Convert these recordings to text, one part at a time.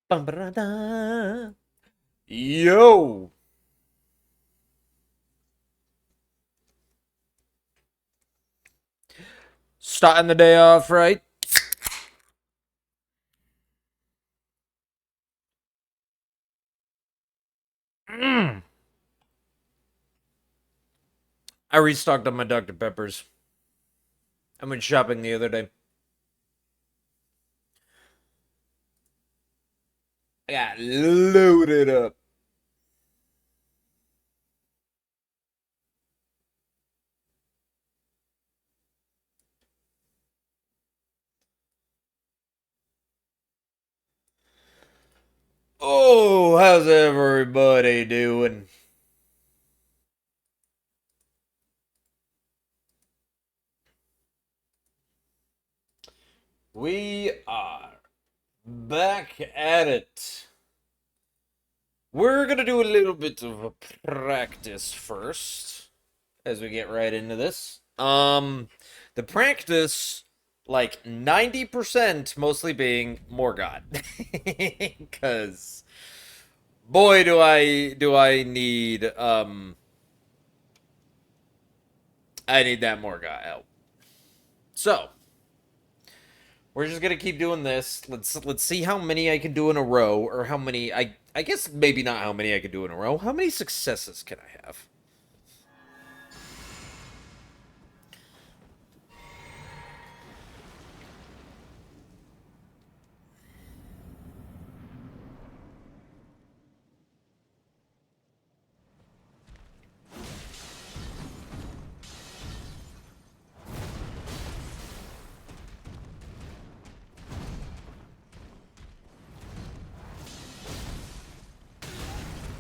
Bum-ba-da-da. Yo! Starting the day off right. Mm. I restocked on my Dr. Peppers. I went shopping the other day. I got loaded up. Oh, how's everybody doing? We are back at it. We're gonna do a little bit of a practice first as we get right into this. The practice, like 90% mostly being Morgott. Cause boy do I need I need that Morgott help. So we're just gonna keep doing this. Let's see how many I can do in a row, or how many I guess maybe not how many I can do in a row. How many successes can I have?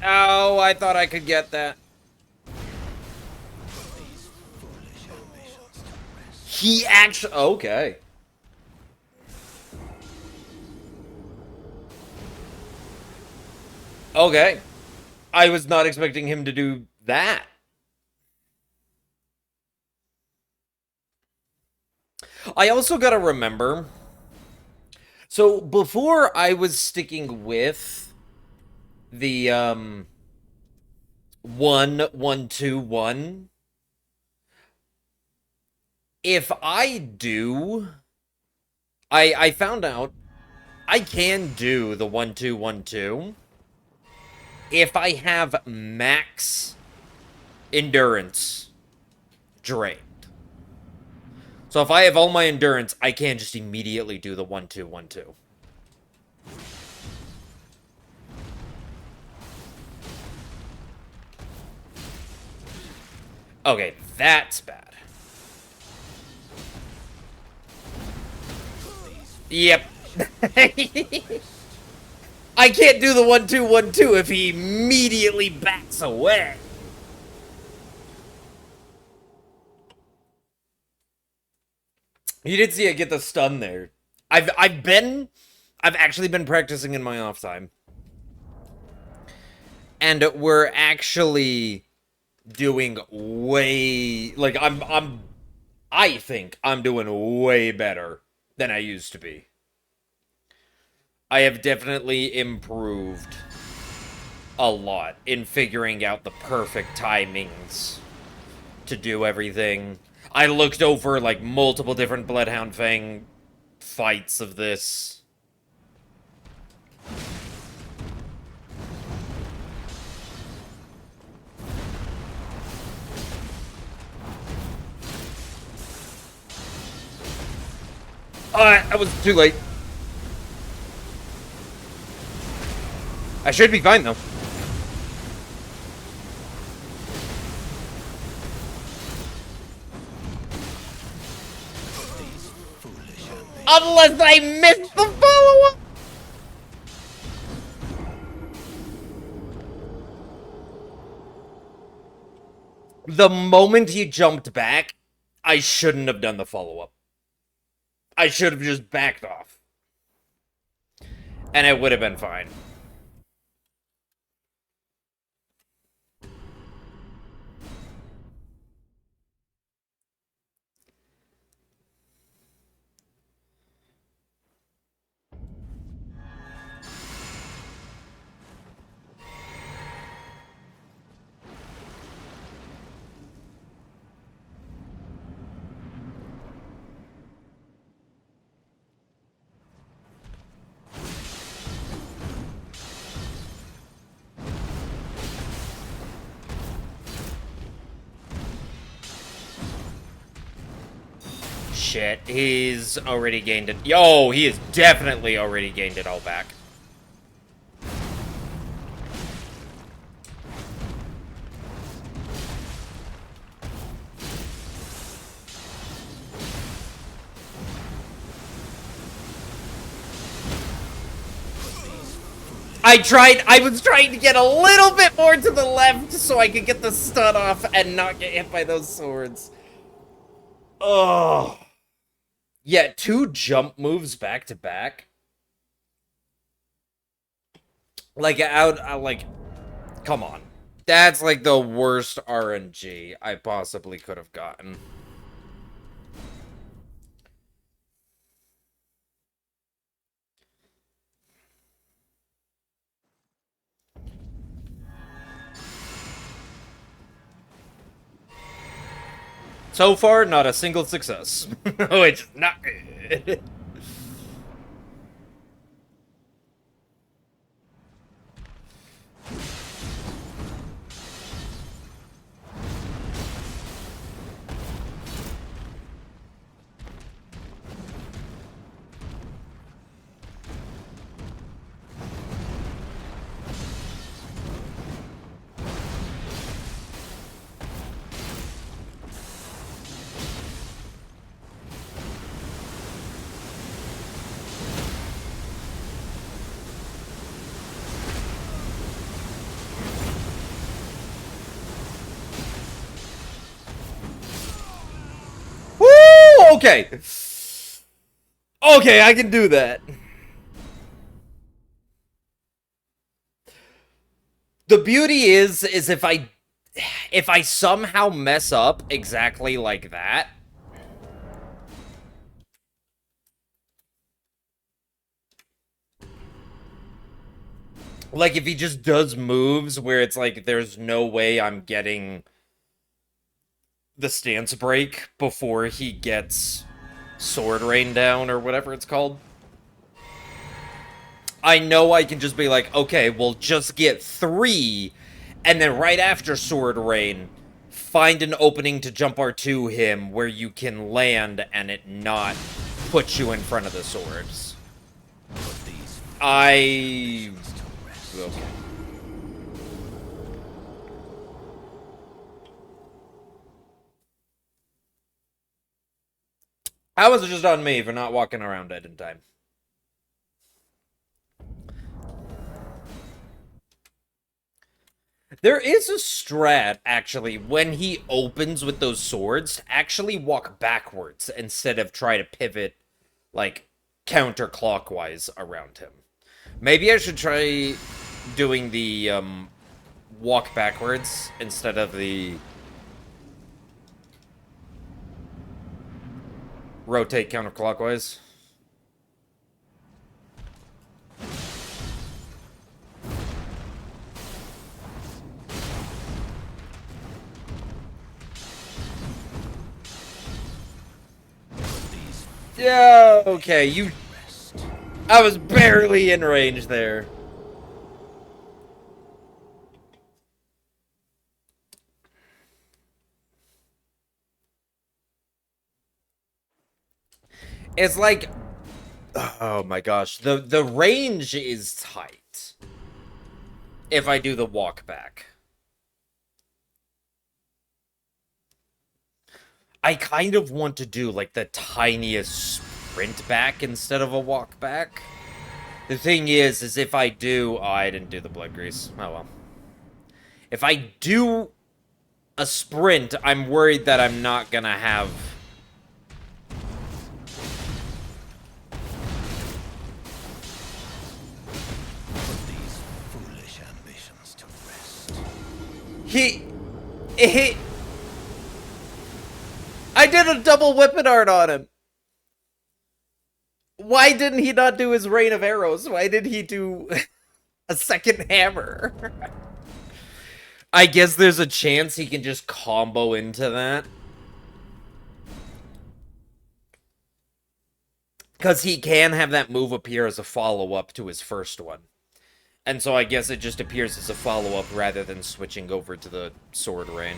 Oh, I thought I could get that. He actually okay. Okay. I was not expecting him to do that. I also gotta remember. So before I was sticking with the 1-1-2-1. If I do, I found out I can do the 1-2-1-2 if I have max endurance drained. So if I have all my endurance, I can just immediately do the 1-2-1-2. Okay, that's bad. Yep. I can't do the 1-2-1-2 if he immediately backs away. You did see I get the stun there. I've actually been practicing in my off time. And we're actually doing way like I think I'm doing way better than I used to be. I have definitely improved a lot in figuring out the perfect timings to do everything. I looked over like multiple different Bloodhound Fang fights of this. I was too late. I should be fine though. Unless I missed the follow-up. The moment he jumped back, I shouldn't have done the follow-up. I should have just backed off. And it would have been fine. shit. He's already gained it. Yo, he has definitely already gained it all back. I was trying to get a little bit more to the left so I could get the stun off and not get hit by those swords. Oh. Yeah, 2 jump moves back to back. Like, come on. That's like the worst RNG I possibly could have gotten. So far, not a single success. Which is not good. Okay. Okay, I can do that. The beauty is if I somehow mess up exactly like that, like if he just does moves where it's like there's no way I'm getting the stance break before he gets sword rain down or whatever it's called, I know I can just be like, okay, we'll just get 3, and then right after sword rain, find an opening to jump R2 him where you can land and it not put you in front of the swords. Okay. That was just on me for not walking around it in time. There is a strat, actually, when he opens with those swords, to actually walk backwards instead of try to pivot, like, counterclockwise around him. Maybe I should try doing the, walk backwards instead of the rotate counterclockwise. Yeah, okay, you... I was barely in range there. It's like... Oh my gosh, the range is tight. If I do the walk back. I kind of want to do, like, the tiniest sprint back instead of a walk back. The thing is if I do... Oh, I didn't do the blood grease. Oh, well. If I do a sprint, I'm worried that I'm not gonna have... These foolish ambitions to rest. He... I did a double weapon art on him. Why didn't he not do his rain of arrows? Why did he do a second hammer? I guess there's a chance he can just combo into that. Because he can have that move appear as a follow-up to his first one. And so I guess it just appears as a follow-up rather than switching over to the sword rain.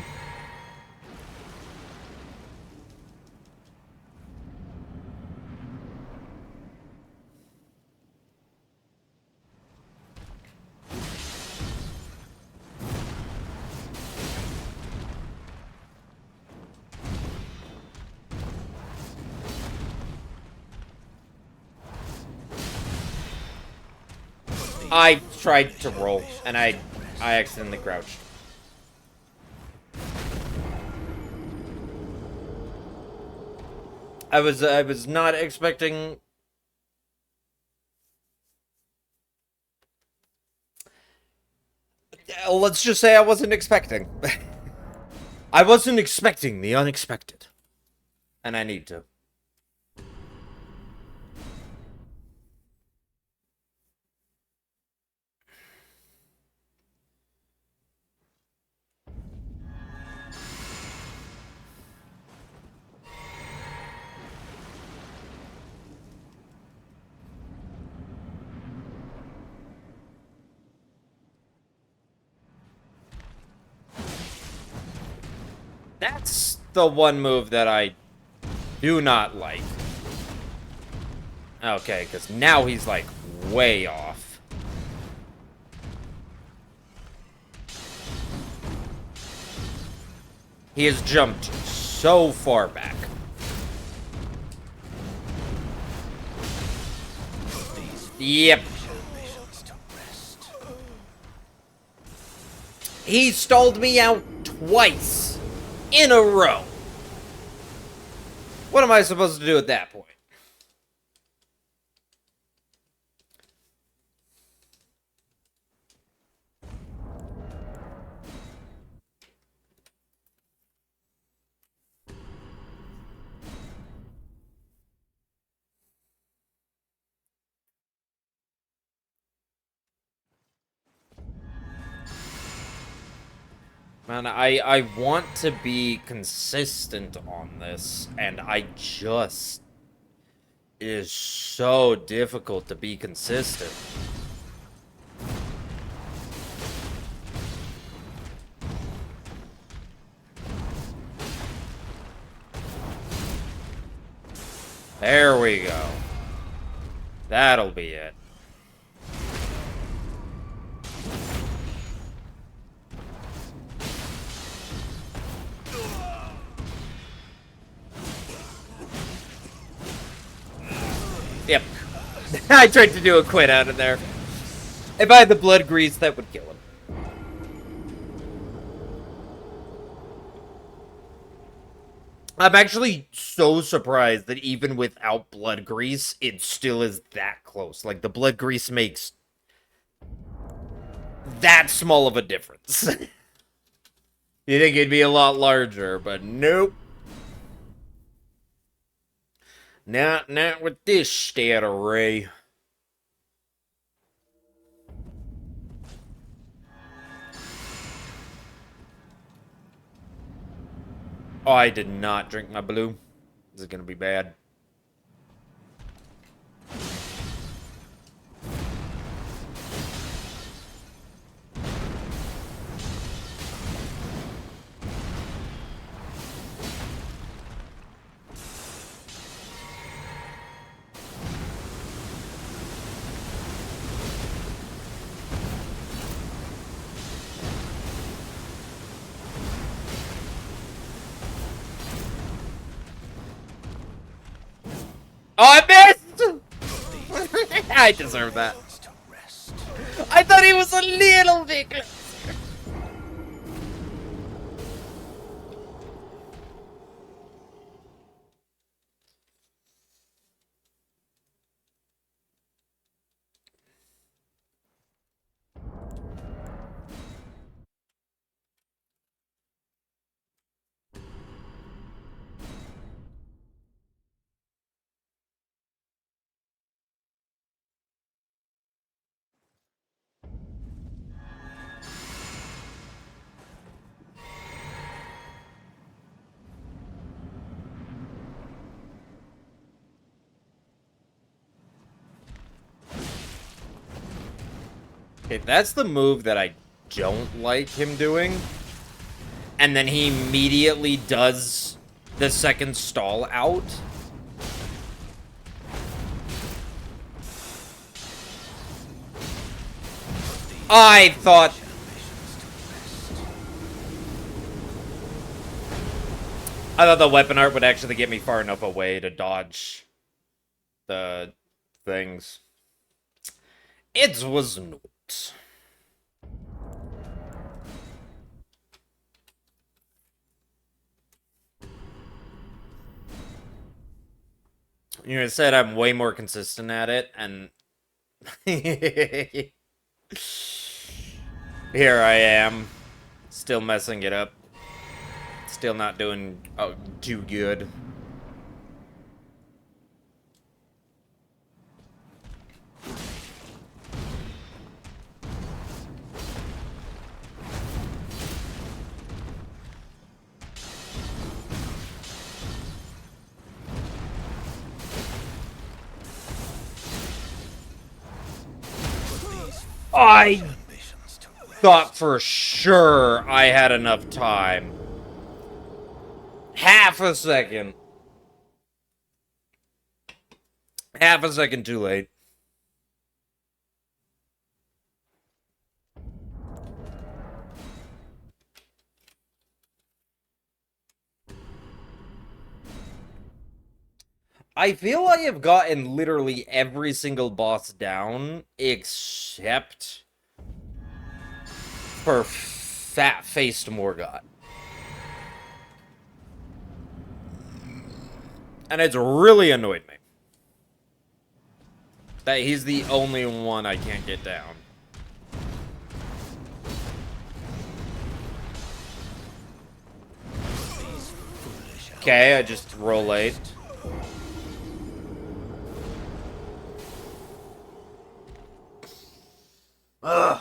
I tried to roll, and I accidentally crouched. I was not expecting. Let's just say I wasn't expecting. I wasn't expecting the unexpected. And I need to. That's the one move that I do not like. Okay, because now he's, like, way off. He has jumped so far back. Yep. He stalled me out twice in a row. What am I supposed to do at that point? Man, I want to be consistent on this, and I just... It is so difficult to be consistent. There we go. That'll be it. Yep. I tried to do a quit out of there. If I had the blood grease, that would kill him. I'm actually so surprised that even without blood grease, it still is that close. Like, the blood grease makes that small of a difference. You think it'd be a lot larger, but nope. Not with this stat array. Oh, I did not drink my blue. This is gonna be bad. Oh, I missed! I deserve that. I thought he was a little bit closer. Okay, that's the move that I don't like him doing. And then he immediately does the second stall out. I thought the weapon art would actually get me far enough away to dodge the things. It was not. You know, said I'm way more consistent at it, and here I am, still messing it up. Still not doing too good. I thought for sure I had enough time. Half a second. Half a second too late. I feel I have gotten literally every single boss down except for fat-faced Morgott. And it's really annoyed me that he's the only one I can't get down. Okay, I just roll late. Ugh.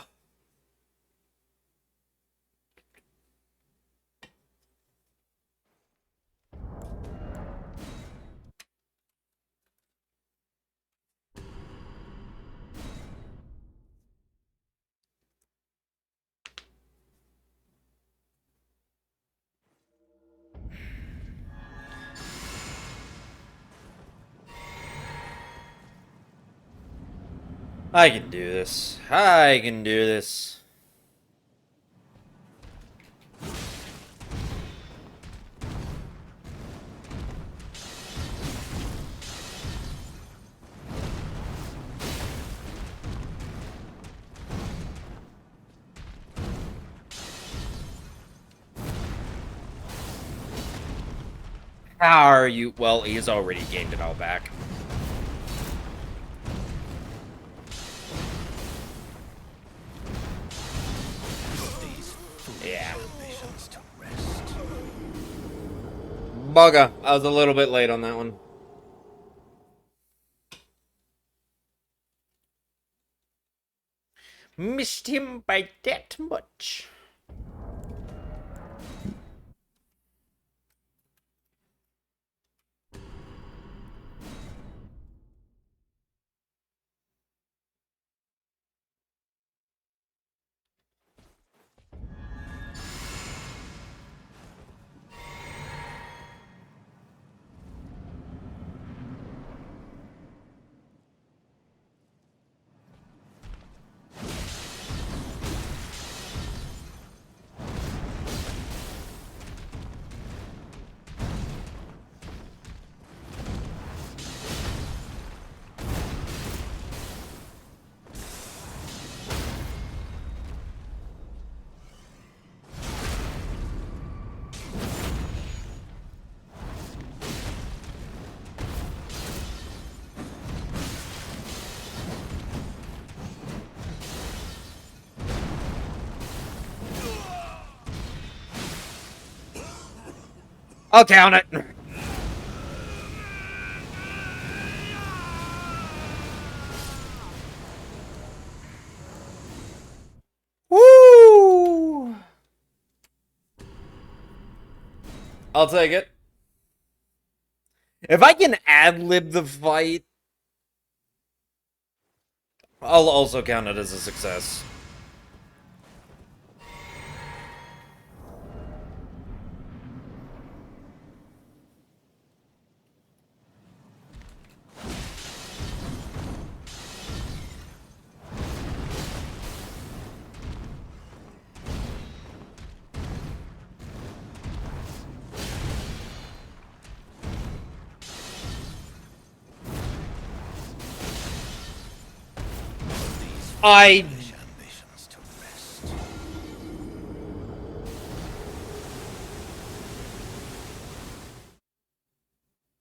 I can do this. I can do this. How are you? Well, he's already gained it all back. Yeah. Bugger. I was a little bit late on that one. Missed him by that much. I'll count it. Woo! I'll take it. If I can ad-lib the fight, I'll also count it as a success. I... Foolish ambitions to rest.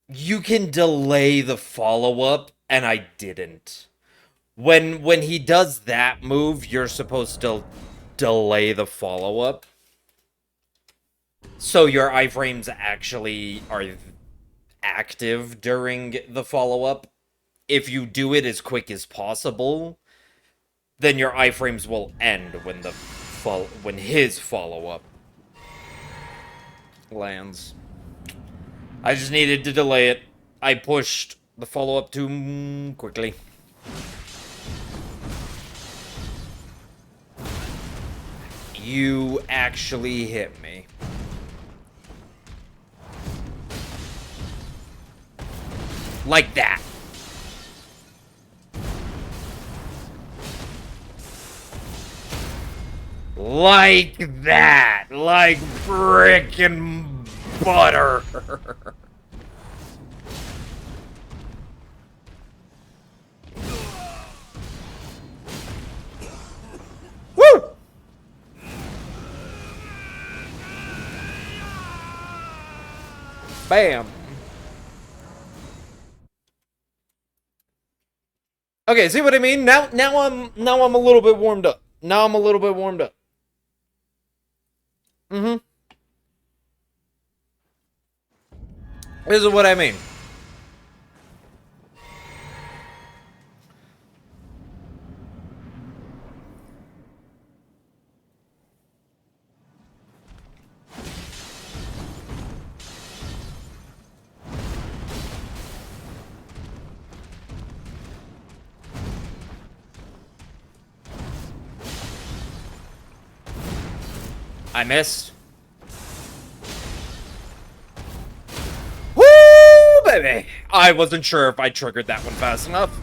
You can delay the follow-up, and I didn't. When he does that move, you're supposed to delay the follow-up. So your iframes actually are active during the follow-up. If you do it as quick as possible, then your iframes will end when his follow-up lands. I just needed to delay it. I pushed the follow-up too quickly. You actually hit me. Like that. Like that. Like frickin' butter. Woo! Bam. Okay, see what I mean? Now I'm a little bit warmed up. Now I'm a little bit warmed up. Mm-hmm. This is what I mean. I missed. Woo, baby! I wasn't sure if I triggered that one fast enough.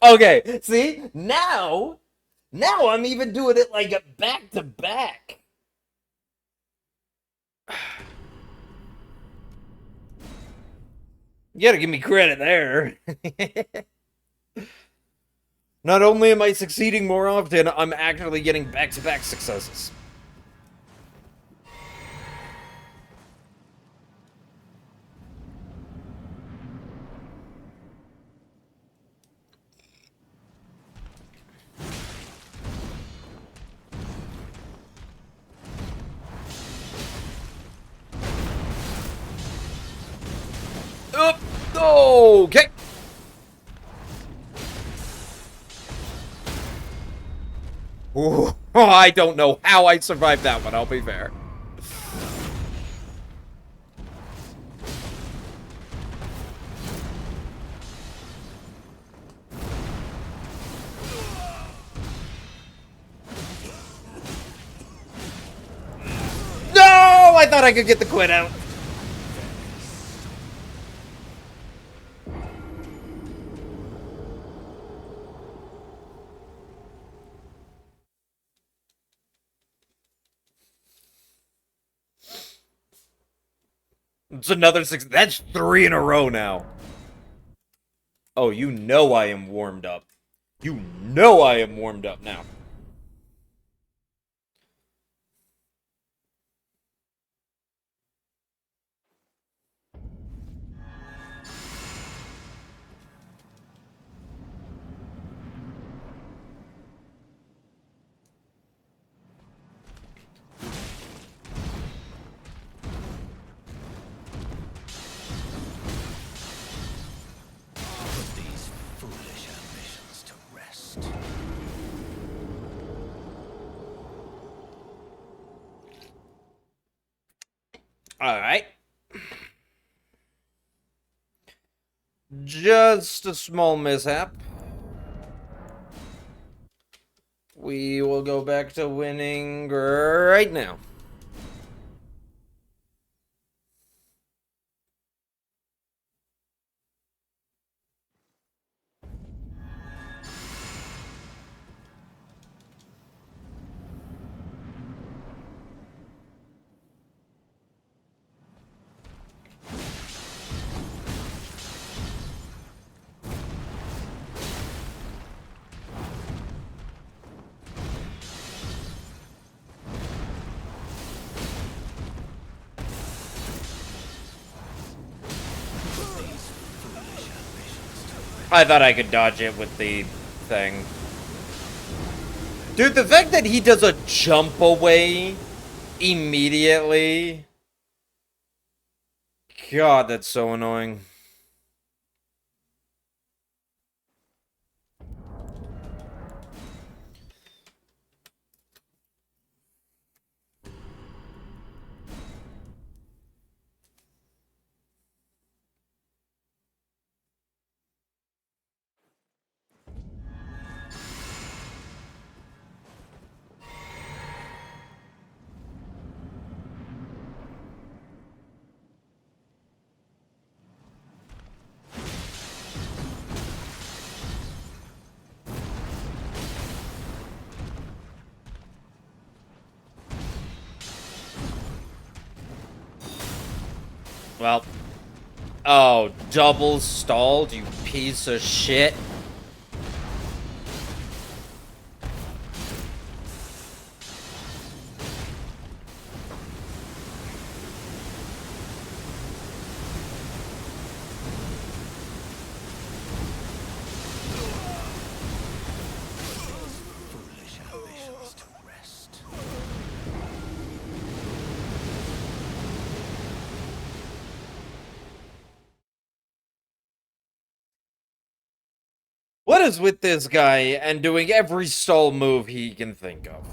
Okay, see? Now I'm even doing it like back to back. You gotta give me credit there. Not only am I succeeding more often, I'm actually getting back-to-back successes. Okay. Ooh, I don't know how I survived that one, I'll be fair. No! I thought I could get the quit out. It's another 6. That's 3 in a row now. Oh, you know I am warmed up. You know I am warmed up now. Put these foolish ambitions to rest. Alright. Just a small mishap. We will go back to winning right now. I thought I could dodge it with the thing. Dude, the fact that he does a jump away immediately. God, that's so annoying. Well. Oh, double stalled, you piece of shit. Foolish ambitions to rest. What is with this guy and doing every stall move he can think of?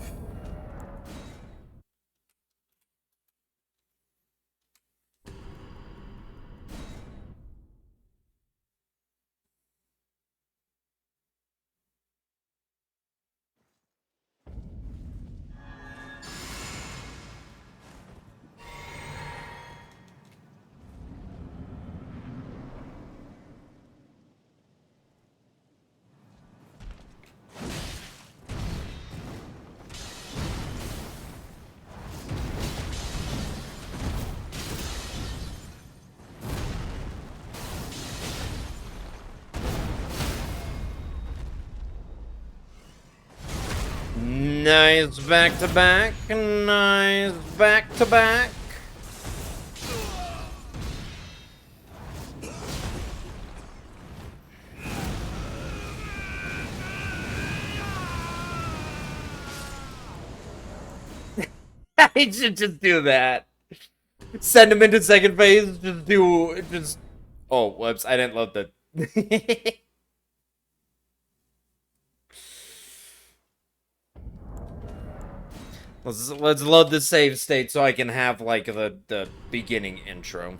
Nice back to back. Nice back to back. I should just do that. Send him into second phase. Just do. Just. Oh, whoops. I didn't load the. Let's load the save state so I can have like the beginning intro.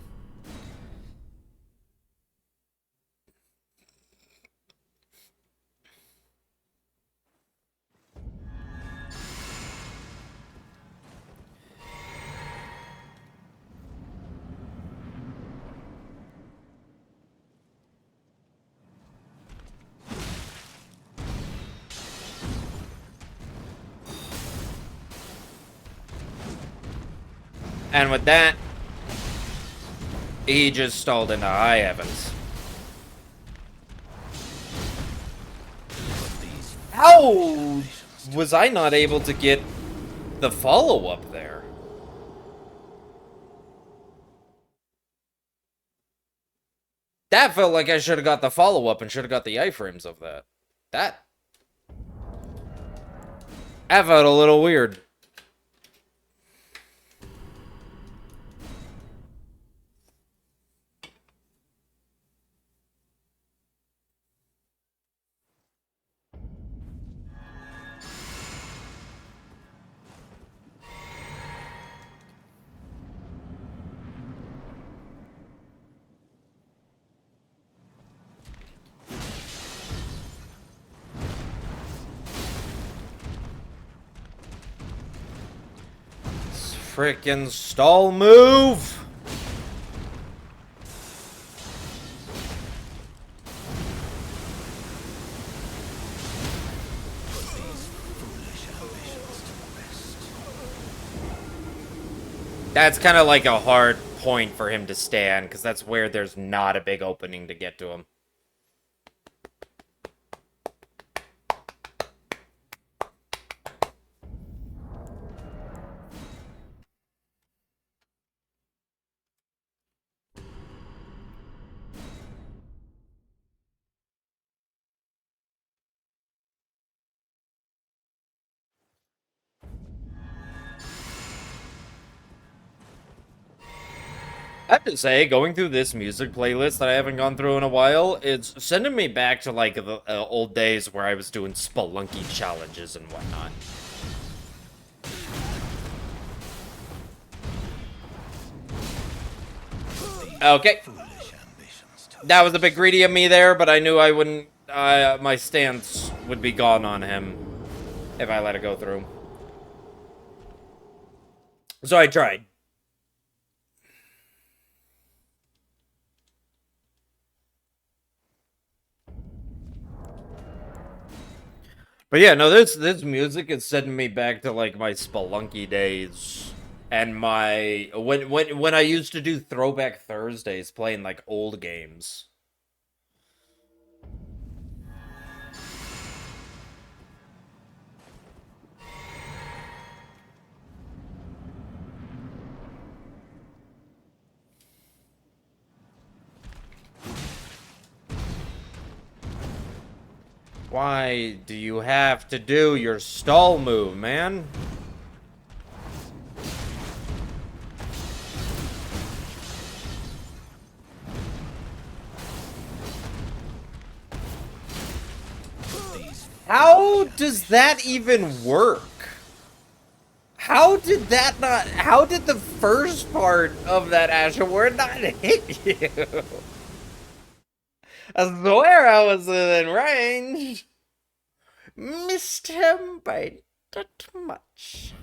And with that, he just stalled into high heavens. How was I not able to get the follow-up there? That felt like I should have got the follow-up and should have got the iframes of that. That felt a little weird. Frickin' stall move! That's kind of like a hard point for him to stand, because that's where there's not a big opening to get to him. I have to say, going through this music playlist that I haven't gone through in a while, it's sending me back to, like, the old days where I was doing Spelunky challenges and whatnot. Okay. That was a bit greedy of me there, but I knew I wouldn't, my stance would be gone on him if I let it go through. So I tried. But yeah, no, this music is sending me back to like my Spelunky days and my when I used to do Throwback Thursdays playing like old games. Why do you have to do your stall move, man? How does that even work? How did that not... How did the first part of that Asher word not hit you? I swear I was within range. Missed him by that much.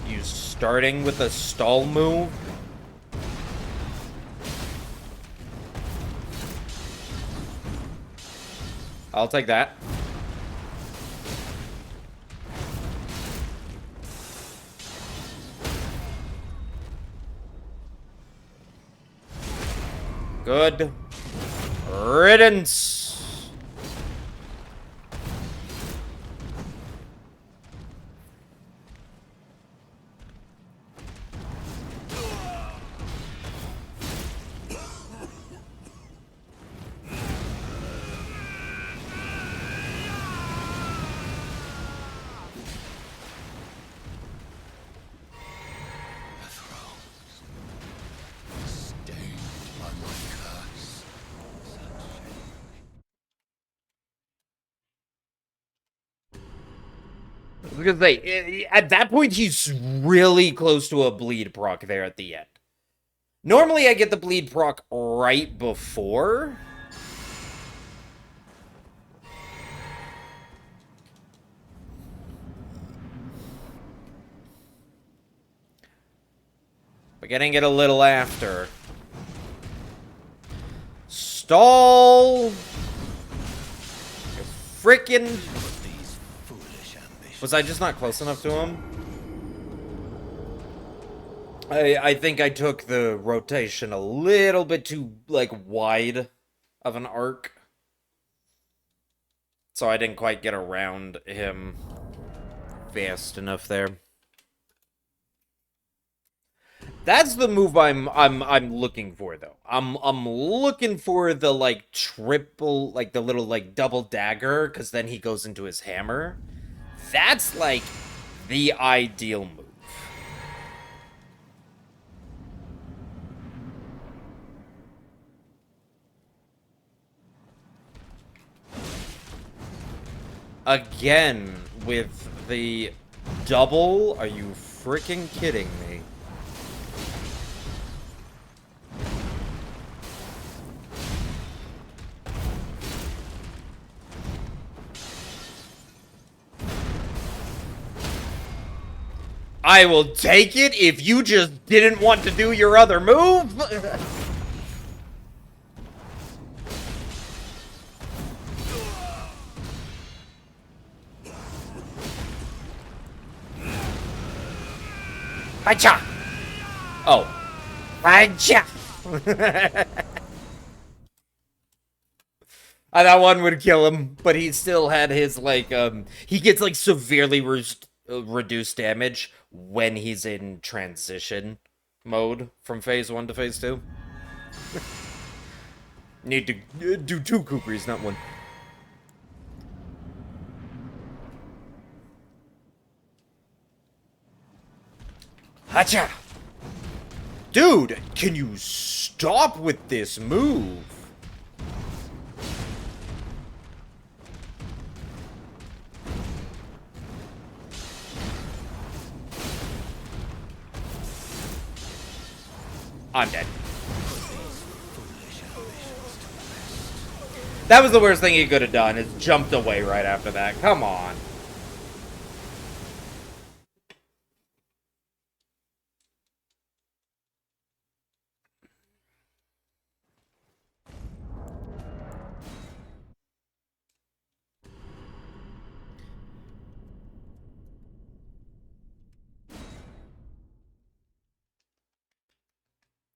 You starting with a stall move? I'll take that. Good riddance. I was gonna say, at that point, he's really close to a bleed proc there at the end. Normally, I get the bleed proc right before. But getting it a little after. Stall! Frickin'... Was I just not close enough to him? I think I took the rotation a little bit too, like, wide of an arc. So I didn't quite get around him fast enough there. That's the move I'm looking for though. I'm looking for the like triple, like the little like double dagger, because then he goes into his hammer. That's like the ideal move. Again with the double. Are you freaking kidding me? I will take it if you just didn't want to do your other move. Hacha! Oh. Hacha! That one would kill him, but he still had his, like, he gets, like, severely reduced damage when he's in transition mode from phase 1 to phase 2. Need to do 2 kukris, not 1. Hacha! Dude, can you stop with this move? I'm dead. That was the worst thing he could have done, is jumped away right after that. Come on.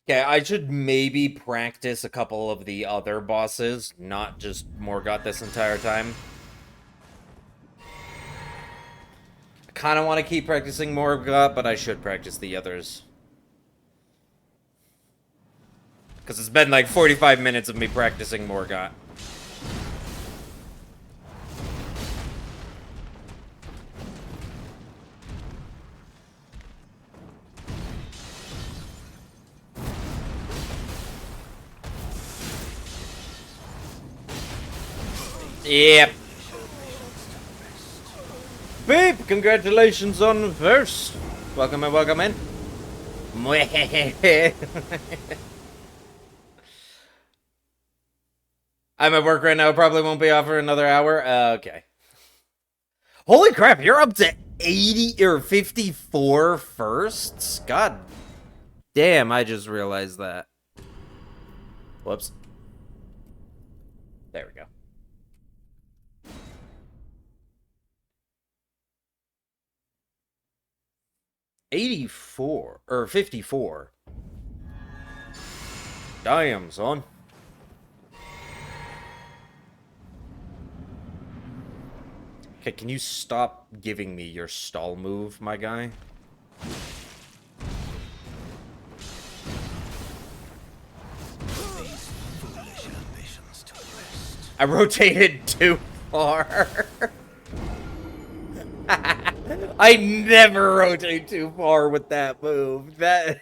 Okay, I should maybe practice a couple of the other bosses, not just Morgott this entire time. I kind of want to keep practicing Morgott, but I should practice the others. Because it's been like 45 minutes of me practicing Morgott. Yep. Babe, congratulations on first. Welcome in, welcome in. I'm at work right now, probably won't be off for another hour. Okay. Holy crap, you're up to 80 or 54 firsts? God damn, I just realized that. Whoops. There we go. $84 or $54. Damn, son. Okay, can you stop giving me your stall move, my guy? I rotated too far. I never rotate too far with that move. That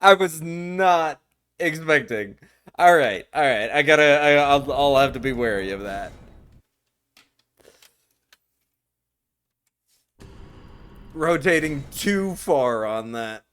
I was not expecting. All right. I'll have to be wary of that. Rotating too far on that.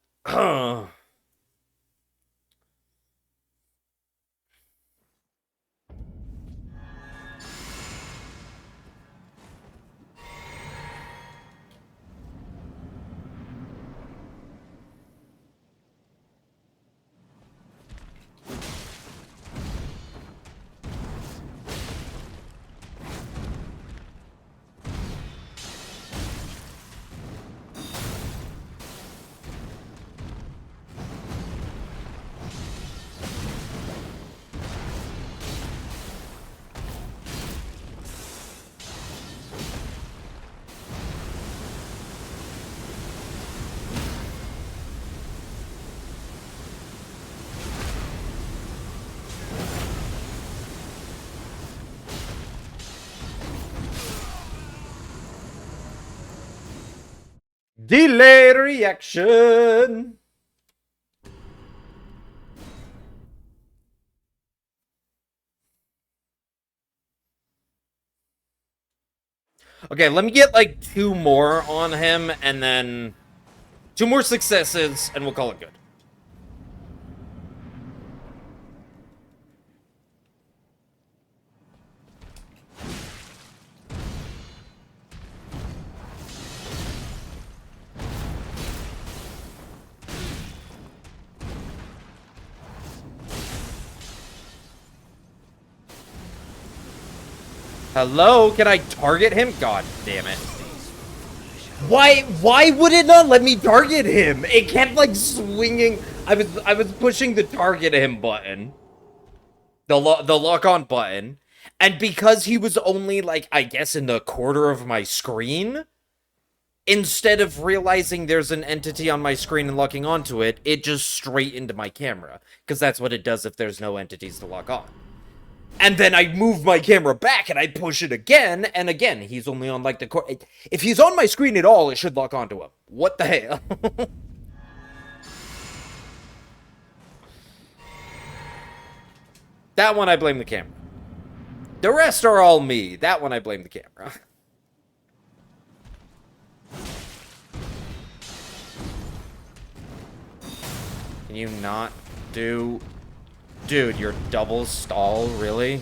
Delayed reaction. Okay, let me get like 2 more on him, and then 2 more successes, and we'll call it good. Hello? Can I target him? God damn it. Why would it not let me target him? It kept like swinging. I was pushing the target him button. the lock on button, and because he was only like, I guess, in the quarter of my screen, instead of realizing there's an entity on my screen and locking onto it, it just straight into my camera, because that's what it does if there's no entities to lock on. And then I move my camera back and I push it again, and again, he's only on like the corner. If he's on my screen at all, it should lock onto him. What the hell? That one I blame the camera. The rest are all me. That one I blame the camera. Can you not do... Dude, your double stall, really?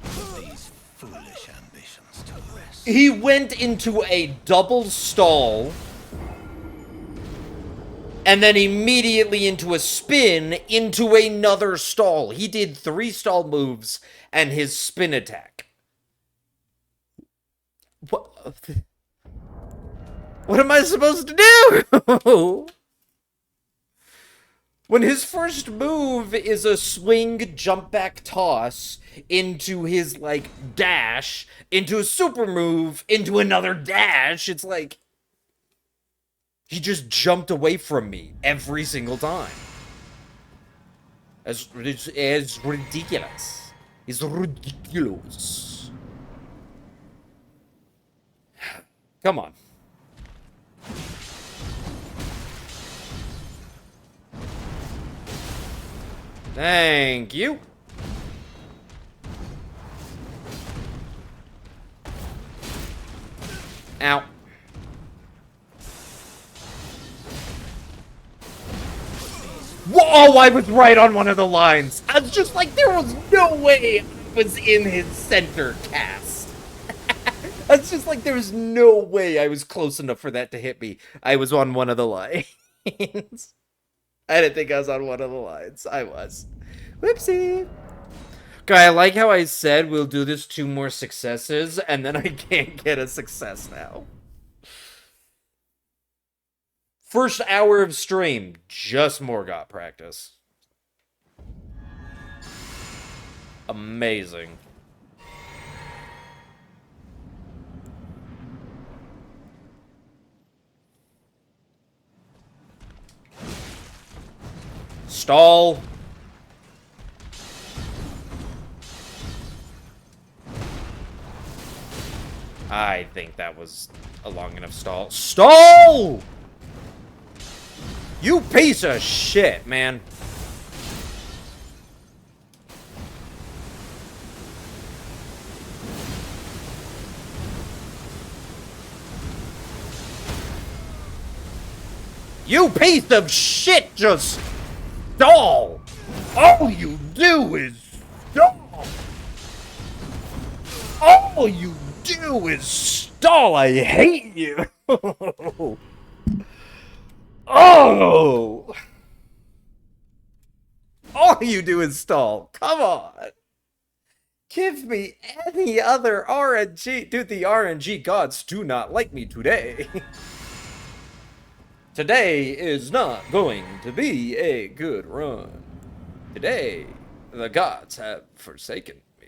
These foolish ambitions to rest. He went into a double stall, and then immediately into a spin into another stall. He did 3 stall moves and his spin attack. What am I supposed to do? When his first move is a swing, jump back, toss into his, like, dash, into a super move, into another dash, it's like... He just jumped away from me every single time. It's ridiculous. It's ridiculous. Come on. Thank you. Ow. Whoa, I was right on one of the lines. I was just like, there was no way I was in his center cast. I was just like, there was no way I was close enough for that to hit me. I was on one of the lines. I didn't think I was on one of the lines. I was. Whoopsie. Okay, I like how I said we'll do this 2 more successes, and then I can't get a success now. First hour of stream, just Morgott practice. Amazing. Stall. I think that was a long enough stall. Stall! You piece of shit, man. You piece of shit, just stall. All you do is stall. All you do is stall. I hate you. Oh! All you do is stall. Come on. Give me any other RNG. Dude, the RNG gods do not like me today. Today is not going to be a good run. Today, the gods have forsaken me.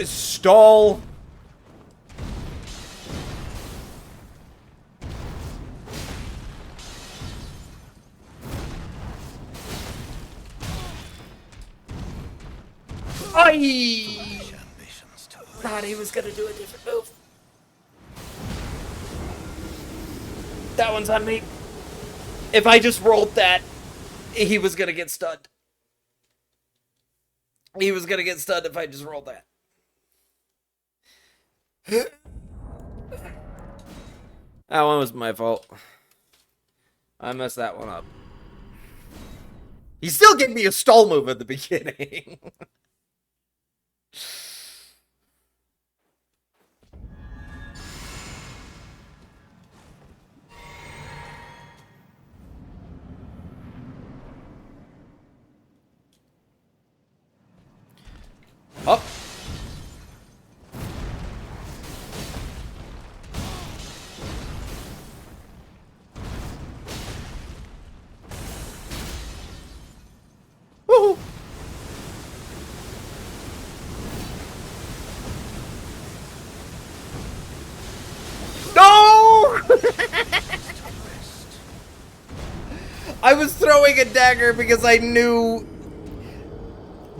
Stall. I thought he was gonna do a different move. That one's on me. If I just rolled that, he was gonna get stunned. He was gonna get stunned if I just rolled that. That one was my fault. I messed that one up. He still gave me a stall move at the beginning. Up. I was throwing a dagger because I knew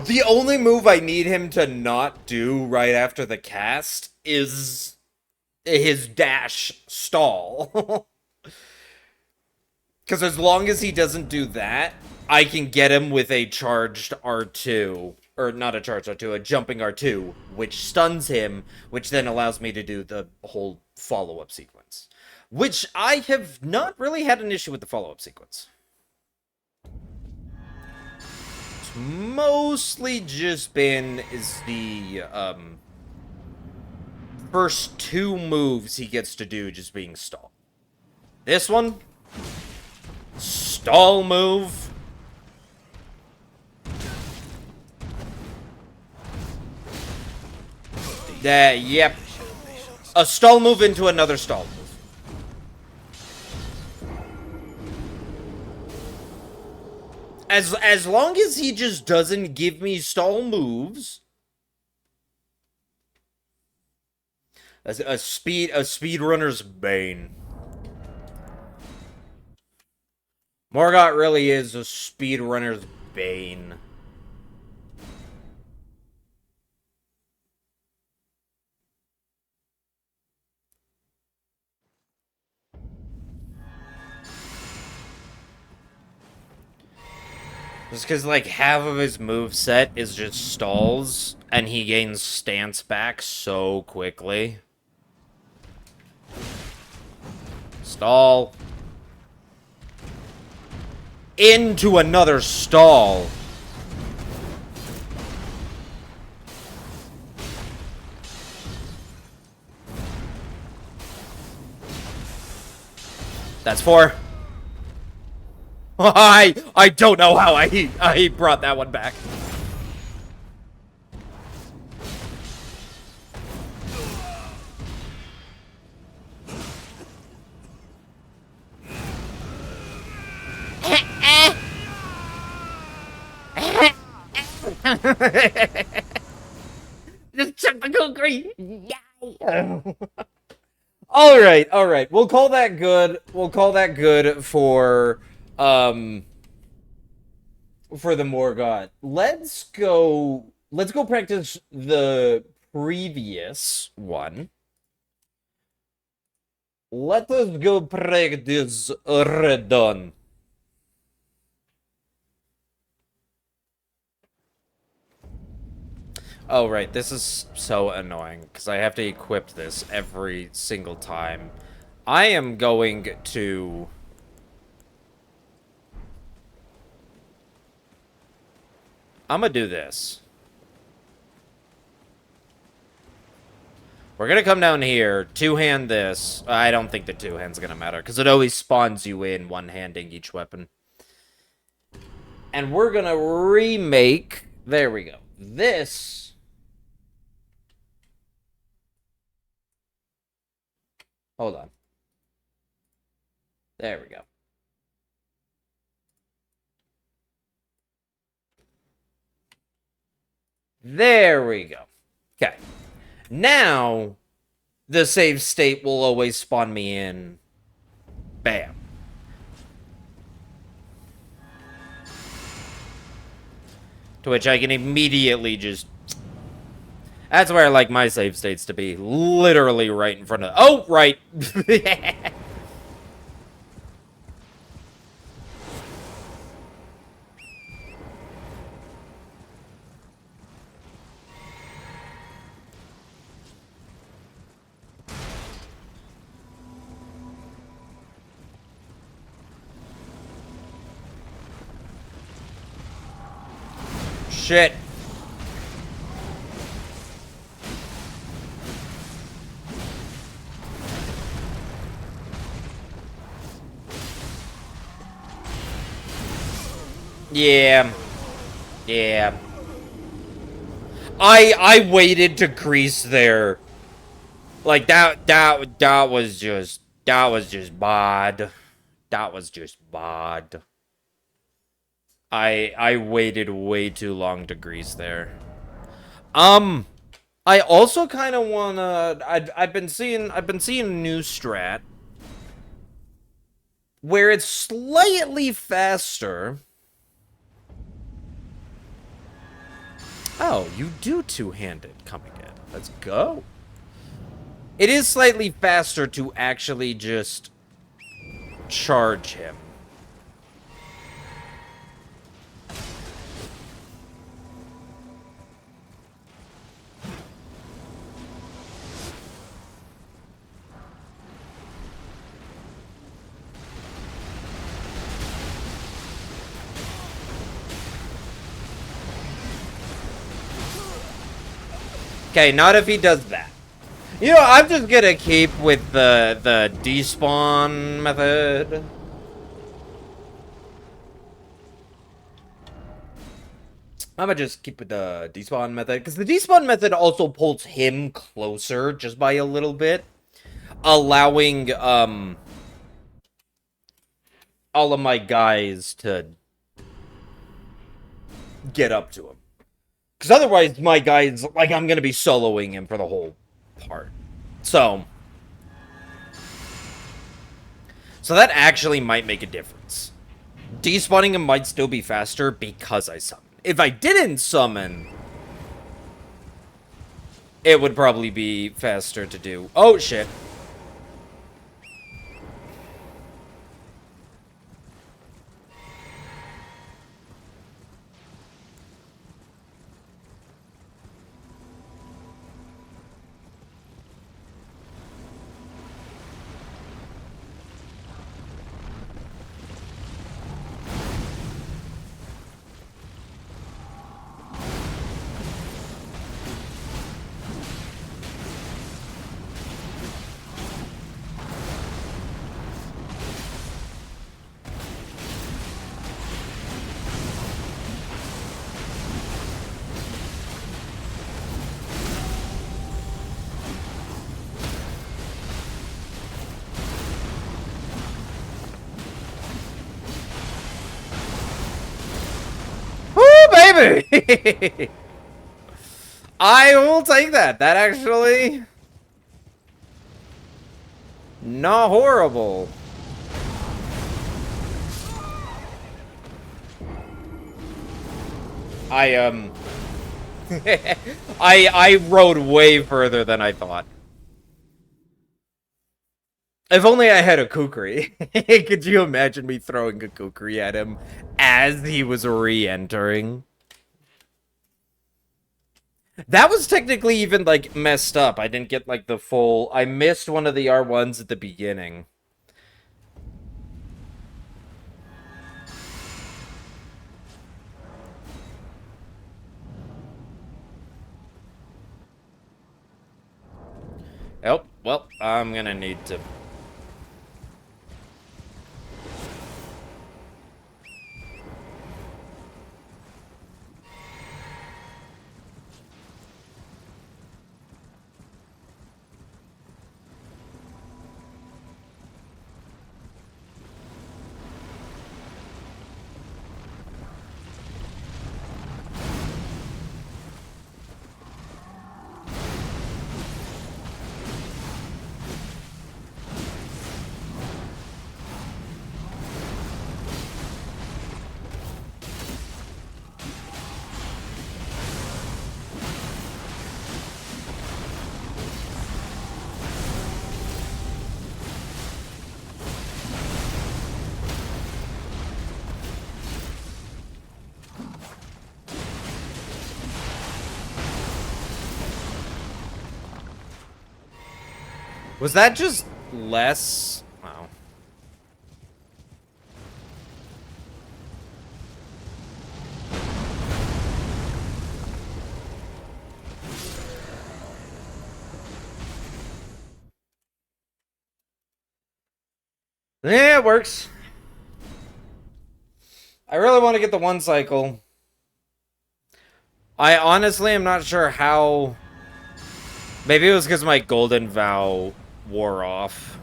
the only move I need him to not do right after the cast is his dash stall. Because as long as he doesn't do that, I can get him with a charged R2. Or not a charged R2, a jumping R2, which stuns him, which then allows me to do the whole follow-up sequence. Which I have not really had an issue with the follow-up sequence. It's mostly just been the first two moves he gets to do just being stall. This one, stall move. Yep. A stall move into another stall move. As long as he just doesn't give me stall moves. A speedrunner's bane. Morgott really is a speedrunner's bane. Just because, like, half of his moveset is just stalls, and he gains stance back so quickly. Stall. Into another stall. That's 4. I don't know how I brought that one back. Just typical green. Yeah. All right. We'll call that good. We'll call that good for the Morgott. Let's go practice the previous one. Let us go practice Redon. Oh, right, this is so annoying, because I have to equip this every single time. I am going to... I'm gonna do this. We're gonna come down here, two-hand this. I don't think the two-hand's gonna matter, because it always spawns you in one-handing each weapon. And we're gonna remake... There we go. This... Hold on. There we go. There we go. Okay. Now, the save state will always spawn me in. Bam. To which I can immediately just... That's where I like my save states to be. Literally right in front of... Oh, right. Shit. Yeah. Yeah. I waited to grease there. Like that was just bad. That was just bad. I waited way too long to grease there. I also kind of wanna. I've been seeing a new strat. where it's slightly faster. Oh, you do two-handed coming in. Let's go. It is slightly faster to actually just charge him. Okay, not if he does that. You know, I'm just gonna keep with the despawn method. I'm gonna just keep with the despawn method, because the despawn method also pulls him closer just by a little bit, allowing all of my guys to get up to him. Because otherwise, my guys, like, I'm gonna be soloing him for the whole part. So that actually might make a difference. Despawning him might still be faster because I summon. If I didn't summon, it would probably be faster to do. Oh, shit. Woo, baby! I will take that. That actually... not horrible. I rode way further than I thought. If only I had a kukri. Could you imagine me throwing a kukri at him as he was re-entering? That was technically even, like, messed up. I didn't get, like, the full... I missed one of the R1s at the beginning. Oh, well, I'm gonna need to... Was that just less? Wow. Yeah, it works. I really want to get the one cycle. I honestly am not sure how... Maybe it was because my golden vow wore off.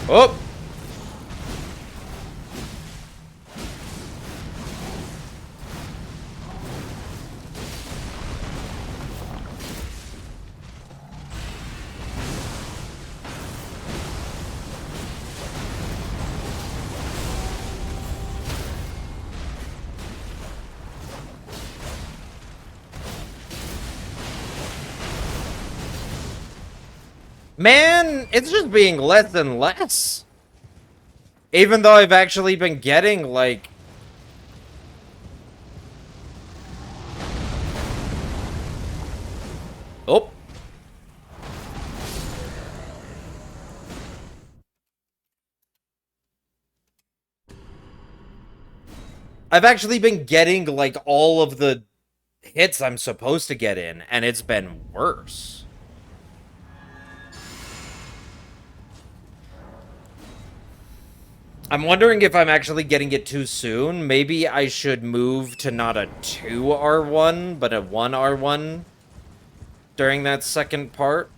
Oh! Man, it's just being less and less. Even though I've actually been getting, like... Oh. I've actually been getting, like, all of the hits I'm supposed to get in, and it's been worse. I'm wondering if I'm actually getting it too soon. Maybe I should move to not a 2R1, but a 1R1 during that second part.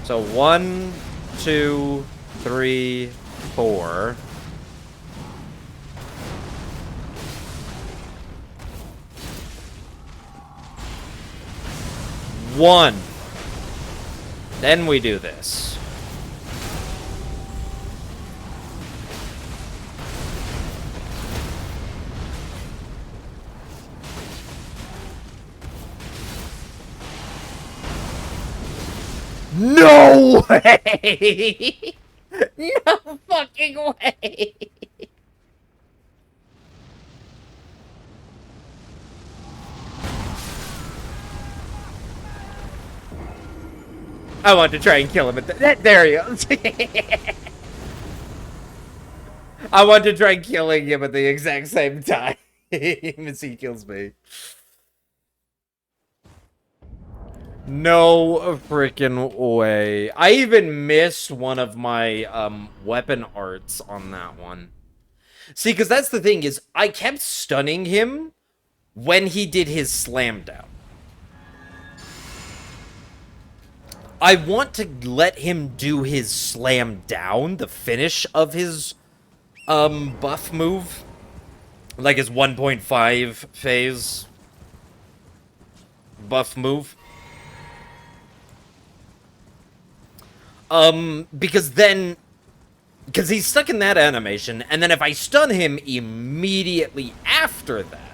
So 1, 2, 3, 4. One. Then we do this. No way! No fucking way! I want to try and kill him at there he goes. I want to try killing him at the exact same time as he kills me. No freaking way. I even missed one of my weapon arts on that one. See, because that's the thing is I kept stunning him when he did his slam down. I want to let him do his slam down, the finish of his buff move. Like his 1.5 phase buff move. Because he's stuck in that animation, and then if I stun him immediately after that,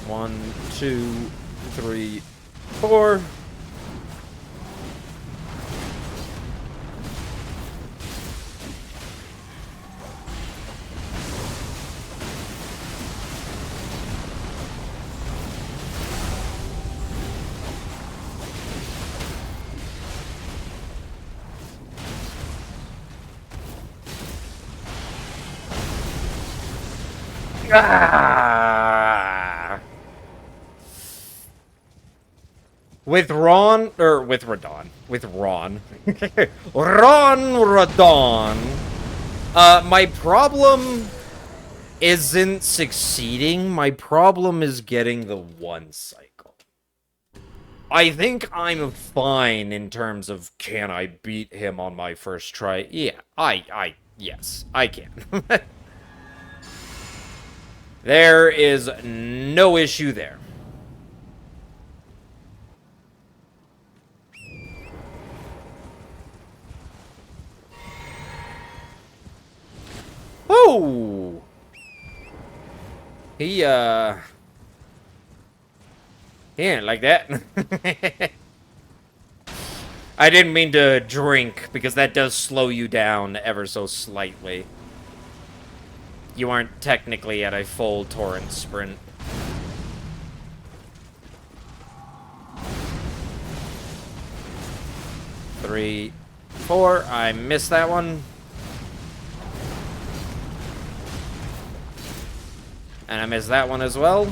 one, two, three, four. Ah! With Ron, or with Radon. With Ron. Ron Radon. My problem isn't succeeding. My problem is getting the one cycle. I think I'm fine in terms of can I beat him on my first try? Yeah, yes, I can. There is no issue there. Oh! He ain't like that. I didn't mean to drink, because that does slow you down ever so slightly. You aren't technically at a full torrent sprint. Three, four. I missed that one. And I missed that one as well.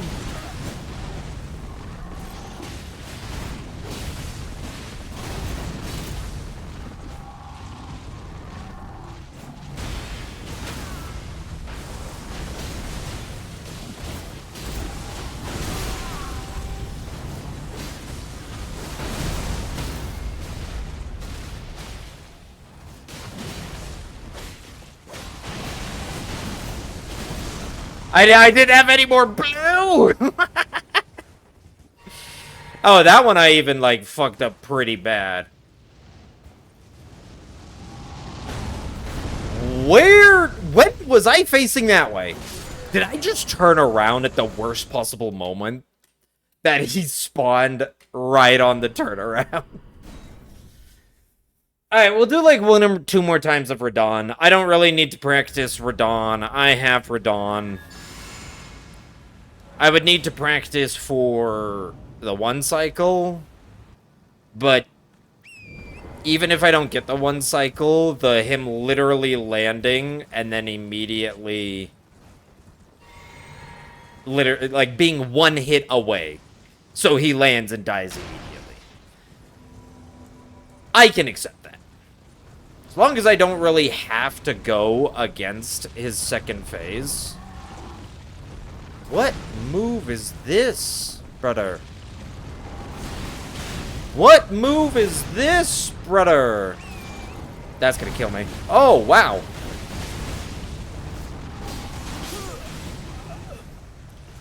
I didn't have any more blue! Oh, that one I even, like, fucked up pretty bad. When was I facing that way? Did I just turn around at the worst possible moment? That he spawned right on the turnaround. Alright, we'll do like one or two more times of Radon. I don't really need to practice Radon. I have Radon. I would need to practice for the one cycle. But even if I don't get the one cycle, the him literally landing and then immediately like being one hit away. So he lands and dies immediately. I can accept that. As long as I don't really have to go against his second phase. What move is this, brother? What move is this, brother? That's gonna kill me. Oh, wow.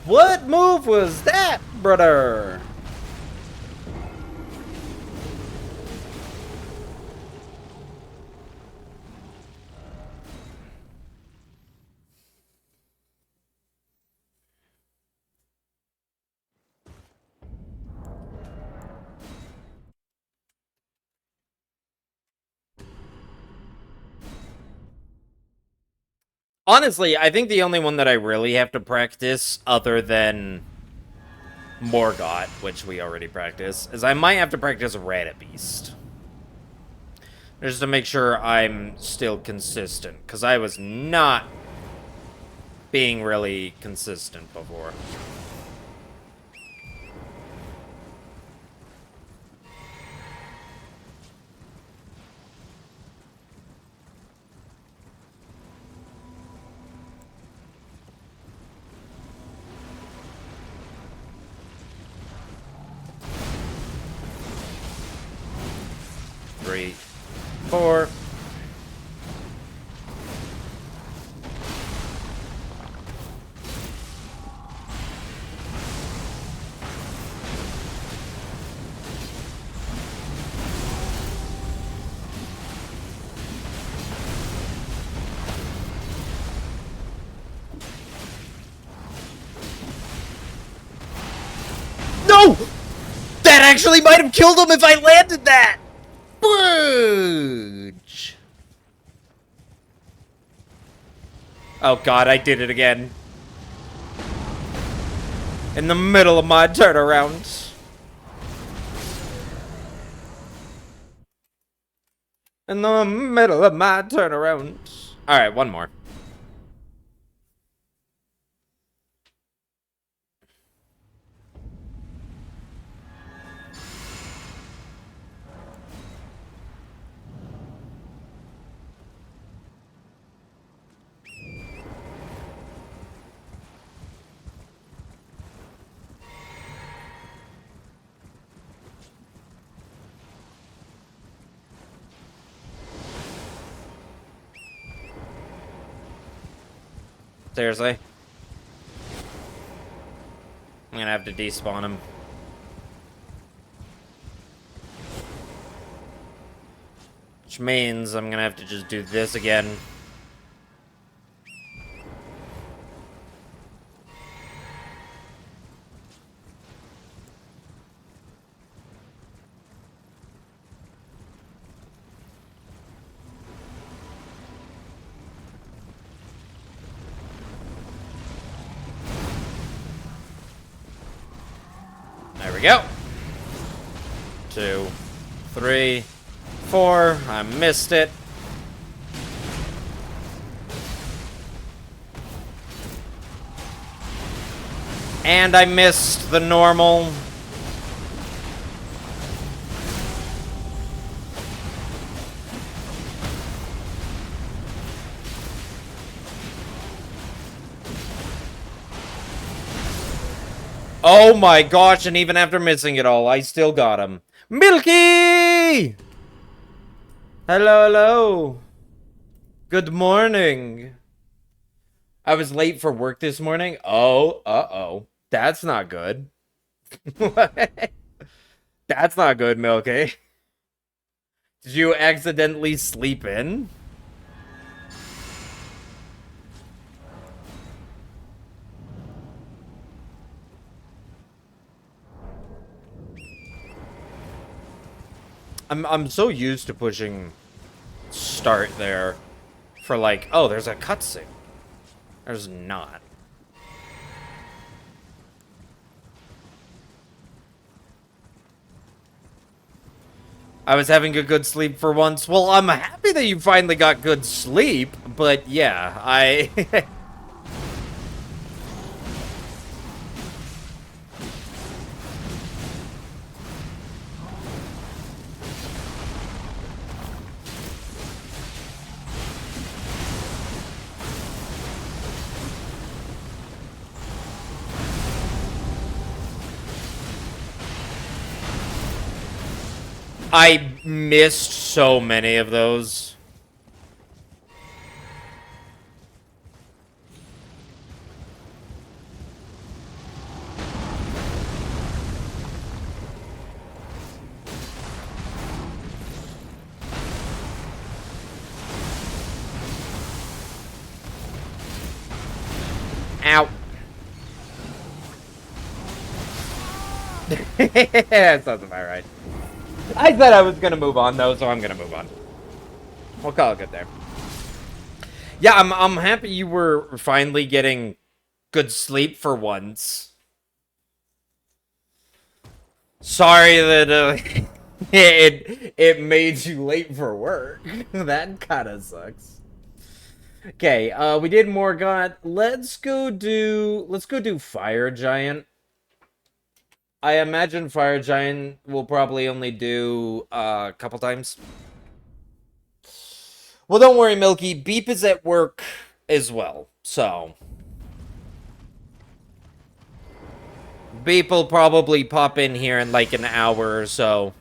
What move was that, brother? Honestly, I think the only one that I really have to practice, other than Morgott, which we already practice, is I might have to practice Rat Beast. Just to make sure I'm still consistent, because I was not being really consistent before. Three, four. No! That actually might have killed him if I landed that! Fudge! Oh god, I did it again. In the middle of my turnaround. In the middle of my turnaround. Alright, one more. Seriously? I'm gonna have to despawn him. Which means I'm gonna have to just do this again. There we go. 2, 3, 4. I missed it. And I missed the normal. Oh my gosh, and even after missing it all, I still got him. Milky! Hello, hello. Good morning. I was late for work this morning. Oh, uh-oh. That's not good. That's not good, Milky. Did you accidentally sleep in? I'm so used to pushing start there for like, oh, there's a cutscene. There's not. I was having a good sleep for once. Well, I'm happy that you finally got good sleep, but yeah, I I missed so many of those. Ow. That sounds about right. I said I was gonna move on though, so I'm gonna move on. We'll call it good there. Yeah, I'm happy you were finally getting good sleep for once. Sorry that it made you late for work. That kind of sucks. Okay, we did Morgott. Let's go do Fire Giant. I imagine Fire Giant will probably only do a couple times. Well, don't worry, Milky. Beep is at work as well, so Beep will probably pop in here in like an hour or so.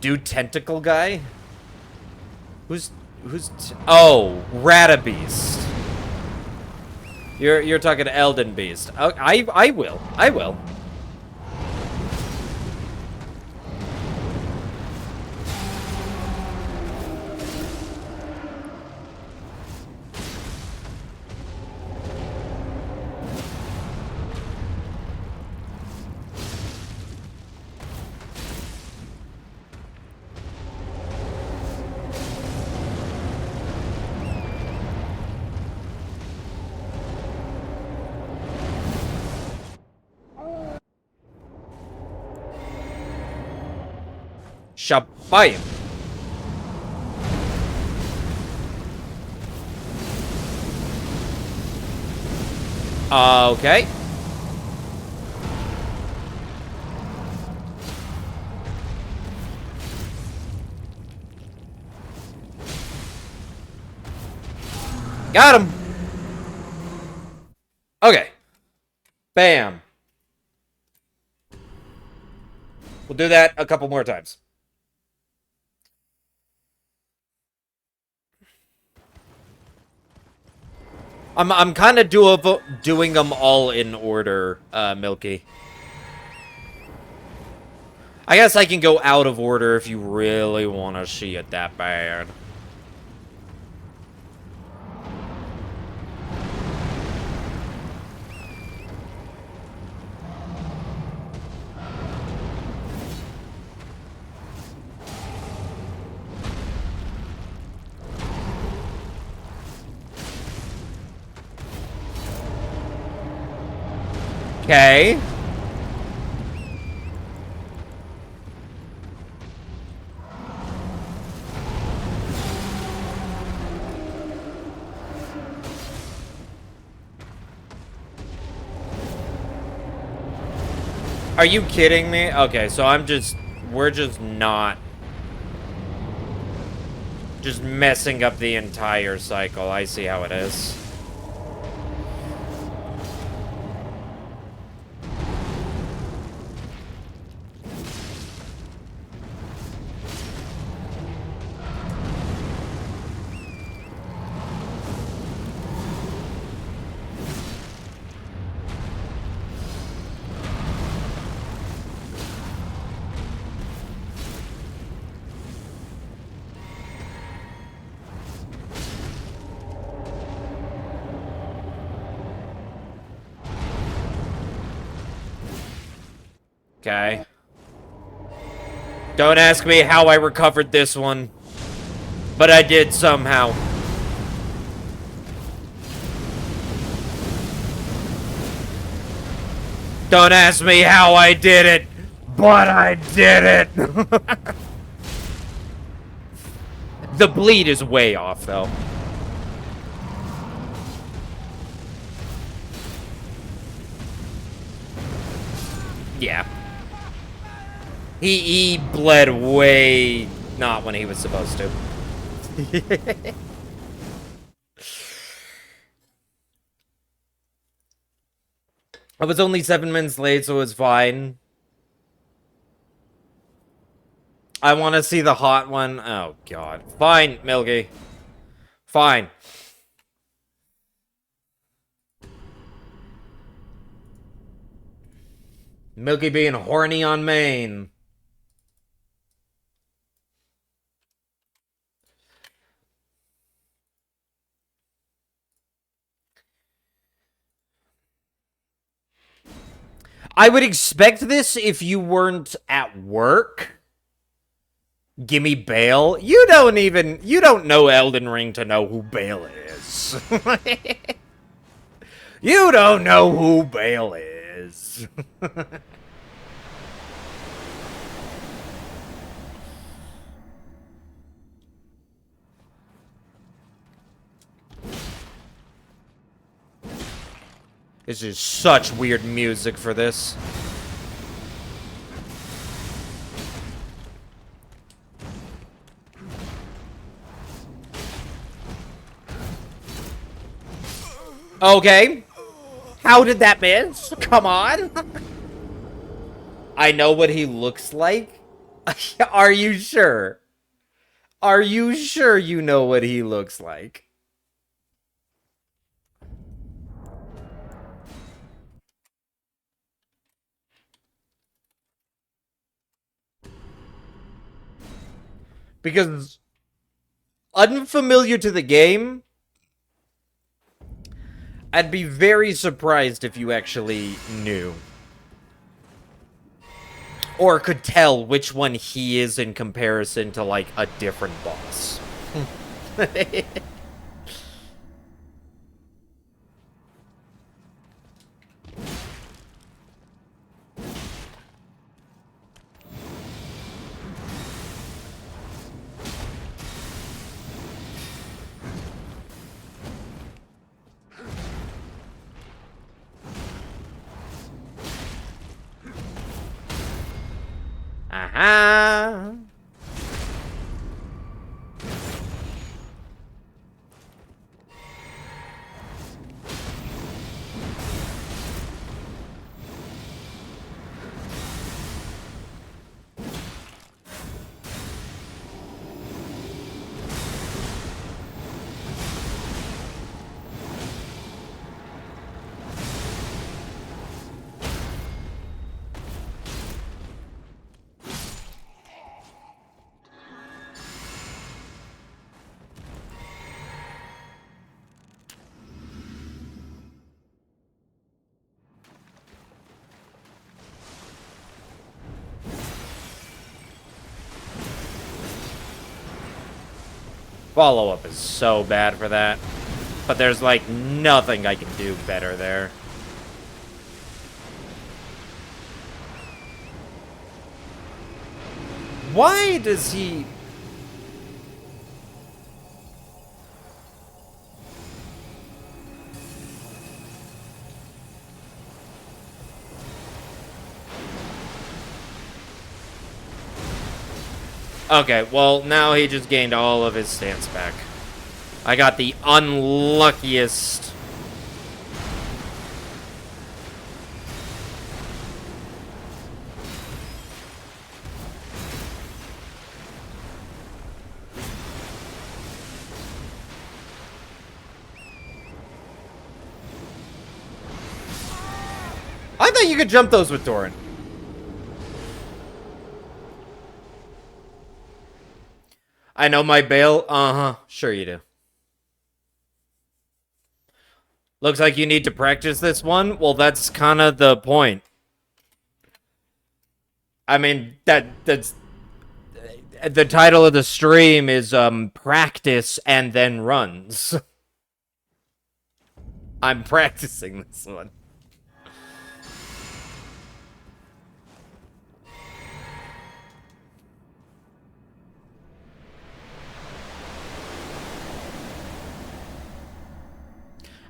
Do Tentacle Guy? Who's oh, Ratabeast. You're talking to Elden Beast. I will. I will. Shabayim. Okay. Got him. Okay. Bam. We'll do that a couple more times. I'm kind of doing them all in order, Milky. I guess I can go out of order if you really want to see it that bad. Okay. Are you kidding me? Okay, so we're just not just messing up the entire cycle. I see how it is. Okay. Don't ask me how I recovered this one. But I did somehow. Don't ask me how I did it. But I did it. The bleed is way off, though. Yeah. He bled way not when he was supposed to. I was only 7 minutes late, so it was fine. I want to see the hot one. Oh, God. Fine, Milky. Fine. Milky being horny on main. I would expect this if you weren't at work. Gimme Bale. You don't know Elden Ring to know who Bale is. You don't know who Bale is. This is such weird music for this. Okay. How did that miss? Come on. I know what he looks like. Are you sure? Are you sure you know what he looks like? Because unfamiliar to the game, I'd be very surprised if you actually knew. Or could tell which one he is in comparison to, like, a different boss. Aha! Follow-up is so bad for that. But there's, like, nothing I can do better there. Why does he... Okay, well, now he just gained all of his stance back. I got the unluckiest... I thought you could jump those with Doran. I know my bail. Uh-huh. Sure you do. Looks like you need to practice this one. Well, that's kind of the point. I mean, that's the title of the stream is practice and then runs. I'm practicing this one.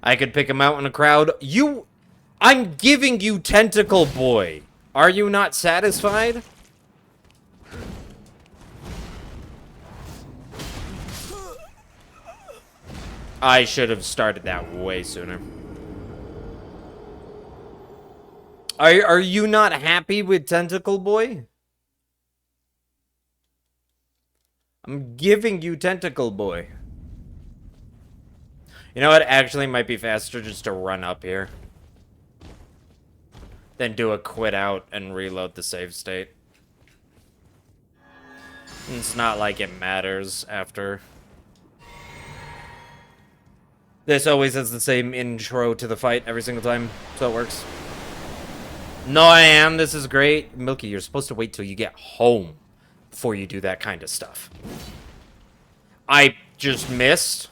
I could pick him out in a crowd. I'm giving you Tentacle Boy. Are you not satisfied? I should have started that way sooner. Are you not happy with Tentacle Boy? I'm giving you Tentacle Boy. You know what? Actually, might be faster just to run up here. Then do a quit out and reload the save state. It's not like it matters after. This always has the same intro to the fight every single time, so it works. No, I am. This is great. Milky, you're supposed to wait till you get home before you do that kind of stuff. I just missed.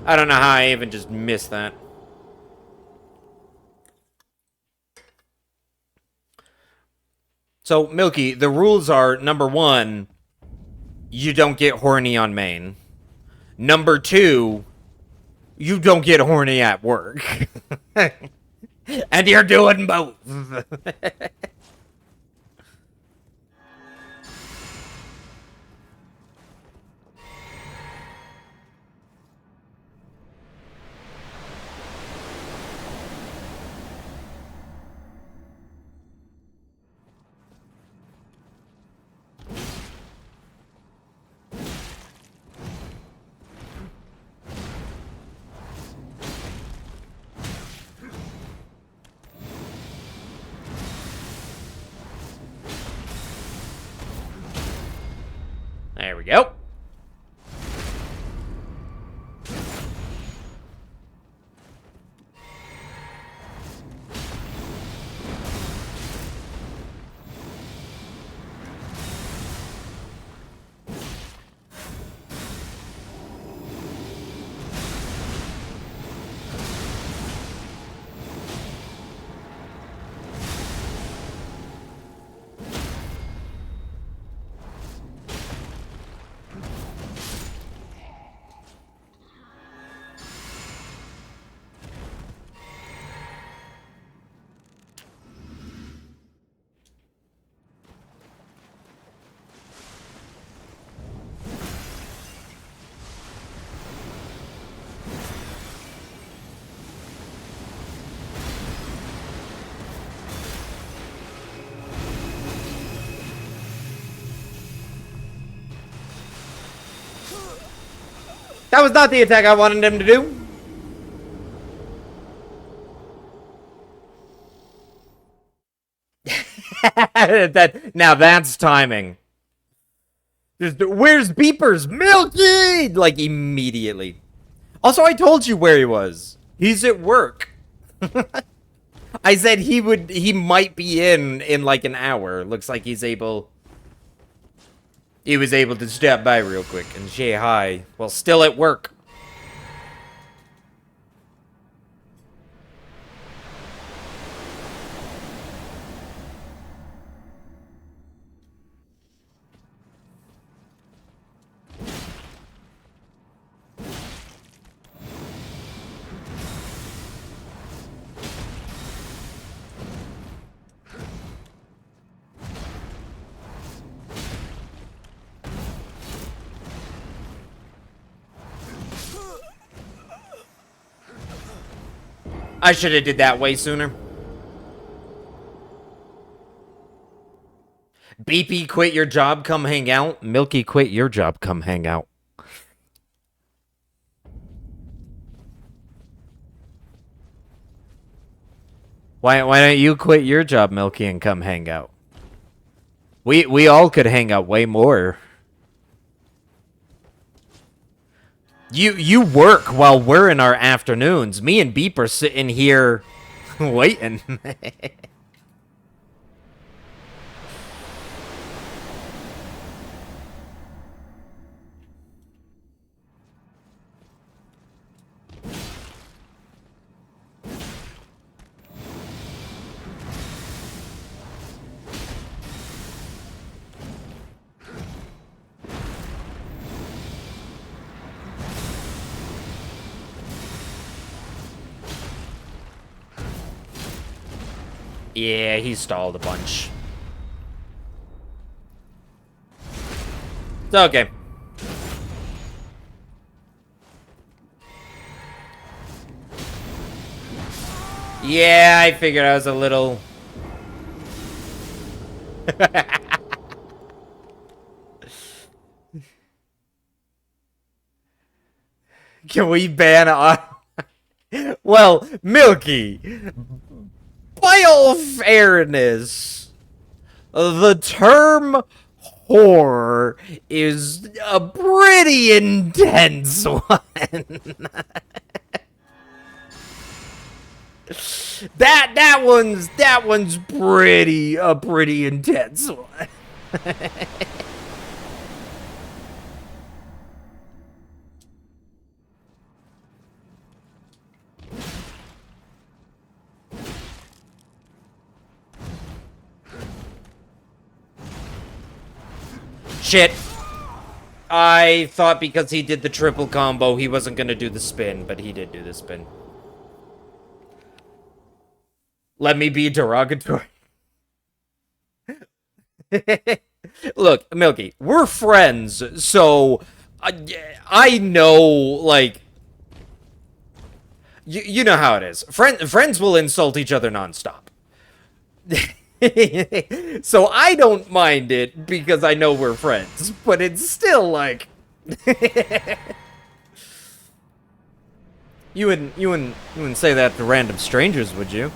I don't know how I even just missed that. So, Milky, the rules are, number one, you don't get horny on main. Number two, you don't get horny at work. And you're doing both. There we go. That was not the attack I wanted him to do. Now that's timing. Where's Beepers? Milky! Like, immediately. Also, I told you where he was. He's at work. I said he might be in like an hour. Looks like he was able to stop by real quick and say hi while still at work. I should have did that way sooner. Beepy, quit your job, come hang out. Milky, quit your job, come hang out. Why don't you quit your job, Milky, and come hang out? We all could hang out way more. You work while we're in our afternoons. Me and Beep are sitting here waiting. Yeah, he stalled a bunch. It's okay. Yeah, I figured I was a little... Can we ban on... Well, Milky, by all fairness, the term whore is a pretty intense one. that one's pretty intense one. Shit. I thought because he did the triple combo, he wasn't gonna do the spin, but he did do the spin. Let me be derogatory. Look, Milky, we're friends, so I know, like, you know how it is. Friends will insult each other nonstop. So I don't mind it because I know we're friends, but it's still like you wouldn't say that to random strangers, would you?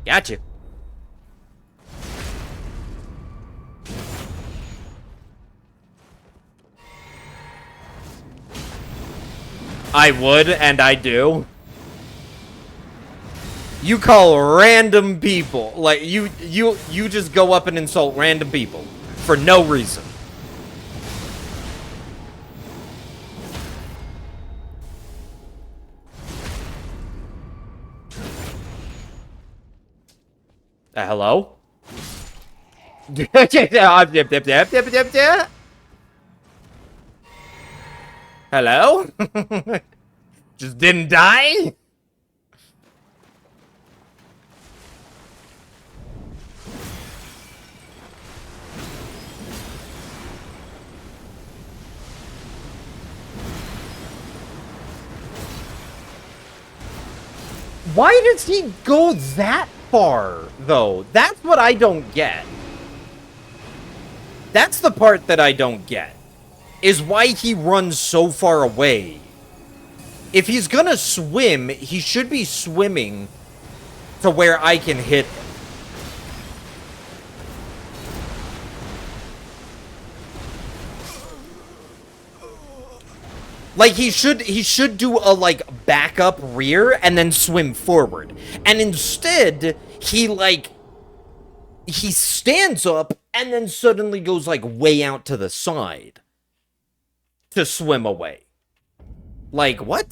Got you. I would, and I do. You call random people, like, you just go up and insult random people for no reason. Hello? Hello? Just didn't die? Why does he go that far, though? That's what I don't get. That's the part that I don't get. Is why he runs so far away. If he's gonna swim, he should be swimming to where I can hit him. Like, he should do a, like, back-up rear and then swim forward. And instead, he stands up and then suddenly goes, like, way out to the side to swim away. Like, what?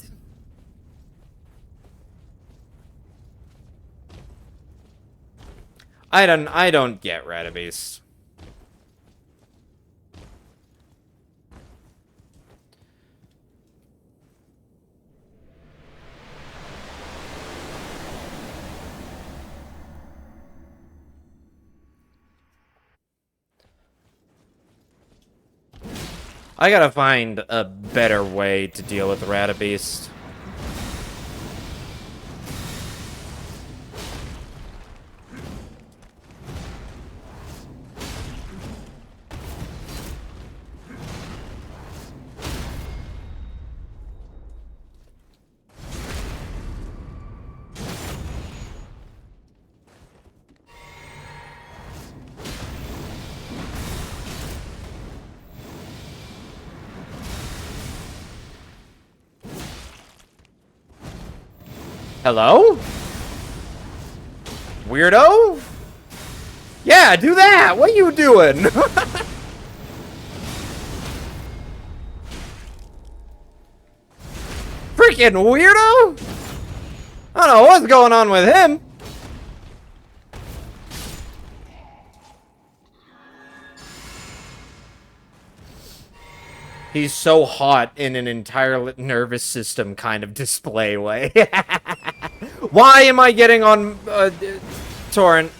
I don't get Radabeast. I gotta find a better way to deal with Radabeast. Hello? Weirdo? Yeah, do that! What are you doing? Freaking weirdo! I don't know what's going on with him. He's so hot in an entire nervous system kind of display way. Why am I getting on torrent?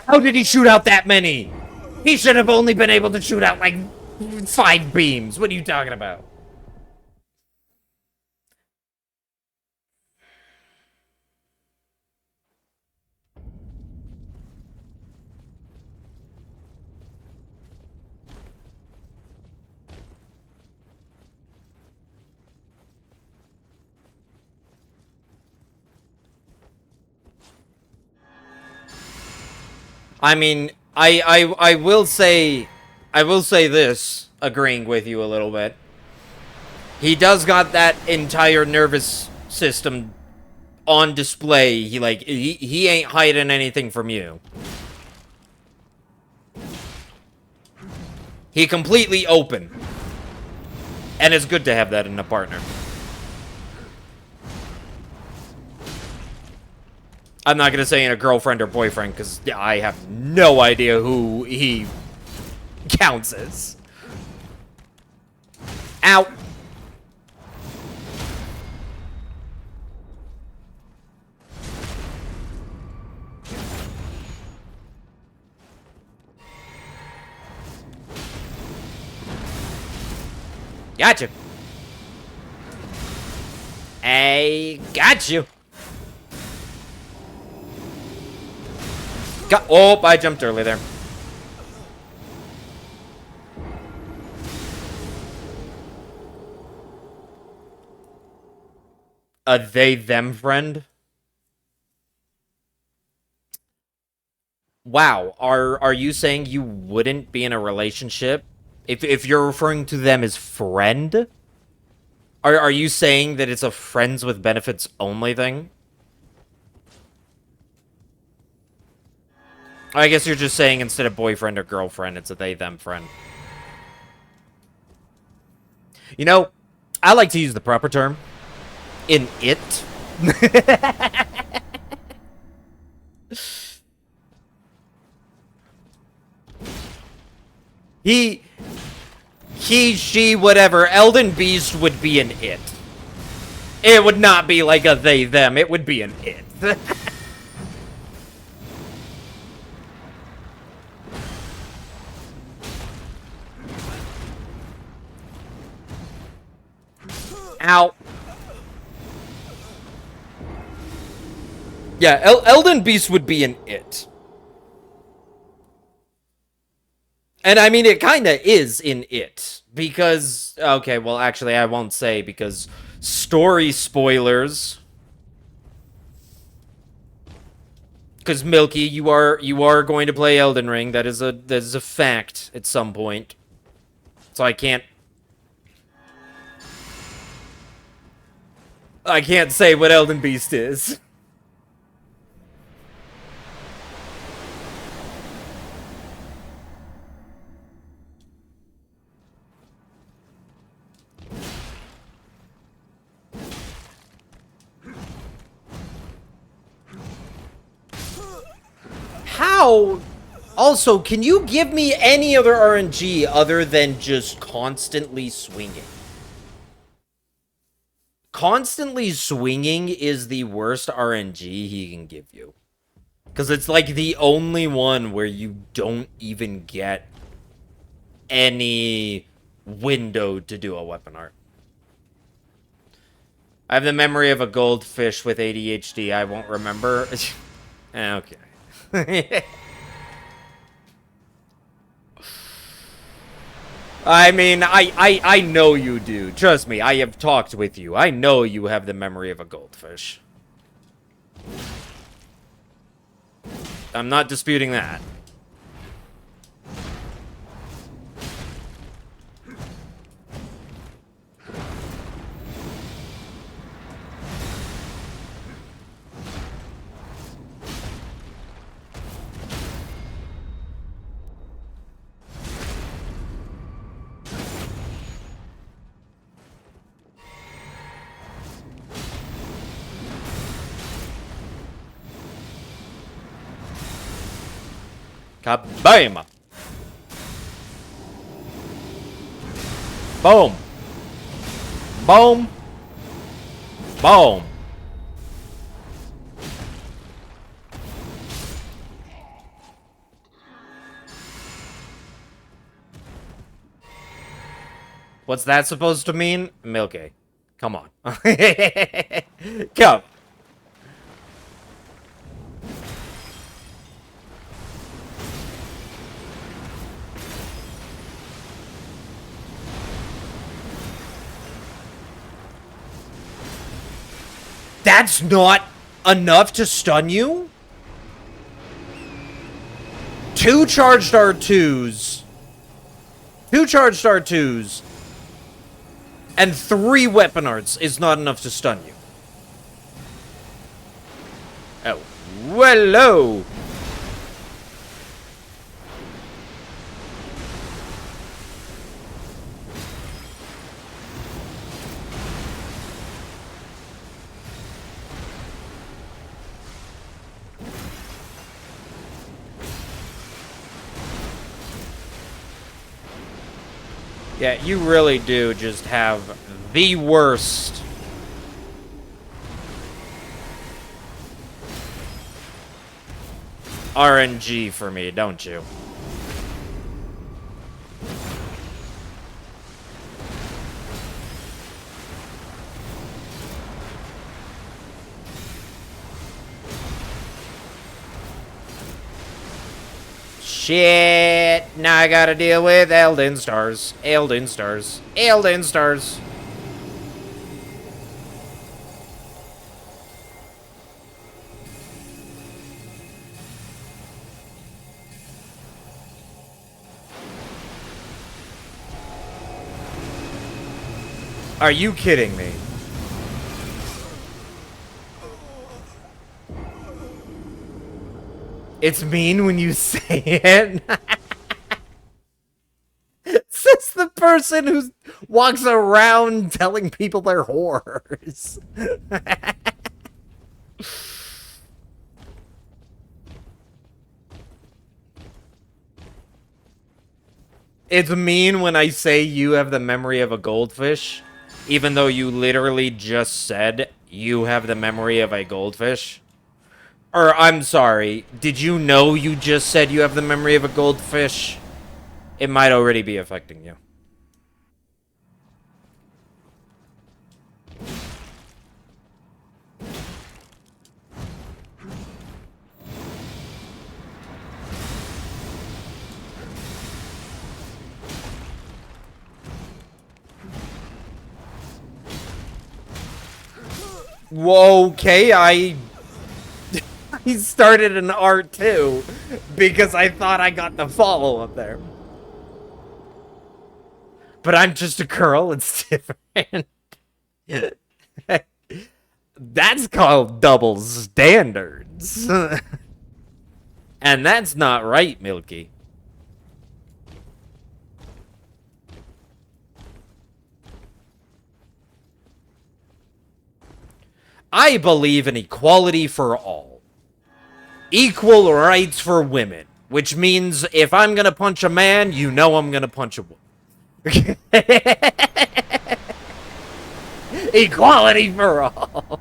How did he shoot out that many? He should have only been able to shoot out like 5 beams. What are you talking about? I mean, I will say this, agreeing with you a little bit. He does got that entire nervous system on display. He ain't hiding anything from you. He completely open. And it's good to have that in a partner. I'm not gonna say in a girlfriend or boyfriend, because I have no idea who he counts as. Ow! Gotcha. I got you. Oh, I jumped early there. A they-them friend? Wow, are you saying you wouldn't be in a relationship if you're referring to them as friend? Are you saying that it's a friends with benefits only thing? I guess you're just saying instead of boyfriend or girlfriend, it's a they-them friend. You know, I like to use the proper term. In it. He, she, whatever. Elden Beast would be an it. It would not be like a they, them. It would be an it. Ow. Yeah, Elden Beast would be an it. And I mean, it kind of is in it. Because, okay, well, actually, I won't say because story spoilers. Because Milky, you are going to play Elden Ring. That is a fact at some point. So I can't say what Elden Beast is. How? Also, can you give me any other RNG other than just constantly swinging? Constantly swinging is the worst RNG he can give you. Because it's like the only one where you don't even get any window to do a weapon art. I have the memory of a goldfish with ADHD. I won't remember. Okay. I mean, I know you do. Trust me, I have talked with you. I know you have the memory of a goldfish. I'm not disputing that. Kabam! Boom! Boom! Boom! What's that supposed to mean? Milky. Come on. Come. That's not enough to stun you? 2 charged R2s. 2 charged R2s. And 3 weapon arts is not enough to stun you. Oh. Hello. Yeah, you really do just have the worst. RNG for me, don't you? Shit! Now I gotta deal with Elden Stars. Elden Stars. Elden Stars. Are you kidding me? It's mean when you say it. Says the person who walks around telling people they're whores. It's mean when I say you have the memory of a goldfish, even though you literally just said you have the memory of a goldfish. Or, I'm sorry, did you know you just said you have the memory of a goldfish? It might already be affecting you. Whoa, okay, he started an R2 because I thought I got the follow-up there. But I'm just a girl, it's different. That's called double standards. And that's not right, Milky. I believe in equality for all. Equal rights for women. Which means if I'm gonna punch a man, you know I'm gonna punch a woman. Equality for all.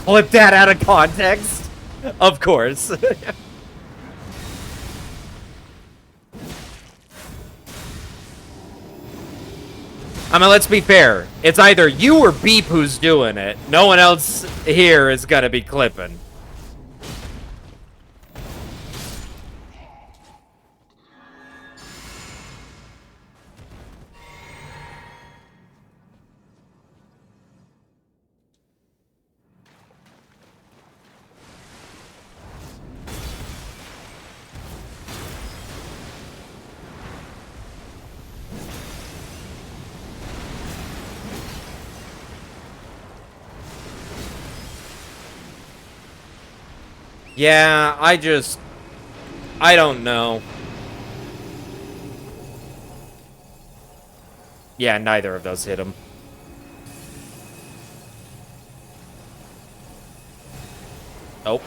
clip that out of context? Of course. I mean, let's be fair. It's either you or Beep who's doing it. No one else here is gonna be clipping. Yeah, I don't know. Yeah, neither of those hit him. Oh.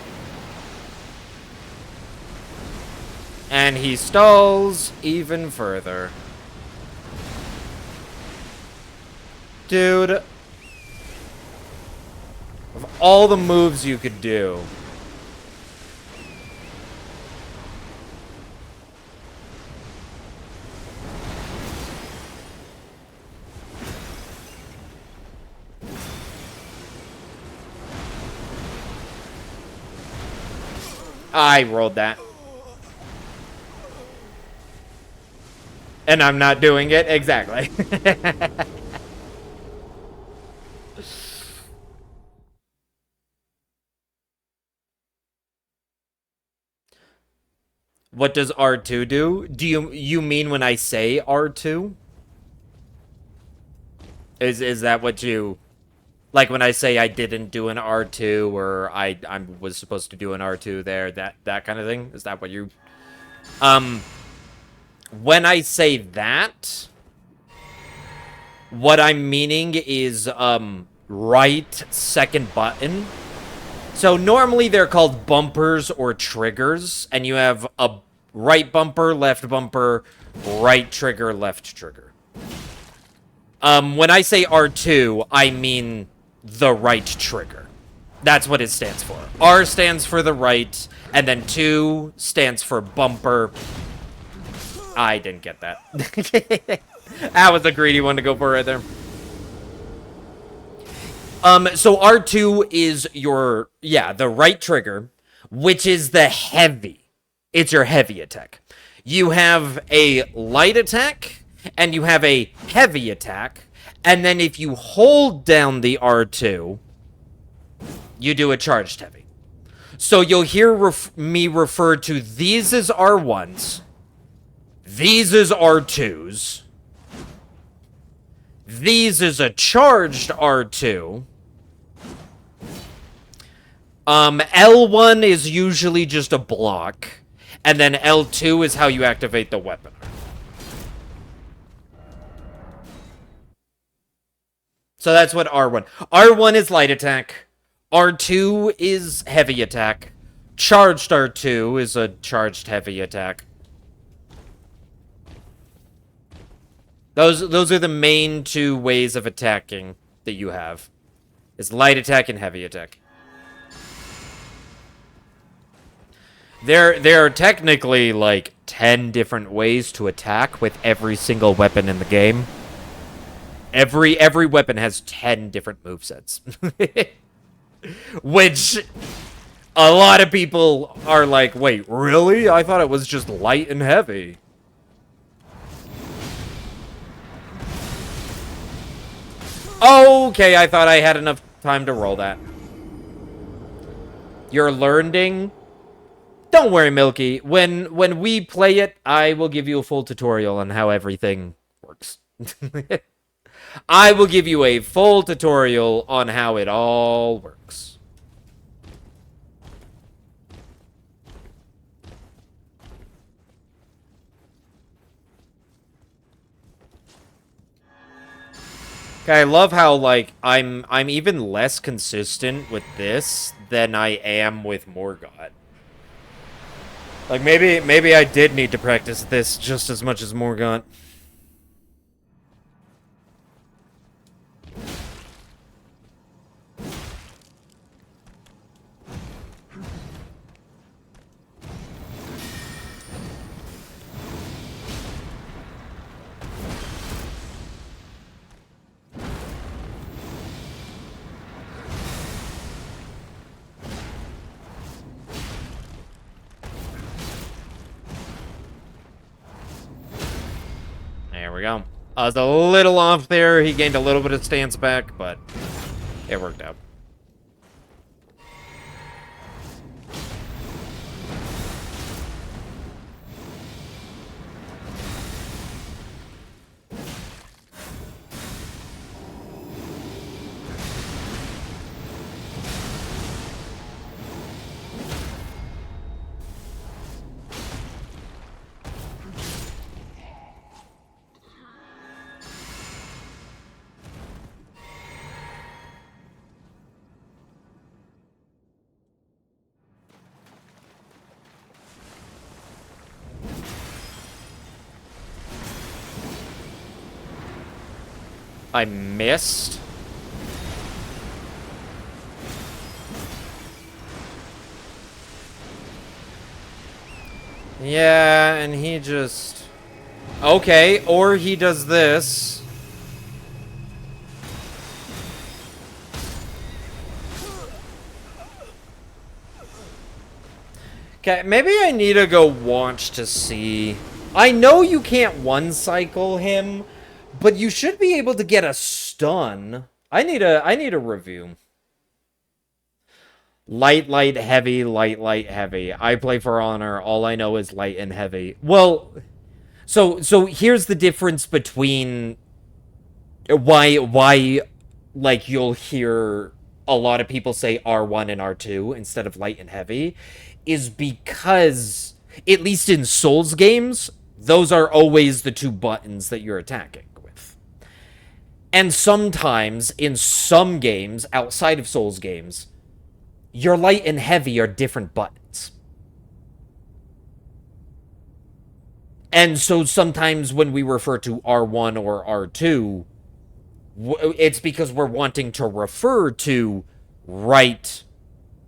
And he stalls even further. Dude. Of all the moves you could do. I rolled that. And I'm not doing it? Exactly. What does R2 do? Do you mean when I say R2? Is that what you... Like when I say I didn't do an R2 or I was supposed to do an R2 there, that kind of thing? Is that what you... When I say that, what I'm meaning is, right second button. So normally they're called bumpers or triggers, and you have a right bumper, right trigger, left trigger. When I say R2, I mean the right trigger. That's what it stands for. R stands for the right, and then 2 stands for bumper. I didn't get that. That was a greedy one to go for right there. So R2 is your, the right trigger, which is the heavy. It's your heavy attack. You have a light attack, and you have a heavy attack, and then if you hold down the R2, you do a charged heavy. So you'll hear me refer to these as R1s, these as R2s, these as a charged R2. L1 is usually just a block, and then L2 is how you activate the weapon. So that's what R1. R1 is light attack. R2 is heavy attack. Charged R2 is a charged heavy attack. Those are the main 2 ways of attacking that you have. Is light attack and heavy attack. There are technically like 10 different ways to attack with every single weapon in the game. Every weapon has 10 different movesets. Which a lot of people are like, wait, really? I thought it was just light and heavy. Okay, I thought I had enough time to roll that. You're learning? Don't worry, Milky. When we play it, I will give you a full tutorial on how everything works. I will give you a full tutorial on how it all works. Okay, I love how, like, I'm even less consistent with this than I am with Morgott. Like, maybe I did need to practice this just as much as Morgott. There we go. I was a little off there. He gained a little bit of stance back, but it worked out. I missed. Yeah, and he just... Okay, or he does this. Okay, maybe I need to go watch to see. I know you can't one-cycle him, but you should be able to get a stun. I need a review. Light, light, heavy, light, light, heavy. I play for Honor. All I know is light and heavy. Well, so here's the difference between why like you'll hear a lot of people say R1 and R2 instead of light and heavy is because at least in Souls games, those are always the two buttons that you're attacking with. And sometimes in some games outside of Souls games, your light and heavy are different buttons. And so sometimes when we refer to R1 or R2, it's because we're wanting to refer to right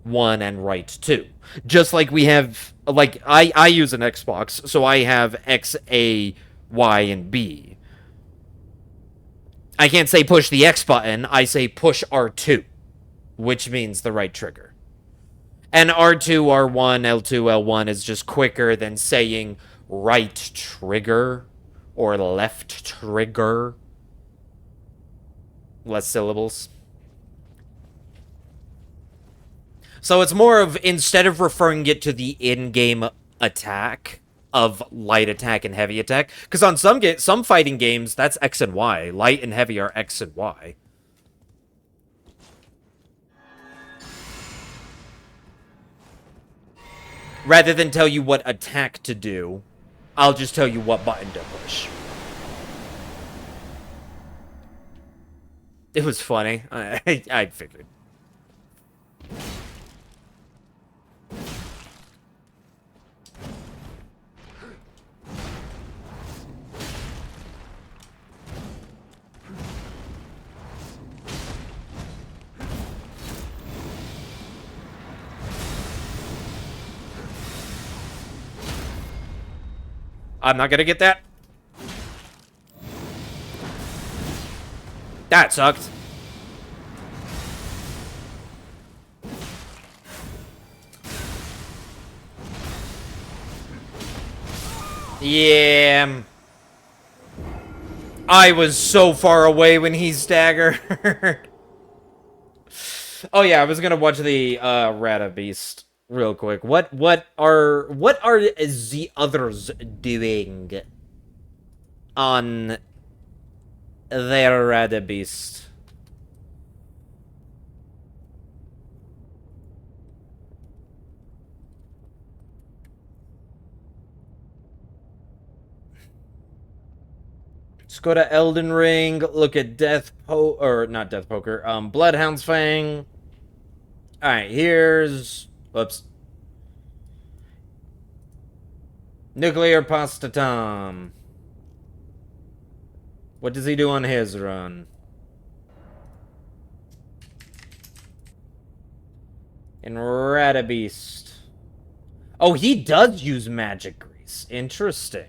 1 and right 2. Just like we have, like, I use an Xbox, so I have X, A, Y, and B. I can't say push the X button, I say push R2, which means the right trigger. And R2, R1, L2, L1 is just quicker than saying right trigger or left trigger. Less syllables. So it's more of, instead of referring it to the in-game attack of light attack and heavy attack, because on some fighting games, that's X and Y. Light and heavy are X and Y. Rather than tell you what attack to do, I'll just tell you what button to push. It was funny. I figured. I'm not gonna get that. That sucked. Yeah. I was so far away when he staggered. Oh yeah, I was gonna watch the Rata Beast real quick. What are the others doing on their Rata Beast? Let's go to Elden Ring, look at not Death Poker, Bloodhound's Fang. Alright, whoops. Nuclear Pasta Tom. What does he do on his run? And Ratabeast. Oh, he does use magic grease. Interesting.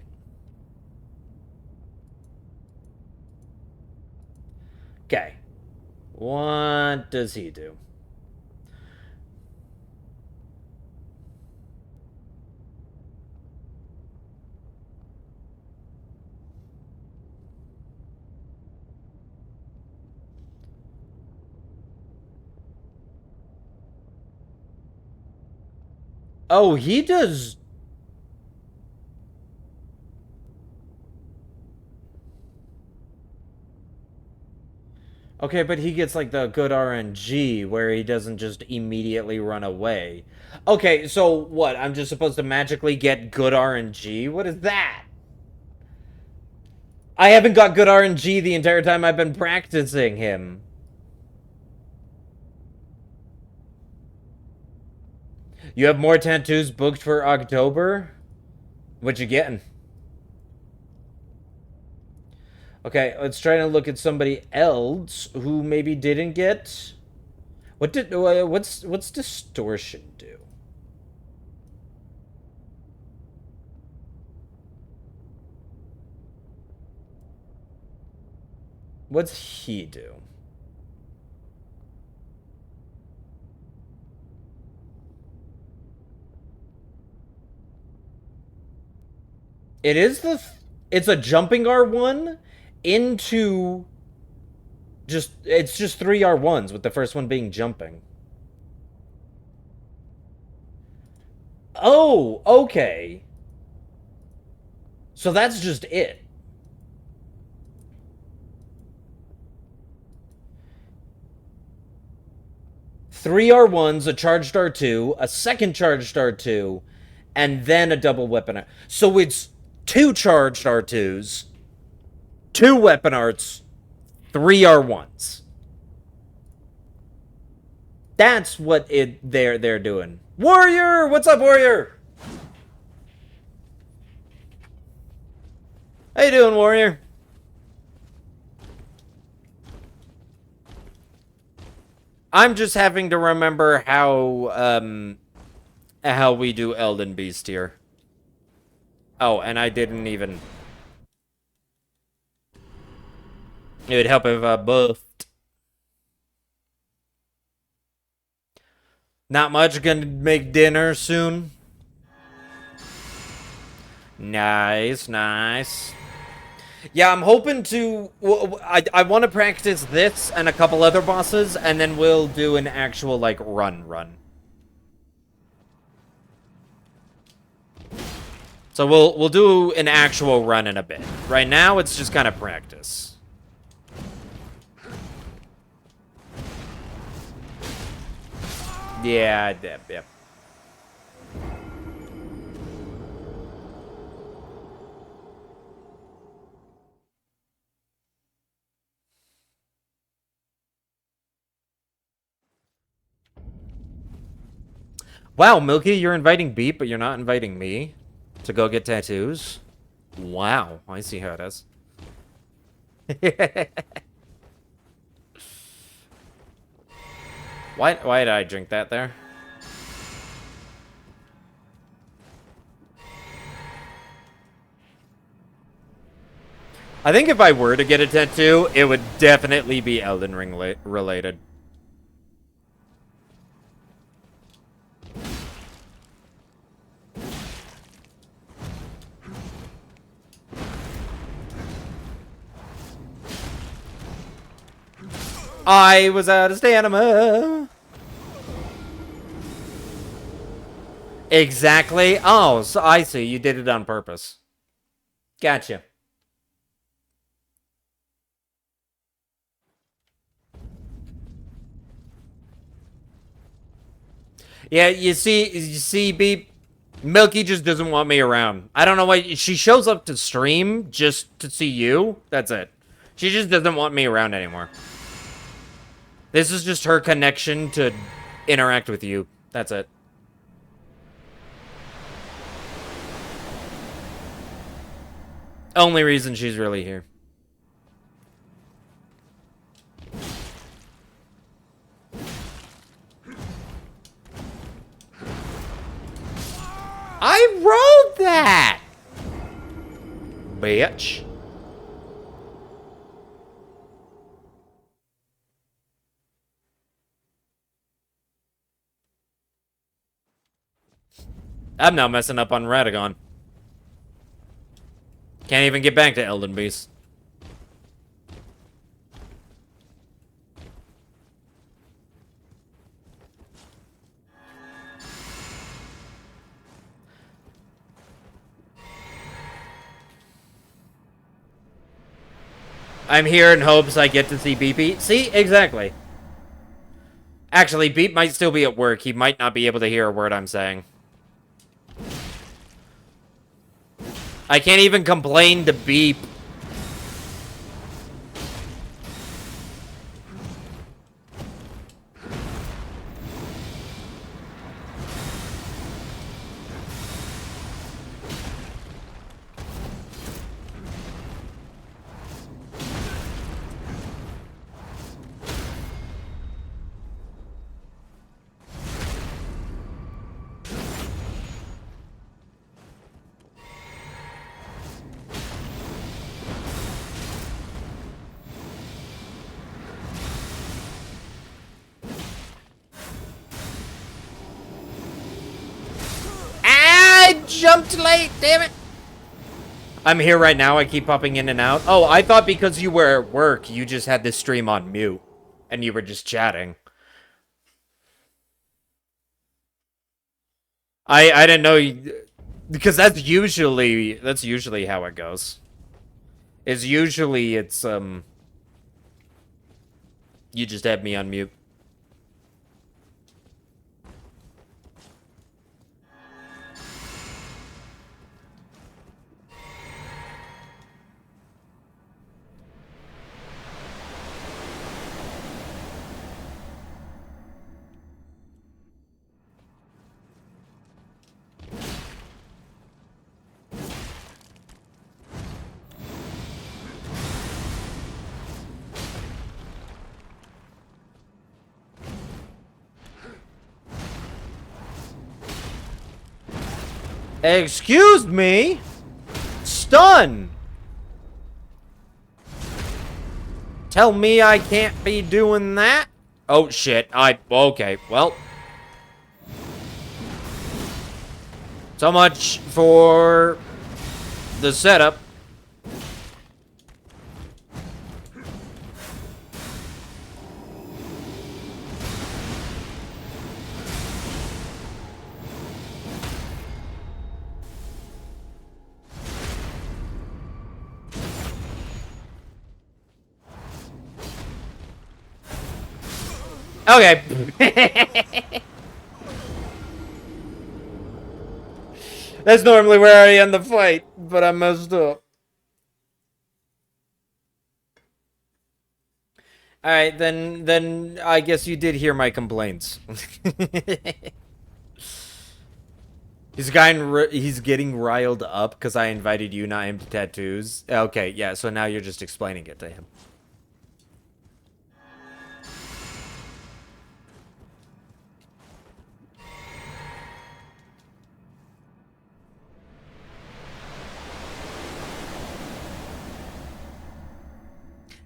Okay. What does he do? Oh, he does. Okay, but he gets like the good RNG where he doesn't just immediately run away. Okay, so what? I'm just supposed to magically get good RNG? What is that? I haven't got good RNG the entire time I've been practicing him. You have more tattoos booked for October? What you getting? Okay, let's try to look at somebody else who maybe didn't get. What's distortion do? What's he do? It is it's a jumping R1 into it's just three R1s with the first one being jumping. Oh, okay. So that's just it. Three R1s, a charged R2, a second charged R2, and then a double weapon. So it's two charged R2s, two weapon arts, three R1s. That's what they're doing. Warrior, what's up, Warrior? How you doing, Warrior? I'm just having to remember how we do Elden Beast here. Oh, and I didn't even. It would help if I buffed. Not much. Gonna make dinner soon. Nice, nice. Yeah, I'm hoping to. I want to practice this and a couple other bosses, and then we'll do an actual like run. So we'll do an actual run in a bit. Right now, it's just kind of practice. Yeah, yeah. Wow, Milky, you're inviting Beep, but you're not inviting me to go get tattoos? Wow, I see how it is. Why did I drink that there? I think if I were to get a tattoo, it would definitely be Elden Ring related. I was out of stamina. Exactly. Oh, so I see. You did it on purpose. Gotcha. Yeah, you see, Beep. Milky just doesn't want me around. I don't know why. She shows up to stream just to see you. That's it. She just doesn't want me around anymore. This is just her connection to interact with you. That's it. Only reason she's really here. I rolled that! Bitch. I'm now messing up on Radagon. Can't even get back to Elden Beast. I'm here in hopes I get to see Beepy. See? Exactly. Actually, Beep might still be at work. He might not be able to hear a word I'm saying. I can't even complain to Beep. I jumped late, damn it. I'm here right now. I keep popping in and out. Oh, I thought because you were at work, you just had this stream on mute. And you were just chatting. I didn't know you, because that's usually how it goes. Is usually it's you just have me on mute. Excuse me? Stun! Tell me I can't be doing that? Oh shit, okay, well. So much for the setup. Okay. That's normally where I end the fight, but I messed up. Alright, then I guess you did hear my complaints. He's getting riled up because I invited you, not him, to tattoos. Okay, yeah, so now you're just explaining it to him.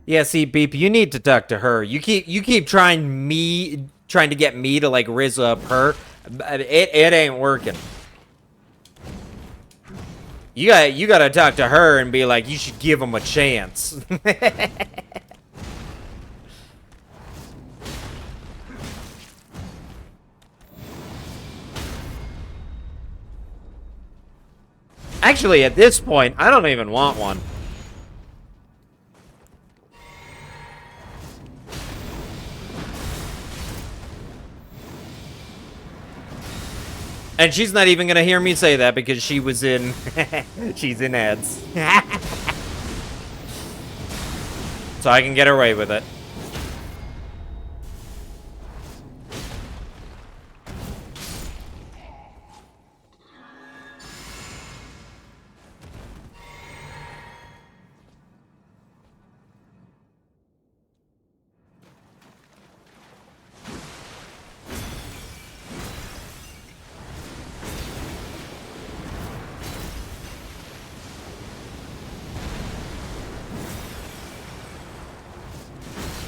Yeah, see, Beep, you need to talk to her. You keep trying to get me to like rizz up her. It ain't working. You gotta talk to her and be like, you should give him a chance. Actually, at this point, I don't even want one. And she's not even gonna hear me say that because she was in... she's in ads. So I can get away with it.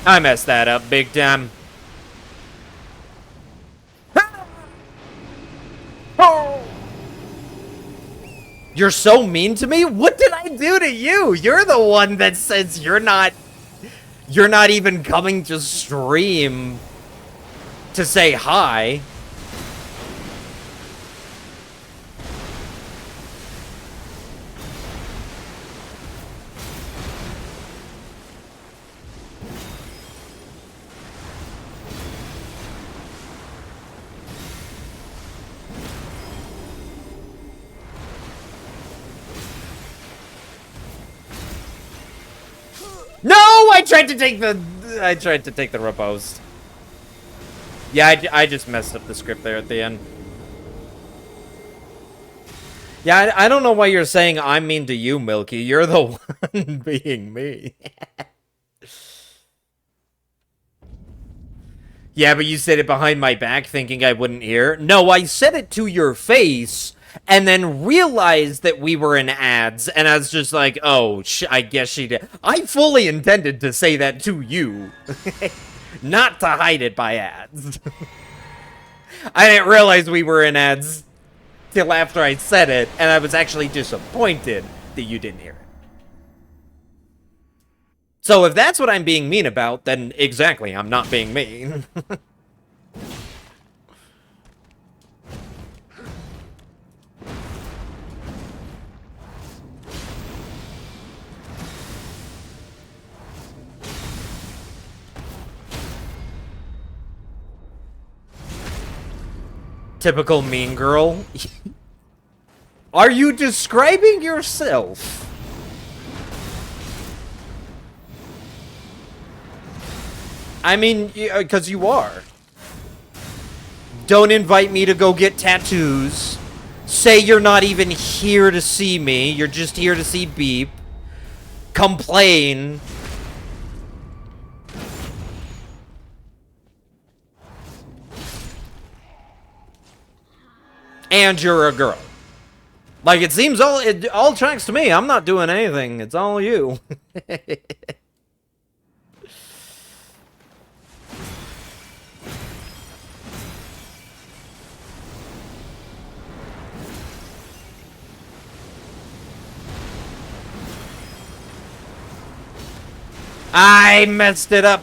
I messed that up big time. You're so mean to me? What did I do to you? You're the one that says you're not even coming to stream to say hi. tried to take the... I tried to take the riposte. Yeah, I just messed up the script there at the end. Yeah, I don't know why you're saying I'm mean to you, Milky. You're the one being me. Yeah, but you said it behind my back thinking I wouldn't hear. No, I said it to your face and then realized that we were in ads, and I was just like, oh, I guess she did. I fully intended to say that to you, not to hide it by ads. I didn't realize we were in ads till after I said it, and I was actually disappointed that you didn't hear it. So if that's what I'm being mean about, then exactly, I'm not being mean. Typical mean girl. Are you describing yourself? I mean, because you are. Don't invite me to go get tattoos. Say you're not even here to see me. You're just here to see Beep. Complain. And you're a girl. Like, it seems it all tracks to me. I'm not doing anything. It's all you. I messed it up.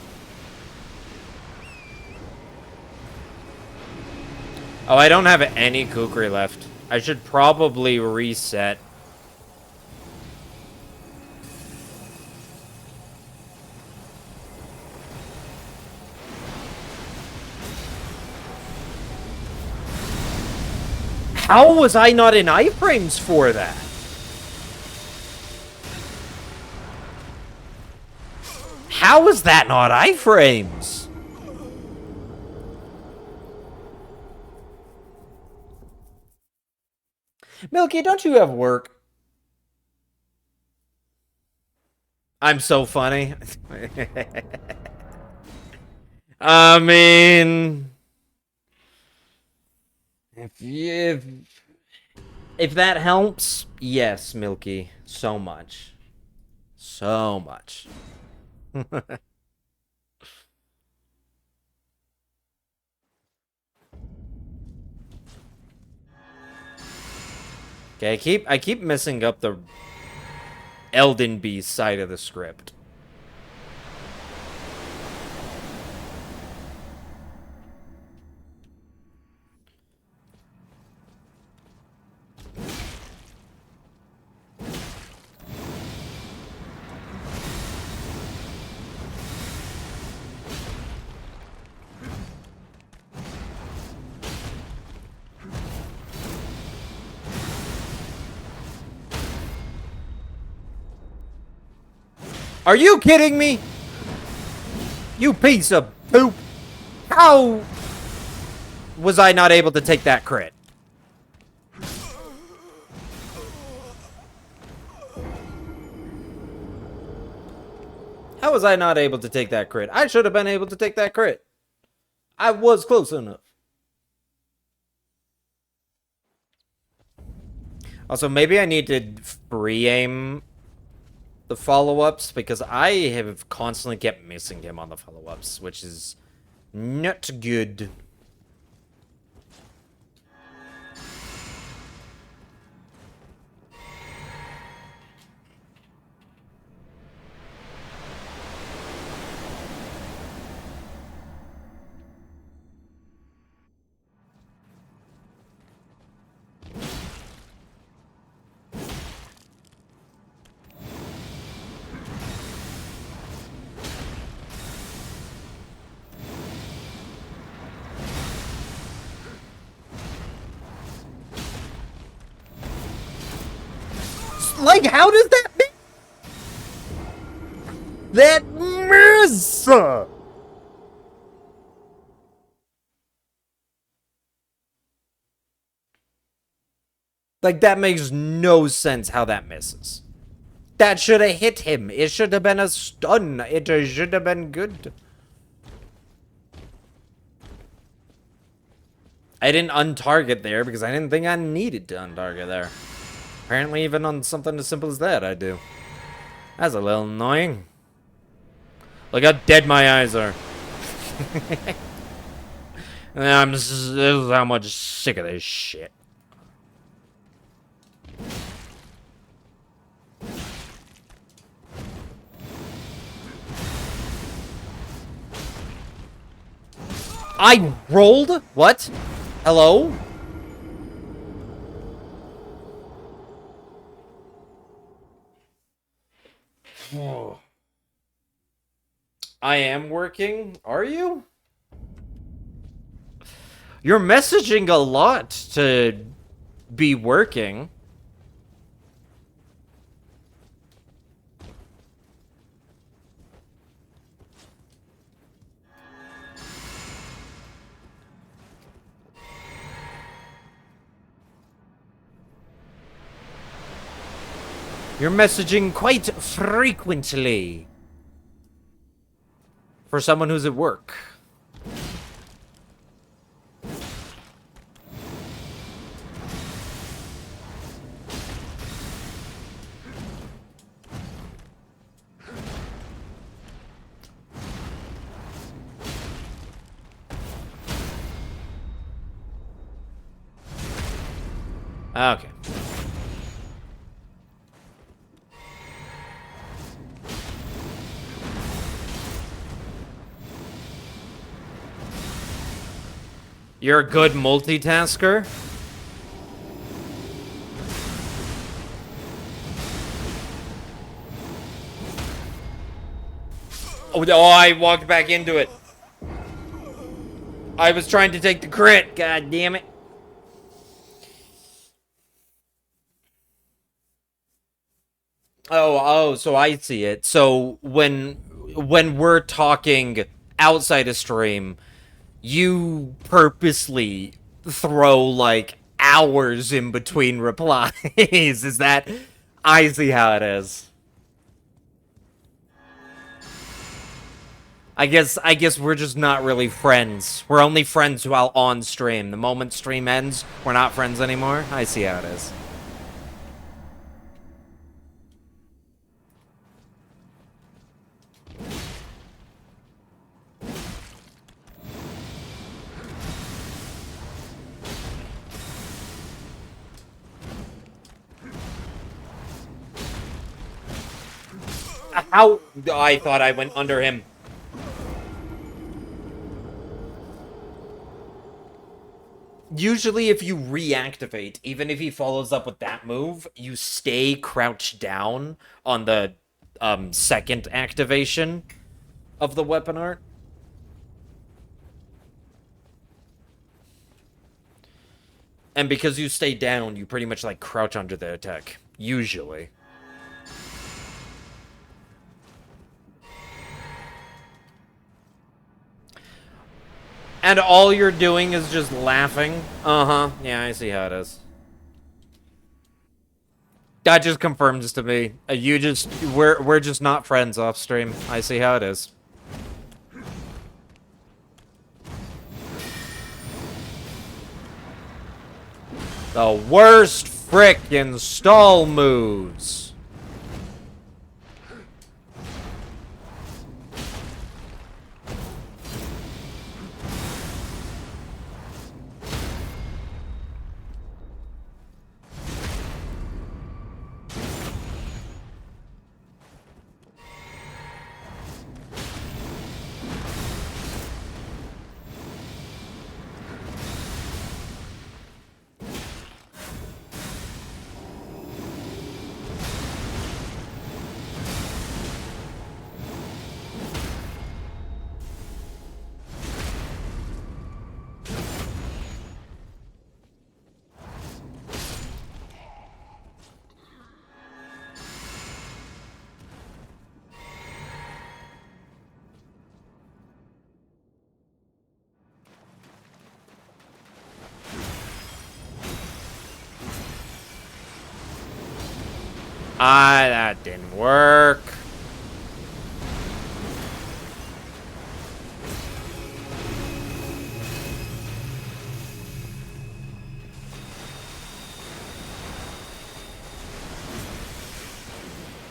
Oh, I don't have any kukri left. I should probably reset. How was I not in iframes for that? How was that not iframes? Milky, don't you have work? I'm so funny. I mean, if that helps, yes, Milky, so much, so much. Okay, I keep messing up the Elden Beast side of the script. Are you kidding me? You piece of poop. How was I not able to take that crit? How was I not able to take that crit? I should have been able to take that crit. I was close enough. Also, maybe I need to pre-aim the follow-ups, because I have constantly kept missing him on the follow-ups, which is not good. Like, how does that mean? That this? Like, that makes no sense how that misses. That should have hit him. It should have been a stun. It should have been good. I didn't untarget there because I didn't think I needed to untarget there. Apparently, even on something as simple as that, I do. That's a little annoying. Look how dead my eyes are. And this is how much sick of this shit. I rolled? What? Hello? I am working. Are you? You're messaging a lot to be working. You're messaging quite frequently. For someone who's at work. Okay. You're a good multitasker? Oh, I walked back into it. I was trying to take the crit. God damn it. Oh, so I see it. So when we're talking outside of stream, you purposely throw like hours in between replies. Is that? I see how it is. I guess we're just not really friends. We're only friends while on stream. The moment stream ends, we're not friends anymore. I see how it is. How? I thought I went under him. Usually if you reactivate, even if he follows up with that move, you stay crouched down on the second activation of the weapon art. And because you stay down, you pretty much like crouch under the attack. Usually. And all you're doing is just laughing. Uh-huh. Yeah, I see how it is. That just confirms to me. We're just not friends off stream. I see how it is. The worst frickin' stall moves. That didn't work.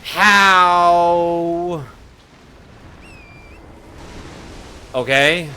How? Okay.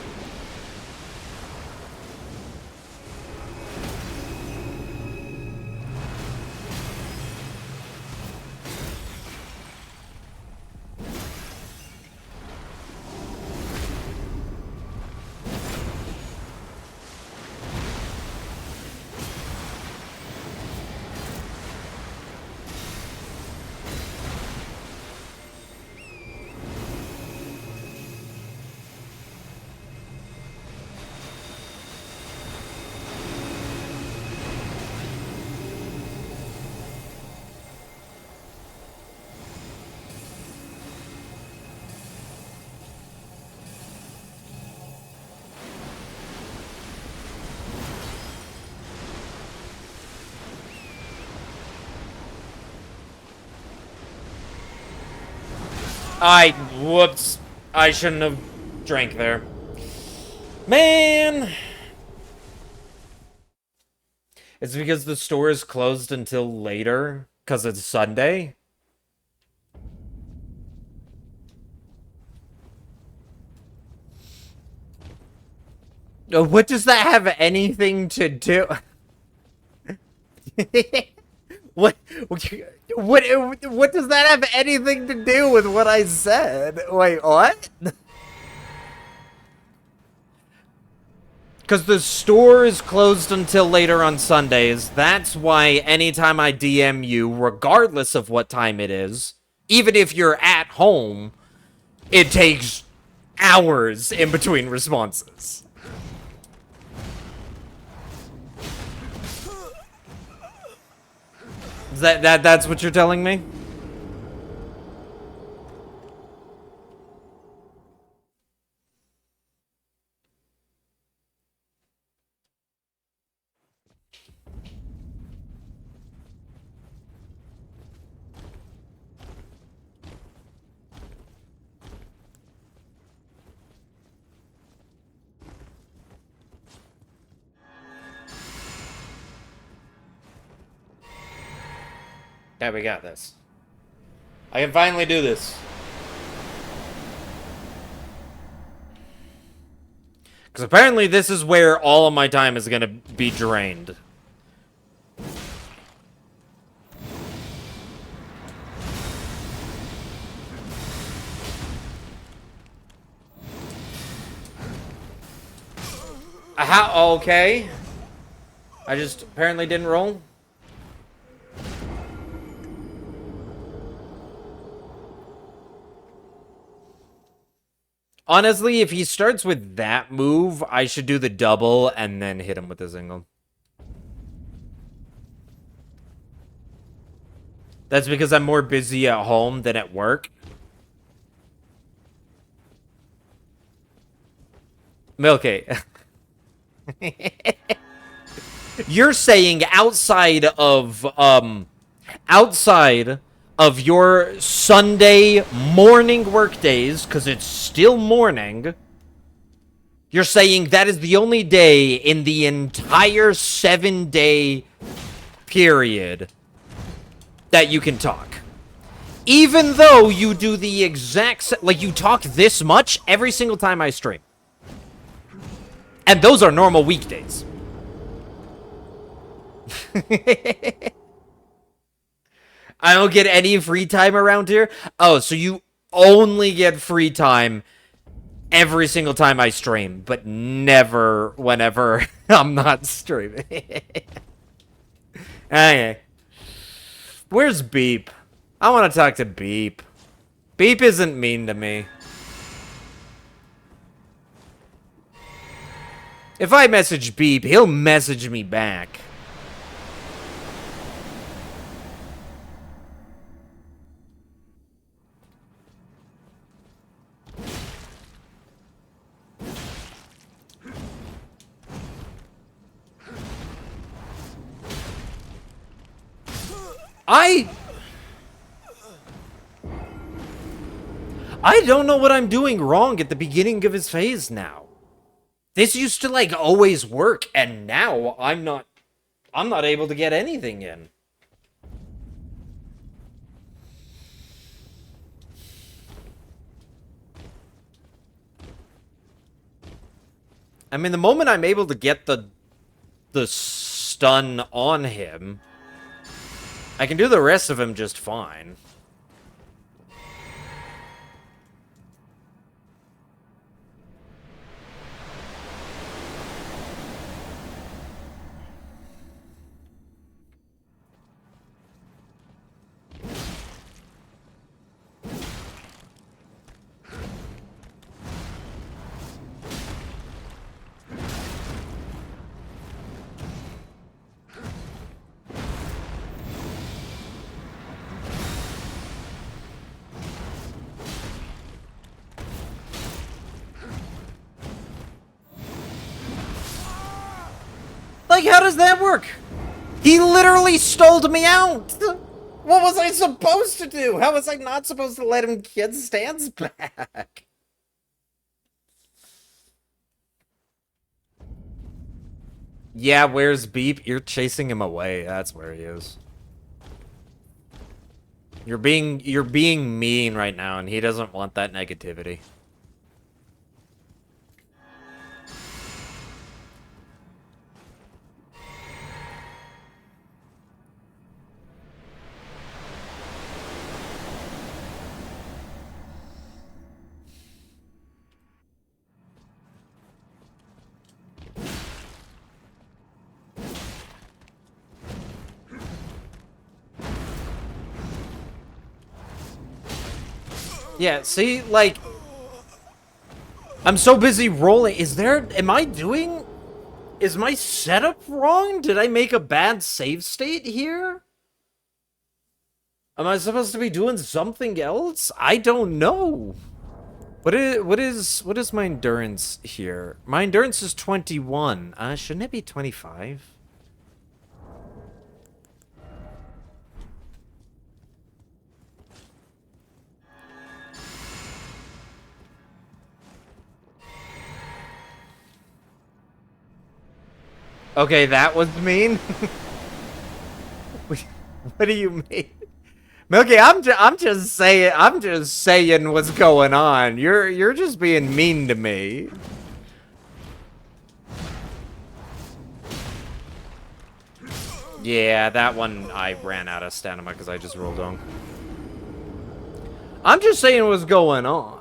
Whoops. I shouldn't have drank there. Man. It's because the store is closed until later, because it's Sunday. What does that have anything to do? What does that have anything to do with what I said? Wait, what? Because the store is closed until later on Sundays. That's why anytime I DM you, regardless of what time it is, even if you're at home, it takes hours in between responses. That's what you're telling me? Yeah, we got this. I can finally do this. Because apparently this is where all of my time is going to be drained. How? Okay. I just apparently didn't roll. Honestly, if he starts with that move, I should do the double and then hit him with the single. That's because I'm more busy at home than at work. Milky. You're saying outside of your Sunday morning work days, because it's still morning, you're saying that is the only day in the entire 7-day period that you can talk. Even though you do the exact, like, you talk this much every single time I stream. And those are normal weekdays. I don't get any free time around here? Oh, so you only get free time every single time I stream, but never whenever I'm not streaming. Okay. Where's Beep? I want to talk to Beep. Beep isn't mean to me. If I message Beep, he'll message me back. I don't know what I'm doing wrong at the beginning of his phase now. This used to, like, always work, and now I'm not able to get anything in. I mean, the moment I'm able to get the stun on him, I can do the rest of him just fine. Like, how does that work? He literally stole me out! What was I supposed to do? How was I not supposed to let him get stands back? Yeah, where's Beep? You're chasing him away. That's where he is. You're being mean right now, and he doesn't want that negativity. Yeah, see, like, I'm so busy rolling. Is my setup wrong? Did I make a bad save state here? Am I supposed to be doing something else? I don't know. What is my endurance here? My endurance is 21. Shouldn't it be 25? Okay, that was mean. What do you mean? Milky, I'm just saying what's going on. You're just being mean to me. Yeah, that one I ran out of stamina because I just rolled on. I'm just saying what's going on.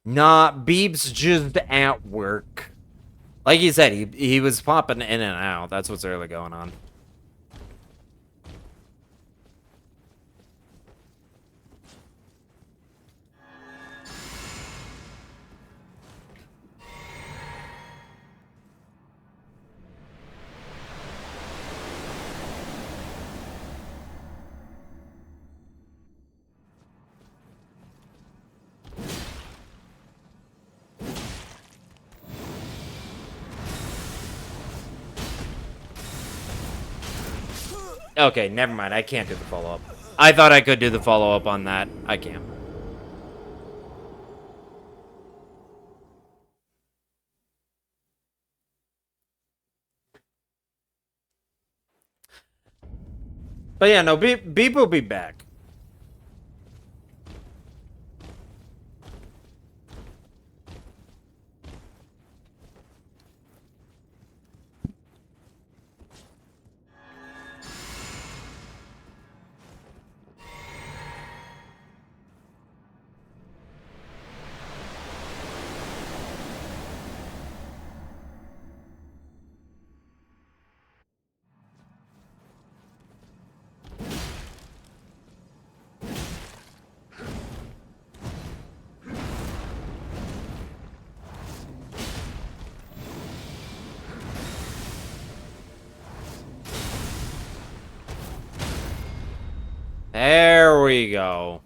Nah, Beep's just at work. Like you said, he was popping in and out. That's what's really going on. Okay, never mind. I can't do the follow-up. I thought I could do the follow-up on that. I can't. But yeah, no, Beep will be back. There we go.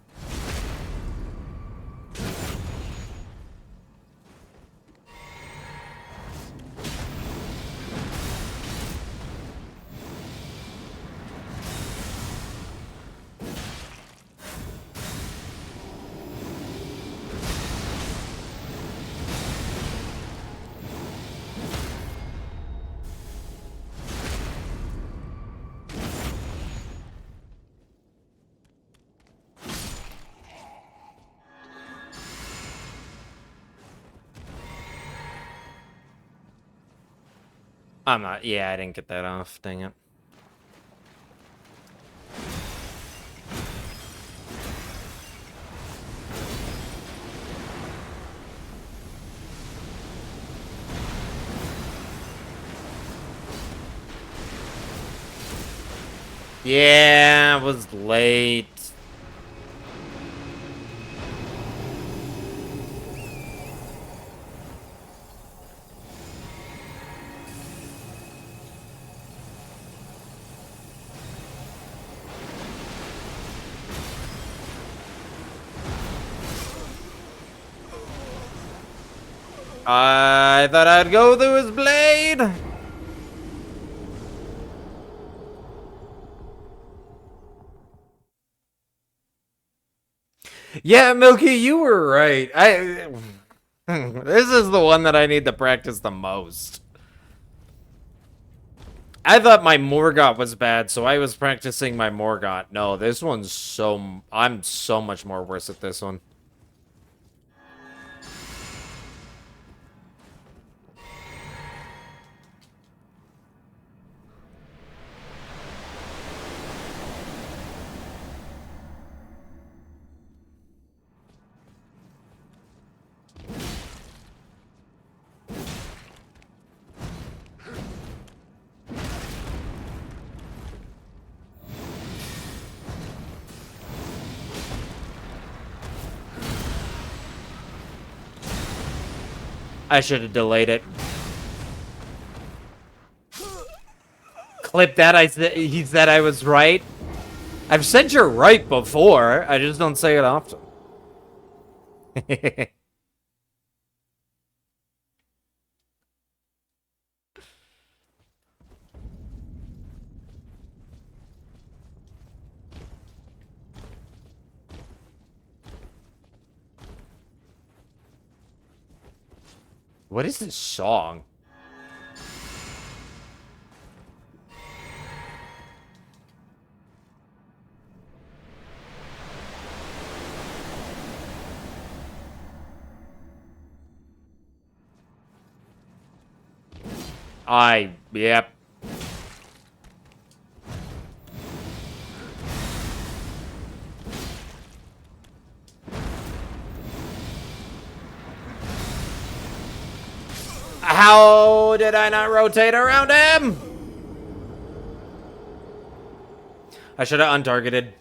I'm not. Yeah, I didn't get that off. Dang it. Yeah, I was late. I thought I'd go through his blade. Yeah, Milky, you were right. This is the one that I need to practice the most. I thought my Morgott was bad, so I was practicing my Morgott. No, this one's so... I'm so much more worse at this one. I should have delayed it. Clip that. He said I was right. I've said you're right before. I just don't say it often. What is this song? Yep. How did I not rotate around him? I should have untargeted.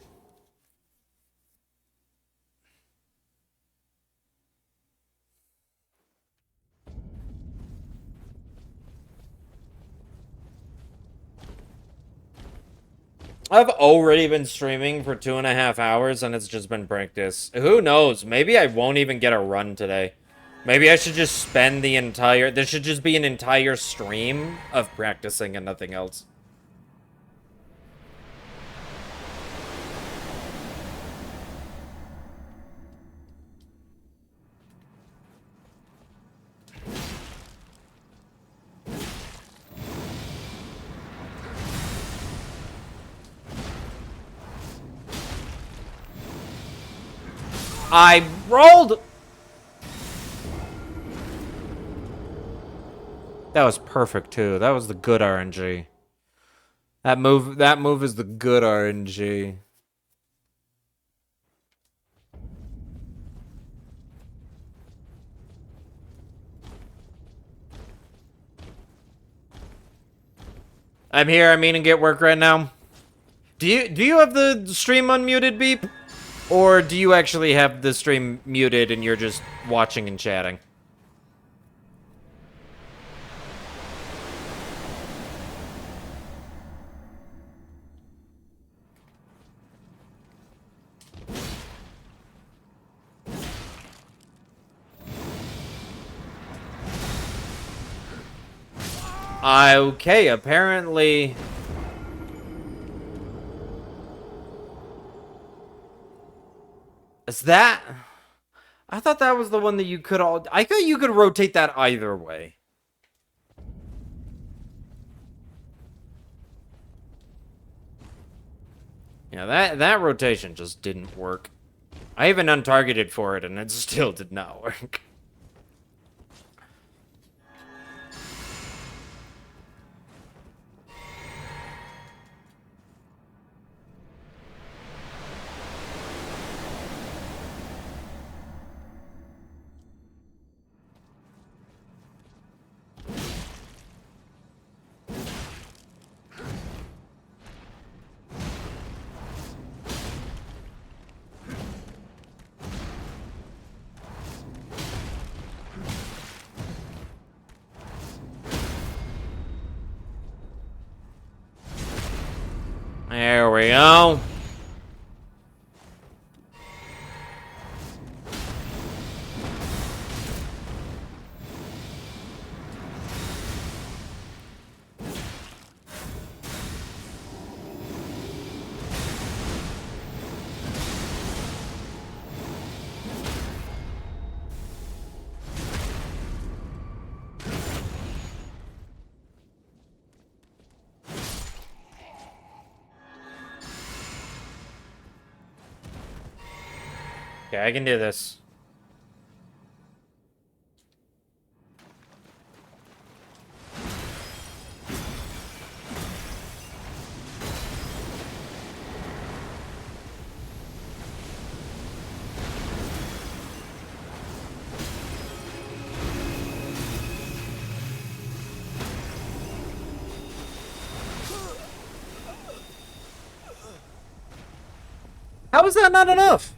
I've already been streaming for 2.5 hours and it's just been practice. Who knows? Maybe I won't even get a run today. Maybe I should just spend the entire... There should just be an entire stream of practicing and nothing else. I rolled... That was perfect, too. That was the good RNG. That move is the good RNG. I'm here, I mean to get work right now. Do you have the stream unmuted, Beep? Or do you actually have the stream muted and you're just watching and chatting? Okay, apparently... Is that... I thought that was the one that you could all... I thought you could rotate that either way. Yeah, that rotation just didn't work. I even untargeted for it and it still did not work. There we go. Okay, I can do this. How is that not enough?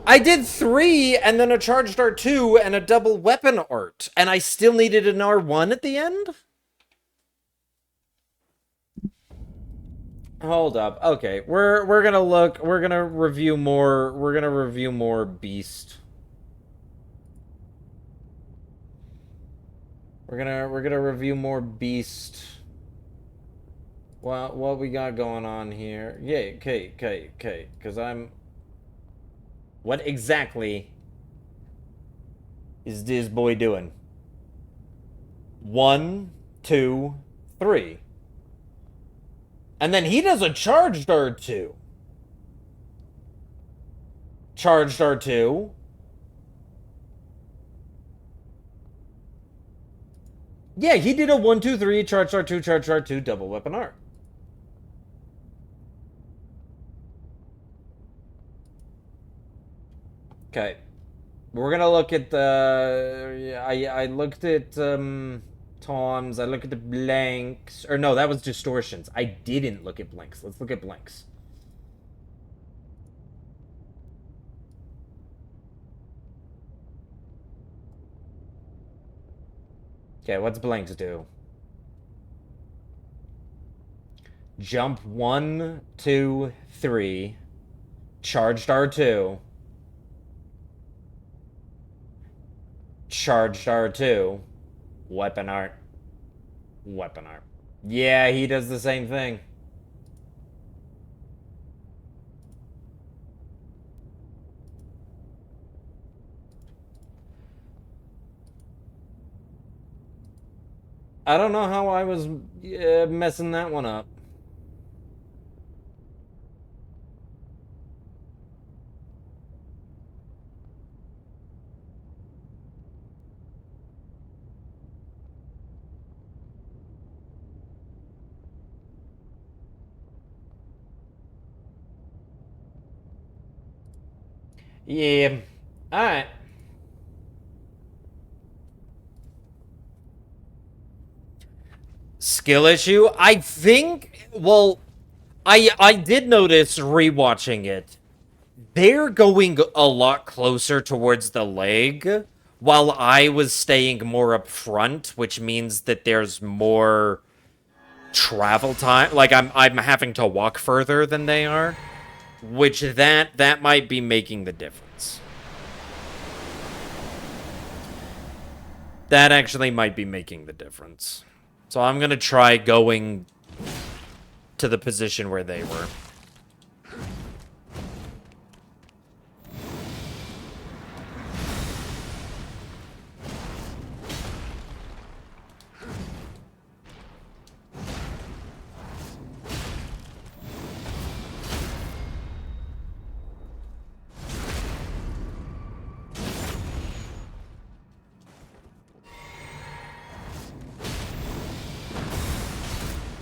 I did 3 and then a charged R2 and a double weapon art, and I still needed an R1 at the end? Hold up. Okay, we're gonna look. We're gonna review more. We're gonna review more Beast. We're gonna review more Beast. What we got going on here? Yeah, okay. Because I'm. What exactly is this boy doing? 1, 2, 3. And then he does a charged R2. Charged R2. Yeah, he did a 1, 2, 3, charged R2, double weapon art. Okay. We're gonna look at the... I looked at, Toms. I looked at the blanks. Or no, that was distortions. I didn't look at blanks. Let's look at blanks. Okay, what's blanks do? Jump 1, 2, 3. Charged R2. Charged R2. Weapon art. Weapon art. Yeah, he does the same thing. I don't know how I was messing that one up. Yeah. Alright. Skill issue? I think, well, I did notice rewatching it. They're going a lot closer towards the leg, while I was staying more up front, which means that there's more travel time. Like I'm having to walk further than they are, which that might be making the difference. That actually might be making the difference. So I'm gonna try going to the position where they were.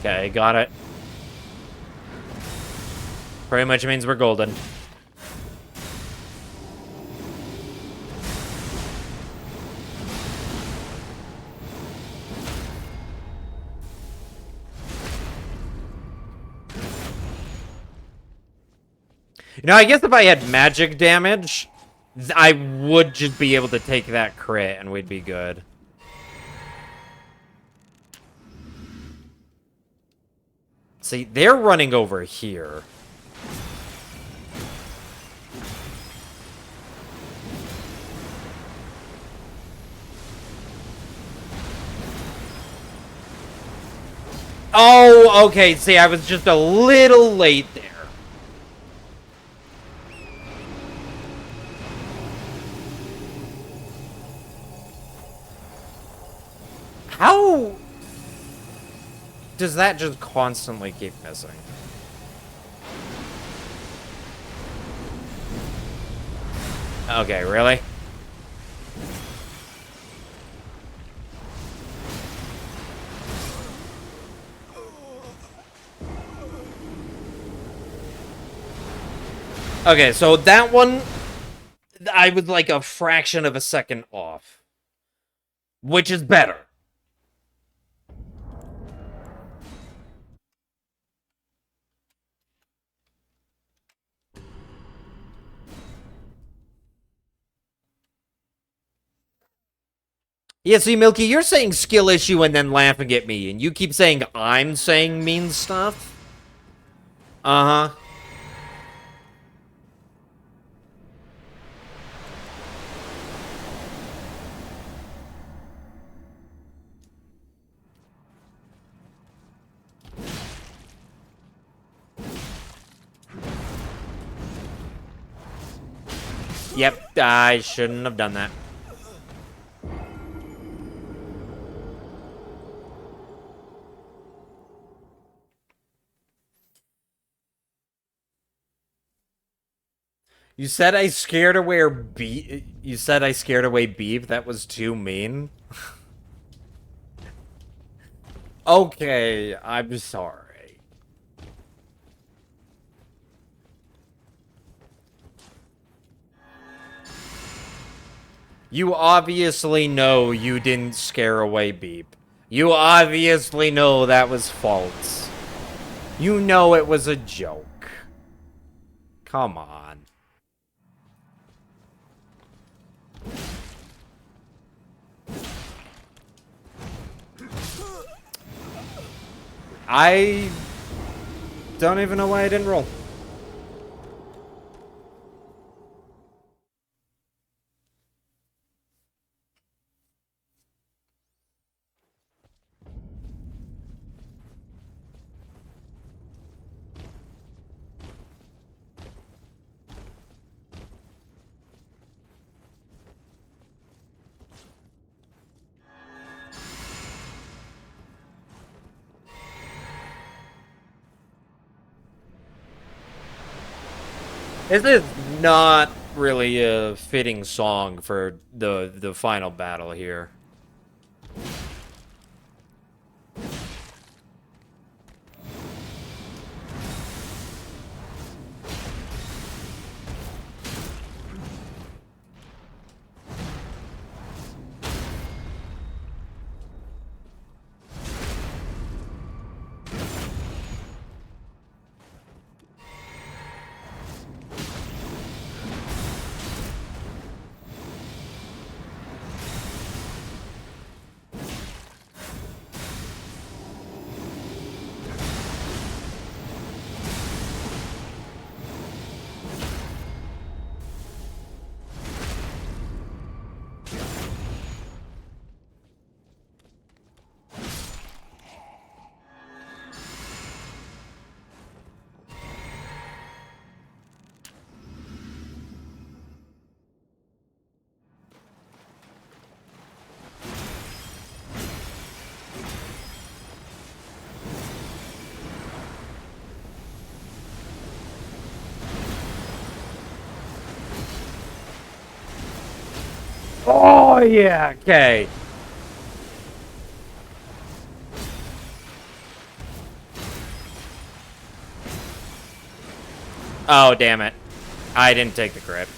Okay, got it. Pretty much means we're golden. You know, I guess if I had magic damage, I would just be able to take that crit and we'd be good. See, they're running over here. Oh, okay. See, I was just a little late there. How does that just constantly keep missing? Okay, really? Okay, so that one, I was like a fraction of a second off, which is better. Yeah, see, Milky, you're saying skill issue and then laughing at me, and you keep saying I'm saying mean stuff? Uh-huh. Yep, I shouldn't have done that. You said I scared away beef. You said I scared away beef. That was too mean. Okay, I'm sorry. You obviously know you didn't scare away Beep. You obviously know that was false. You know it was a joke. Come on. I don't even know why I didn't roll. This is not really a fitting song for the final battle here. Oh, yeah, okay. Oh, damn it. I didn't take the crit.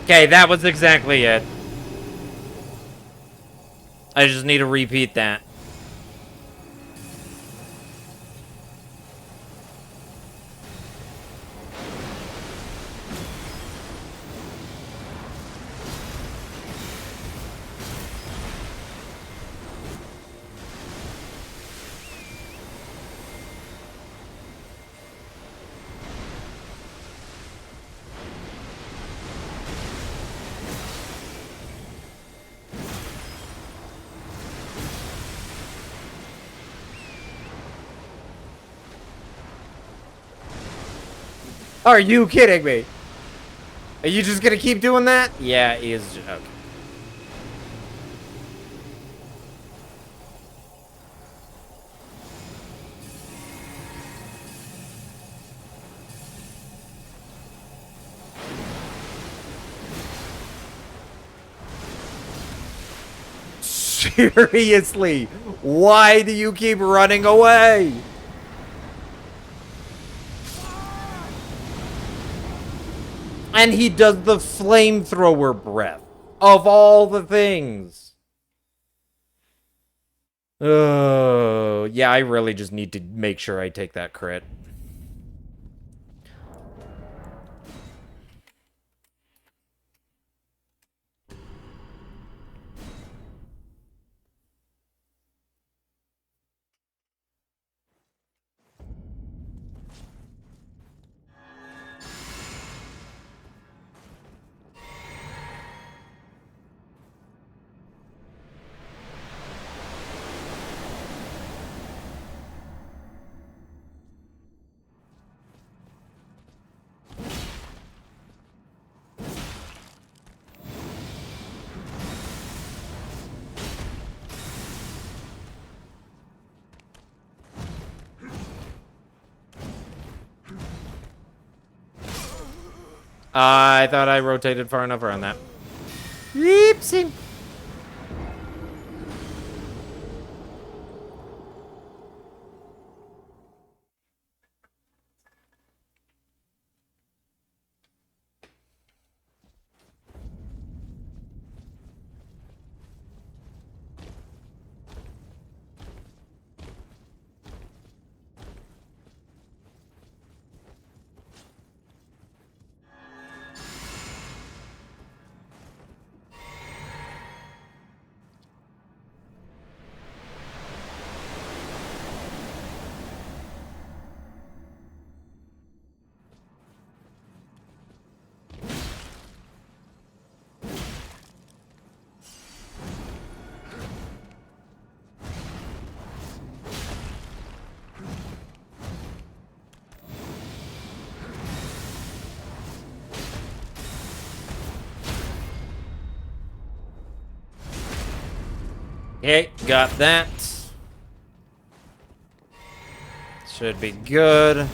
Okay, that was exactly it. I just need to repeat that. Are you kidding me? Are you just gonna keep doing that? Yeah, he is. Okay. Seriously, why do you keep running away? And he does the flamethrower breath. Of all the things. Oh, yeah, I really just need to make sure I take that crit. I thought I rotated far enough around that. Oopsie. Okay, got that. Should be good.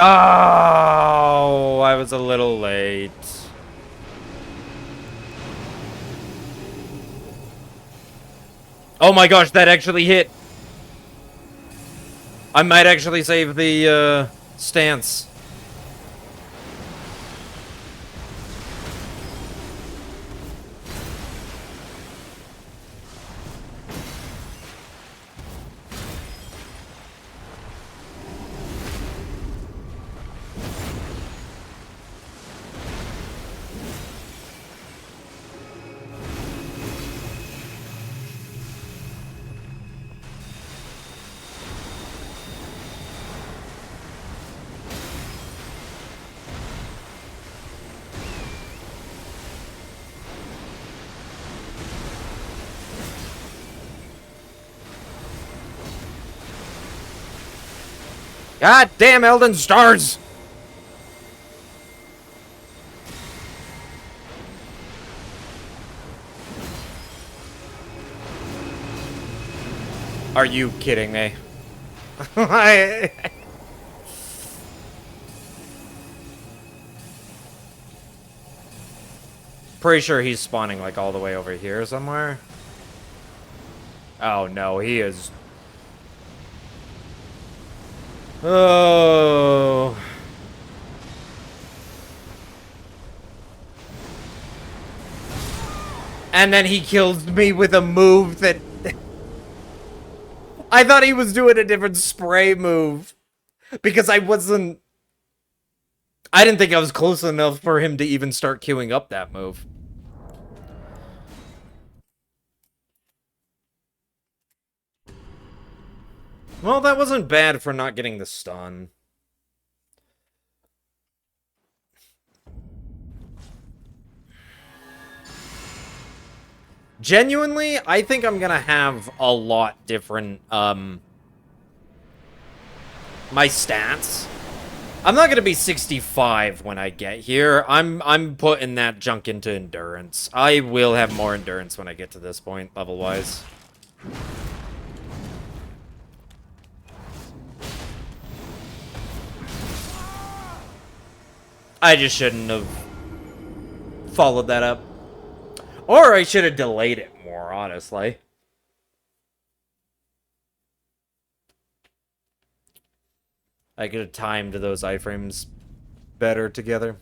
Oh, I was a little late. Oh my gosh, that actually hit. I might actually save the stance. God damn Elden Stars! Are you kidding me? Pretty sure he's spawning like all the way over here somewhere. Oh no, he is. Oh. And then he kills me with a move that... I thought he was doing a different spray move. Because I wasn't... I didn't think I was close enough for him to even start queuing up that move. Well, that wasn't bad for not getting the stun. Genuinely, I think I'm gonna have a lot different, my stats. I'm not gonna be 65 when I get here. I'm putting that junk into endurance. I will have more endurance when I get to this point, level-wise. I just shouldn't have followed that up. Or I should have delayed it more, honestly. I could have timed those iframes better together.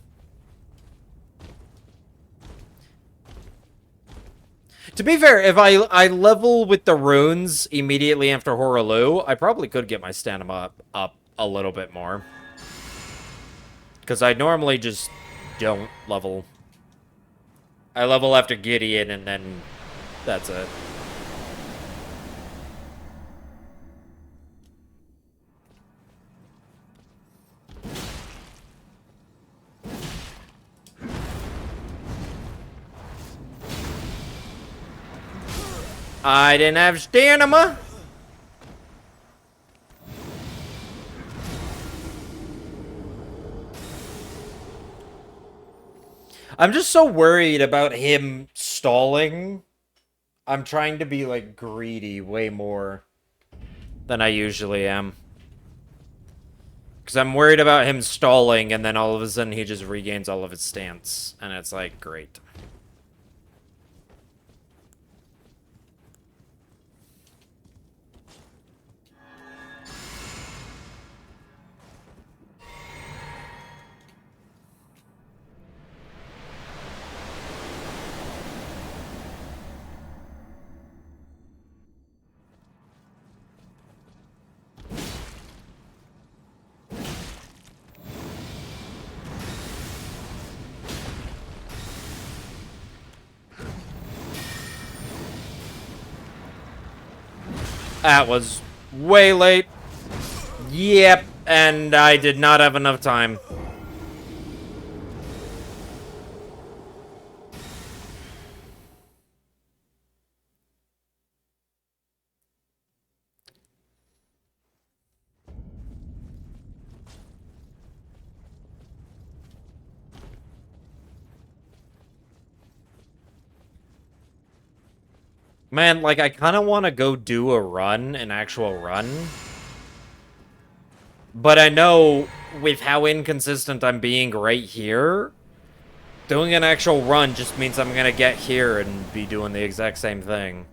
To be fair, if I level with the runes immediately after Horaloo, I probably could get my stamina up a little bit more. Because I normally just don't level. I level after Gideon and then that's it. I didn't have stamina. I'm just so worried about him stalling. I'm trying to be, like, greedy way more than I usually am. Because I'm worried about him stalling, and then all of a sudden he just regains all of his stance. And it's like, great. That was way late. Yep, and I did not have enough time. Man, like, I kind of want to go do a run, an actual run. But I know, with how inconsistent I'm being right here, doing an actual run just means I'm gonna get here and be doing the exact same thing.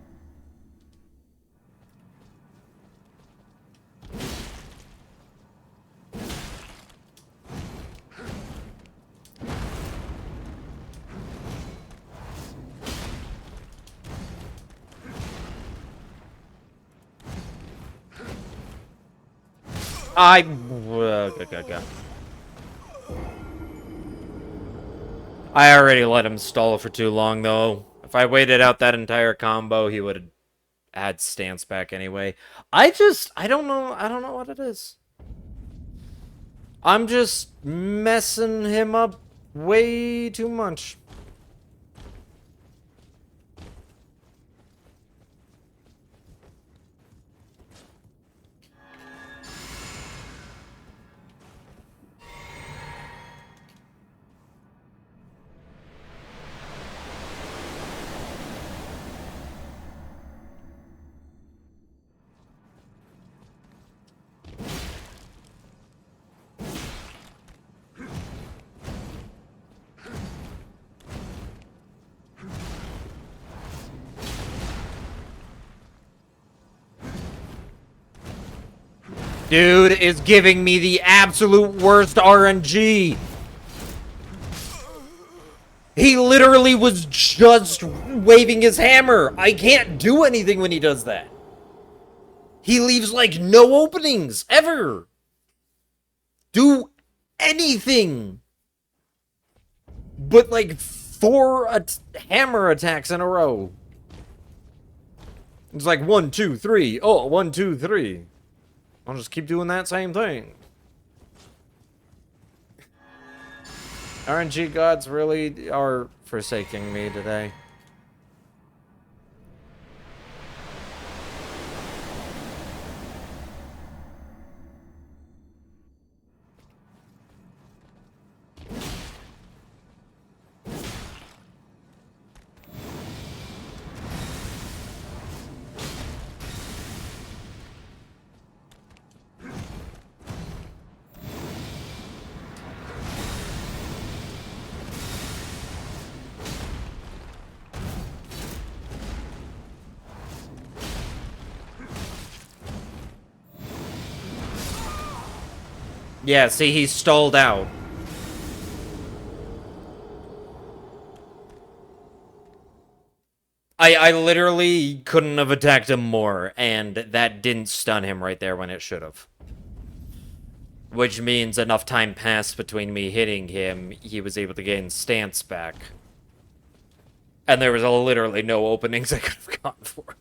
I already let him stall for too long, though. If I waited out that entire combo, he would have had stance back anyway. I don't know what it is. I'm just messing him up way too much. Dude is giving me the absolute worst RNG. He literally was just waving his hammer. I can't do anything when he does that. He leaves, like, no openings, ever. Do anything. But, like, 4 hammer attacks in a row. It's like 1, 2, 3. Oh, 1, 2, 3. I'll just keep doing that same thing. RNG gods really are forsaking me today. Yeah, see, he stalled out. I literally couldn't have attacked him more, and that didn't stun him right there when it should have. Which means enough time passed between me hitting him, he was able to gain stance back. And there was literally no openings I could have gone for.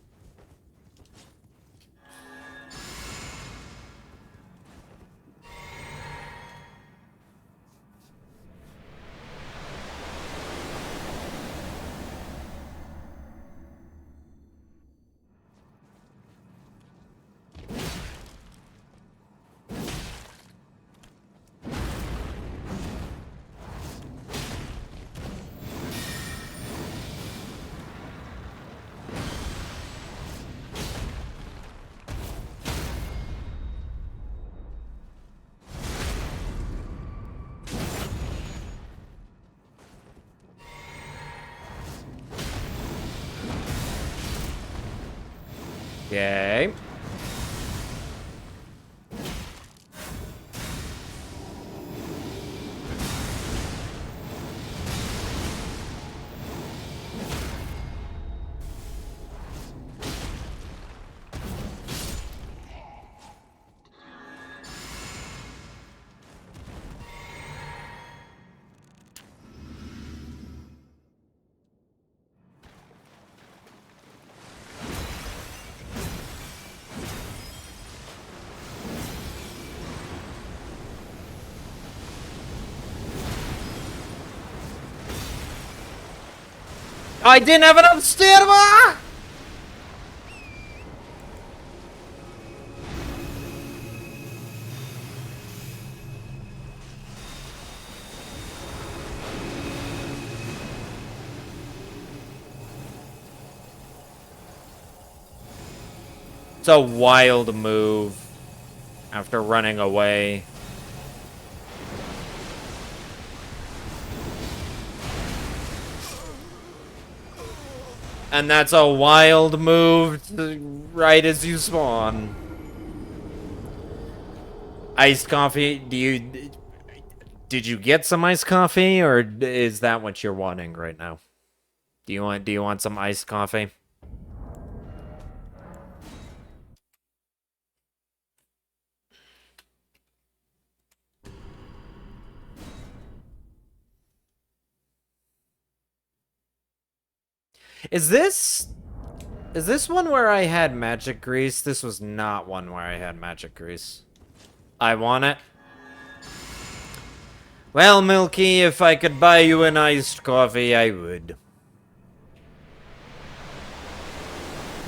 Okay. I didn't have enough stamina! It's a wild move after running away. And that's a wild move right as you spawn. Iced coffee, did you get some iced coffee, or is that what you're wanting right now? Do you want some iced coffee? Is this one where I had magic grease? This was not one where I had magic grease. I want it. Well, Milky, if I could buy you an iced coffee, I would.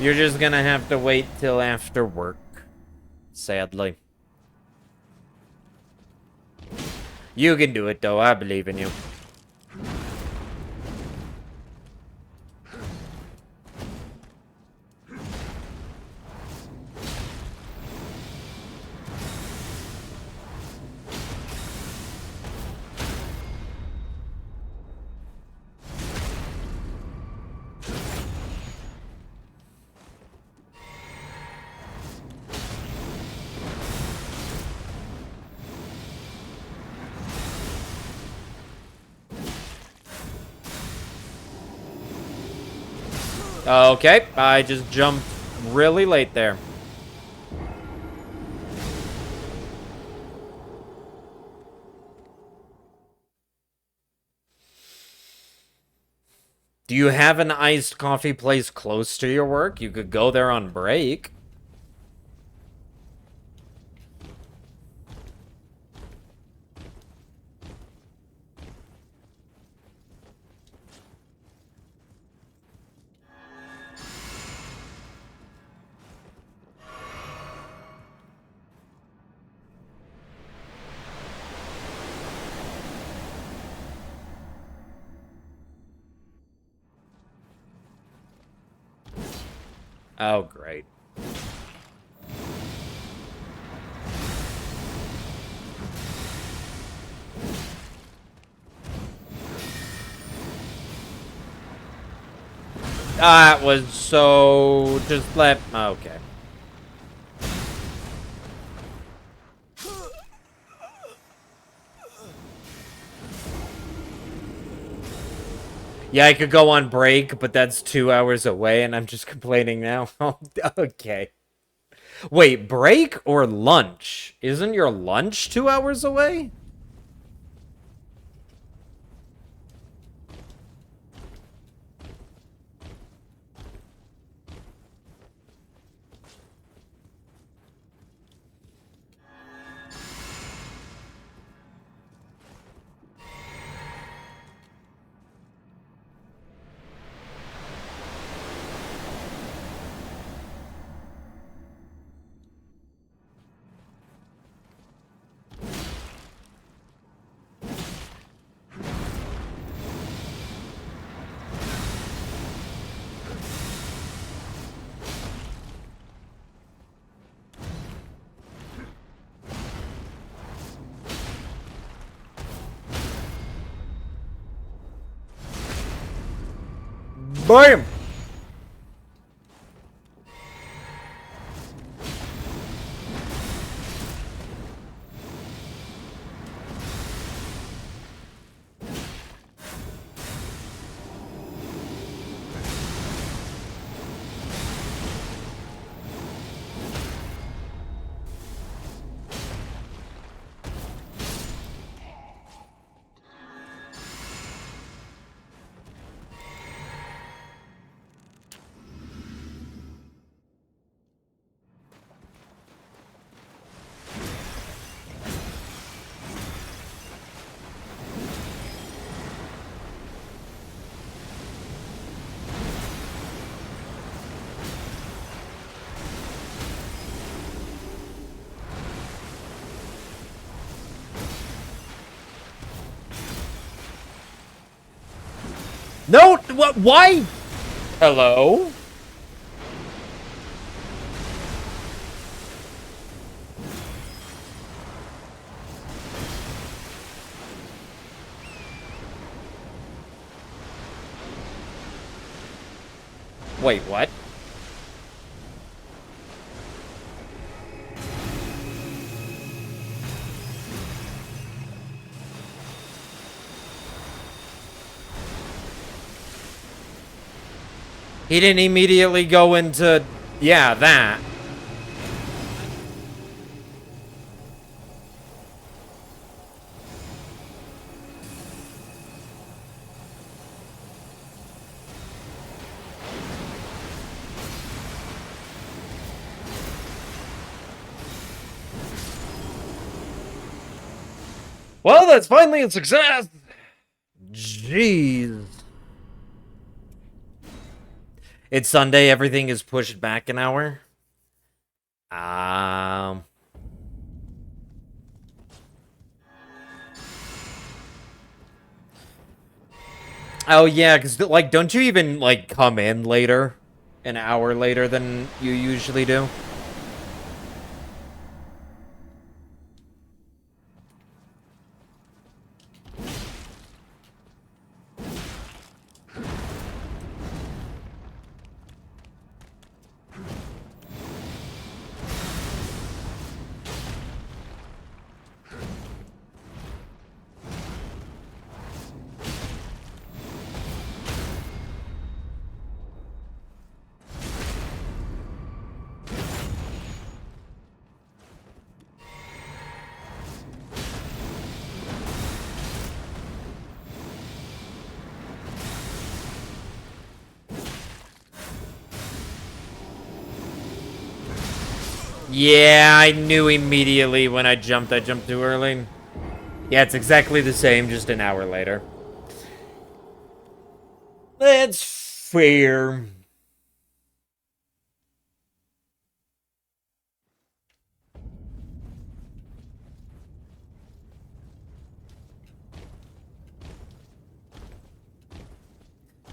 You're just gonna have to wait till after work. Sadly. You can do it, though. I believe in you. Okay, I just jumped really late there. Do you have an iced coffee place close to your work? You could go there on break. Oh, great. That was so... Just let... Okay. Yeah, I could go on break, but that's 2 hours away, and I'm just complaining now. Okay. Wait, break or lunch? Isn't your lunch 2 hours away? Bam! No! What? Why? Hello? Wait, what? He didn't immediately go into... Yeah, that. Well, that's finally a success! Jeez. It's Sunday, everything is pushed back an hour. Um... Oh, yeah, because, like, don't you even, like, come in later? An hour later than you usually do? Yeah, I knew immediately when I jumped too early. Yeah, it's exactly the same, just an hour later. That's fair.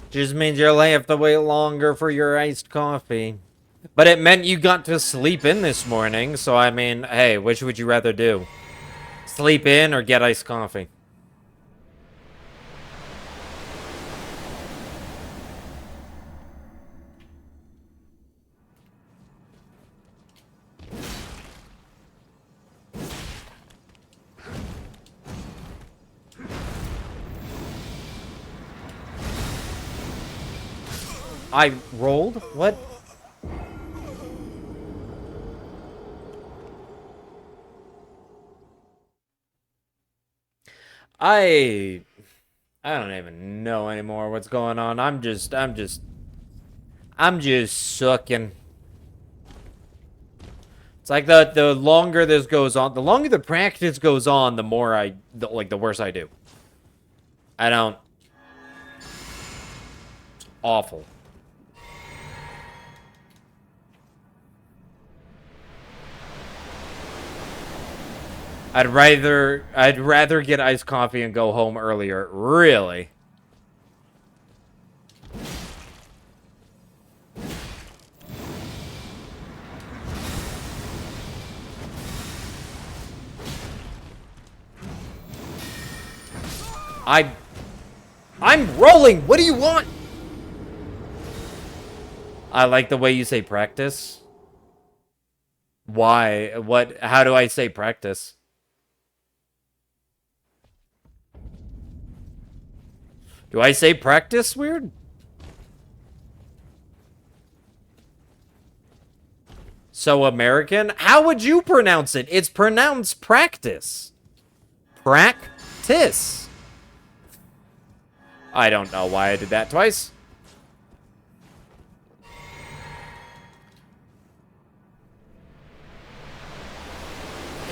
Just means you'll have to wait longer for your iced coffee. But it meant you got to sleep in this morning, so I mean, hey, which would you rather do? Sleep in or get iced coffee? I rolled? What? I don't even know anymore what's going on. I'm just sucking. It's like the longer this goes on, the longer the practice goes on, the more the worse I do. I don't. Awful. I'd rather get iced coffee and go home earlier. Really? I'm rolling. What do you want? I like the way you say practice. Why? What? How do I say practice? Do I say practice weird? So American? How would you pronounce it? It's pronounced practice. Practice. I don't know why I did that twice.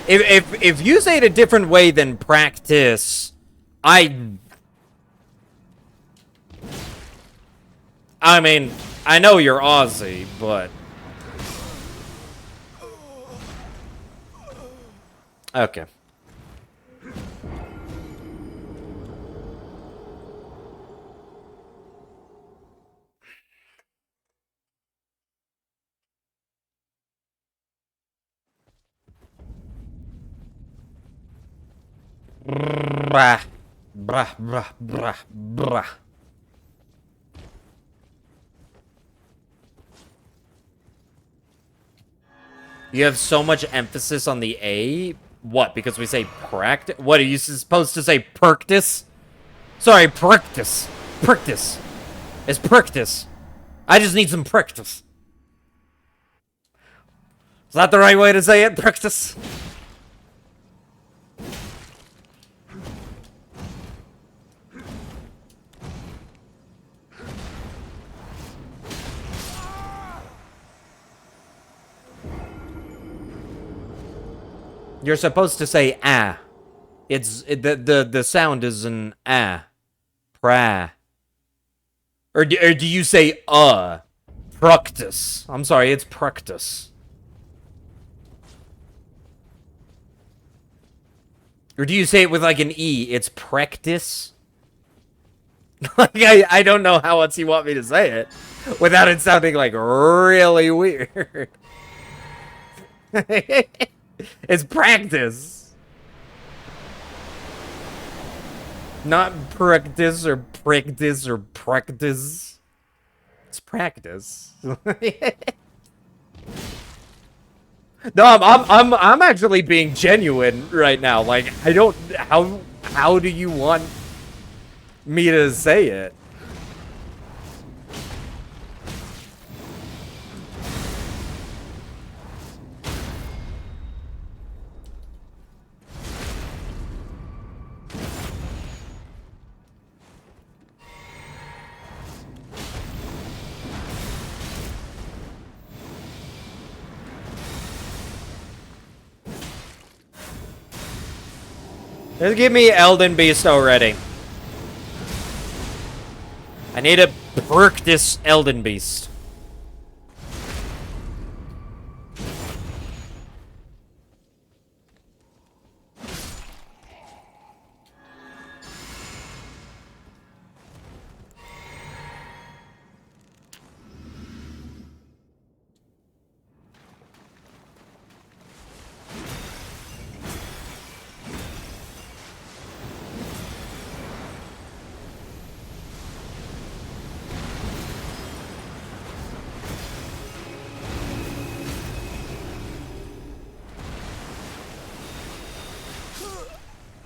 If you say it a different way than practice, I mean, I know you're Aussie, but okay. Brah, brah, brah, brah, brah. You have so much emphasis on the A. What? Because we say practice? What are you supposed to say? Practice? Sorry, practice. Practice. It's practice. I just need some practice. Is that the right way to say it? Practice. You're supposed to say ah. The sound is an ah. Pra. Or do you say practice? I'm sorry, it's practice. Or do you say it with like an E? It's practice? Like, I don't know how else you want me to say it without it sounding like really weird. It's practice. Not practice or practice or practice. It's practice. No, I'm actually being genuine right now. Like, I don't. How do you want me to say it? Just give me Elden Beast already. I need to perk this Elden Beast.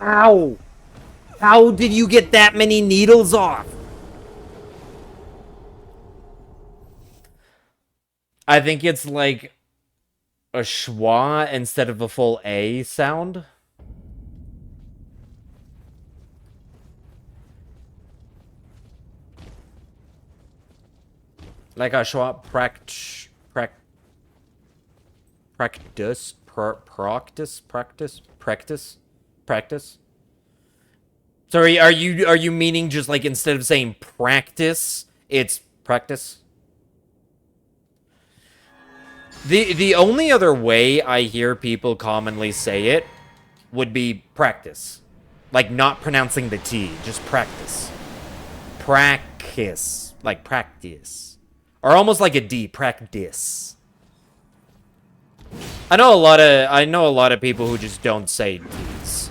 Ow! How did you get that many needles off? I think it's like a schwa instead of a full A sound. Like a schwa practice. Sorry, are you meaning just like instead of saying practice, it's practice? The only other way I hear people commonly say it would be practice. Like not pronouncing the T, just practice. Practice. Like practice. Or almost like a D, practice. I know a lot of people who just don't say T's.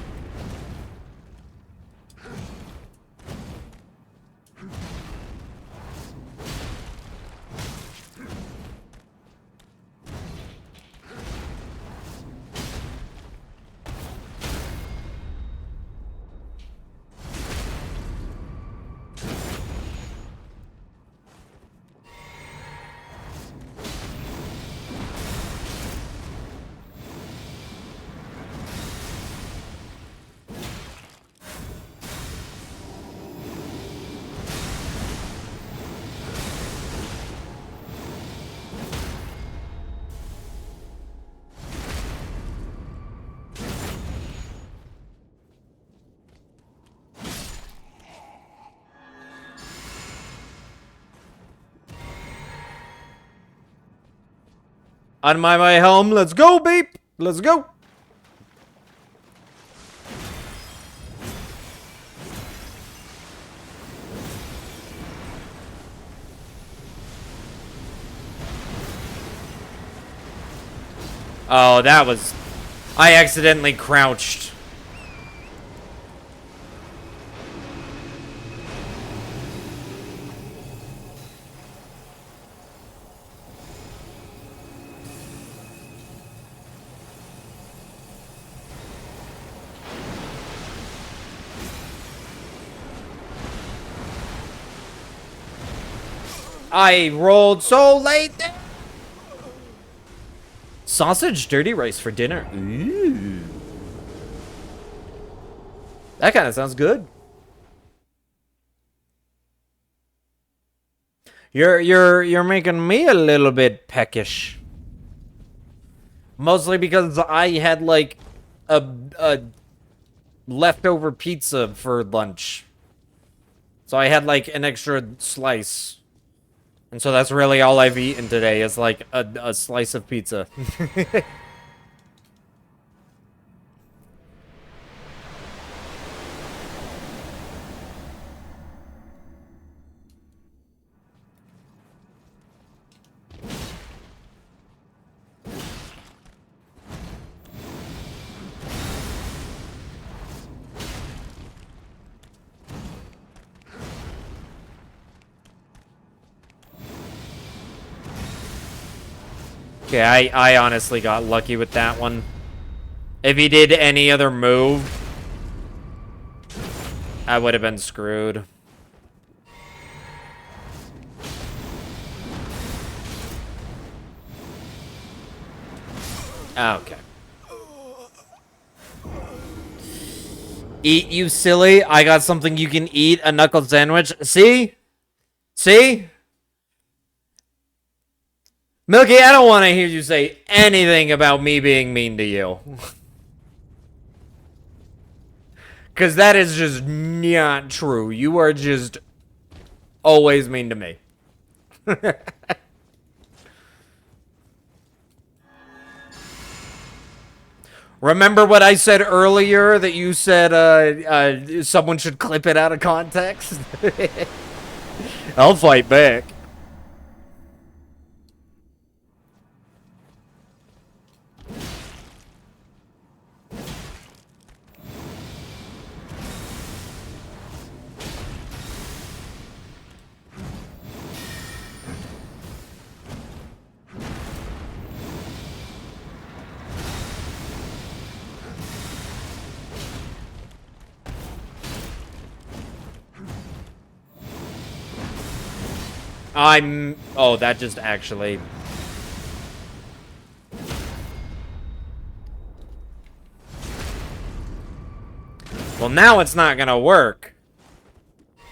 On my way home, let's go, beep! Let's go! Oh, that was... I accidentally crouched. I rolled so late. Sausage dirty rice for dinner. Ooh. That kind of sounds good. You're making me a little bit peckish. Mostly because I had like a leftover pizza for lunch. So I had like an extra slice. And so that's really all I've eaten today is like a slice of pizza. Okay, I honestly got lucky with that one. If he did any other move, I would have been screwed. Okay. Eat, you silly. I got something you can eat, a knuckle sandwich. See? See? Milky, I don't want to hear you say anything about me being mean to you. Because that is just not true. You are just always mean to me. Remember what I said earlier that you said someone should clip it out of context? I'll fight back. Oh, that just actually... Well, now it's not gonna work.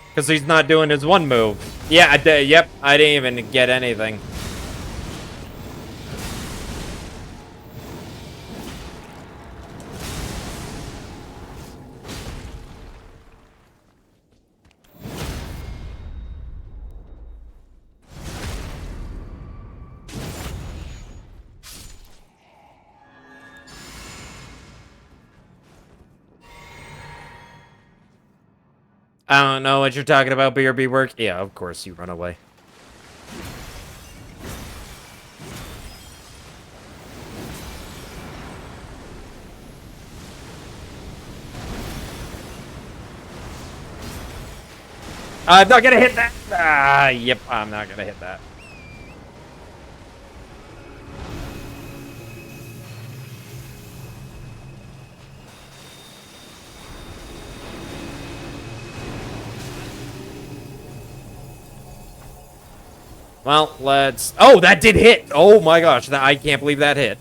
Because he's not doing his one move. Yeah, yep, I didn't even get anything. I don't know what you're talking about, BRB work. Yeah, of course, you run away. I'm not gonna hit that. Ah, yep, I'm not gonna hit that. Well, let's... Oh, that did hit! Oh my gosh, I can't believe that hit.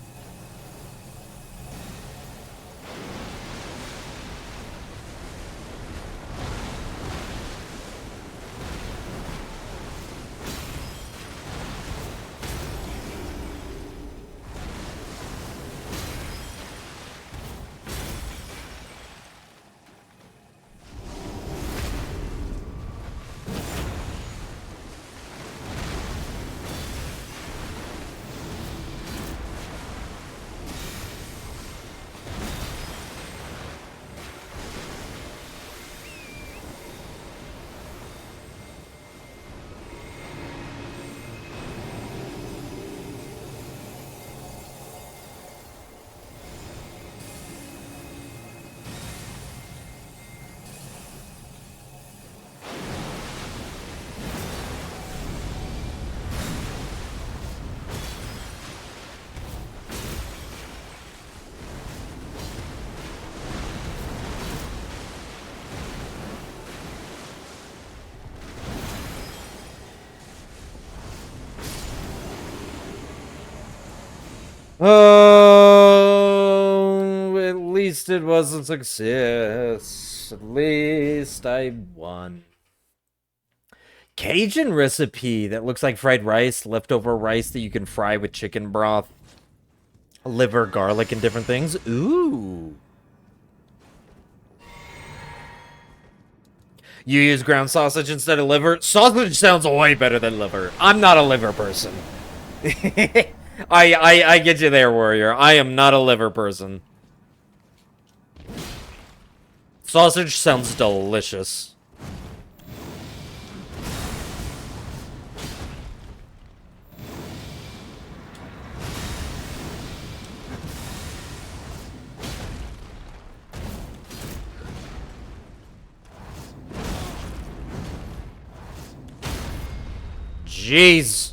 Oh, at least it was a success. At least I won. Cajun recipe that looks like fried rice, leftover rice that you can fry with chicken broth, liver, garlic, and different things. Ooh. You use ground sausage instead of liver? Sausage sounds way better than liver. I'm not a liver person. I get you there, warrior. I am not a liver person. Sausage sounds delicious. Jeez.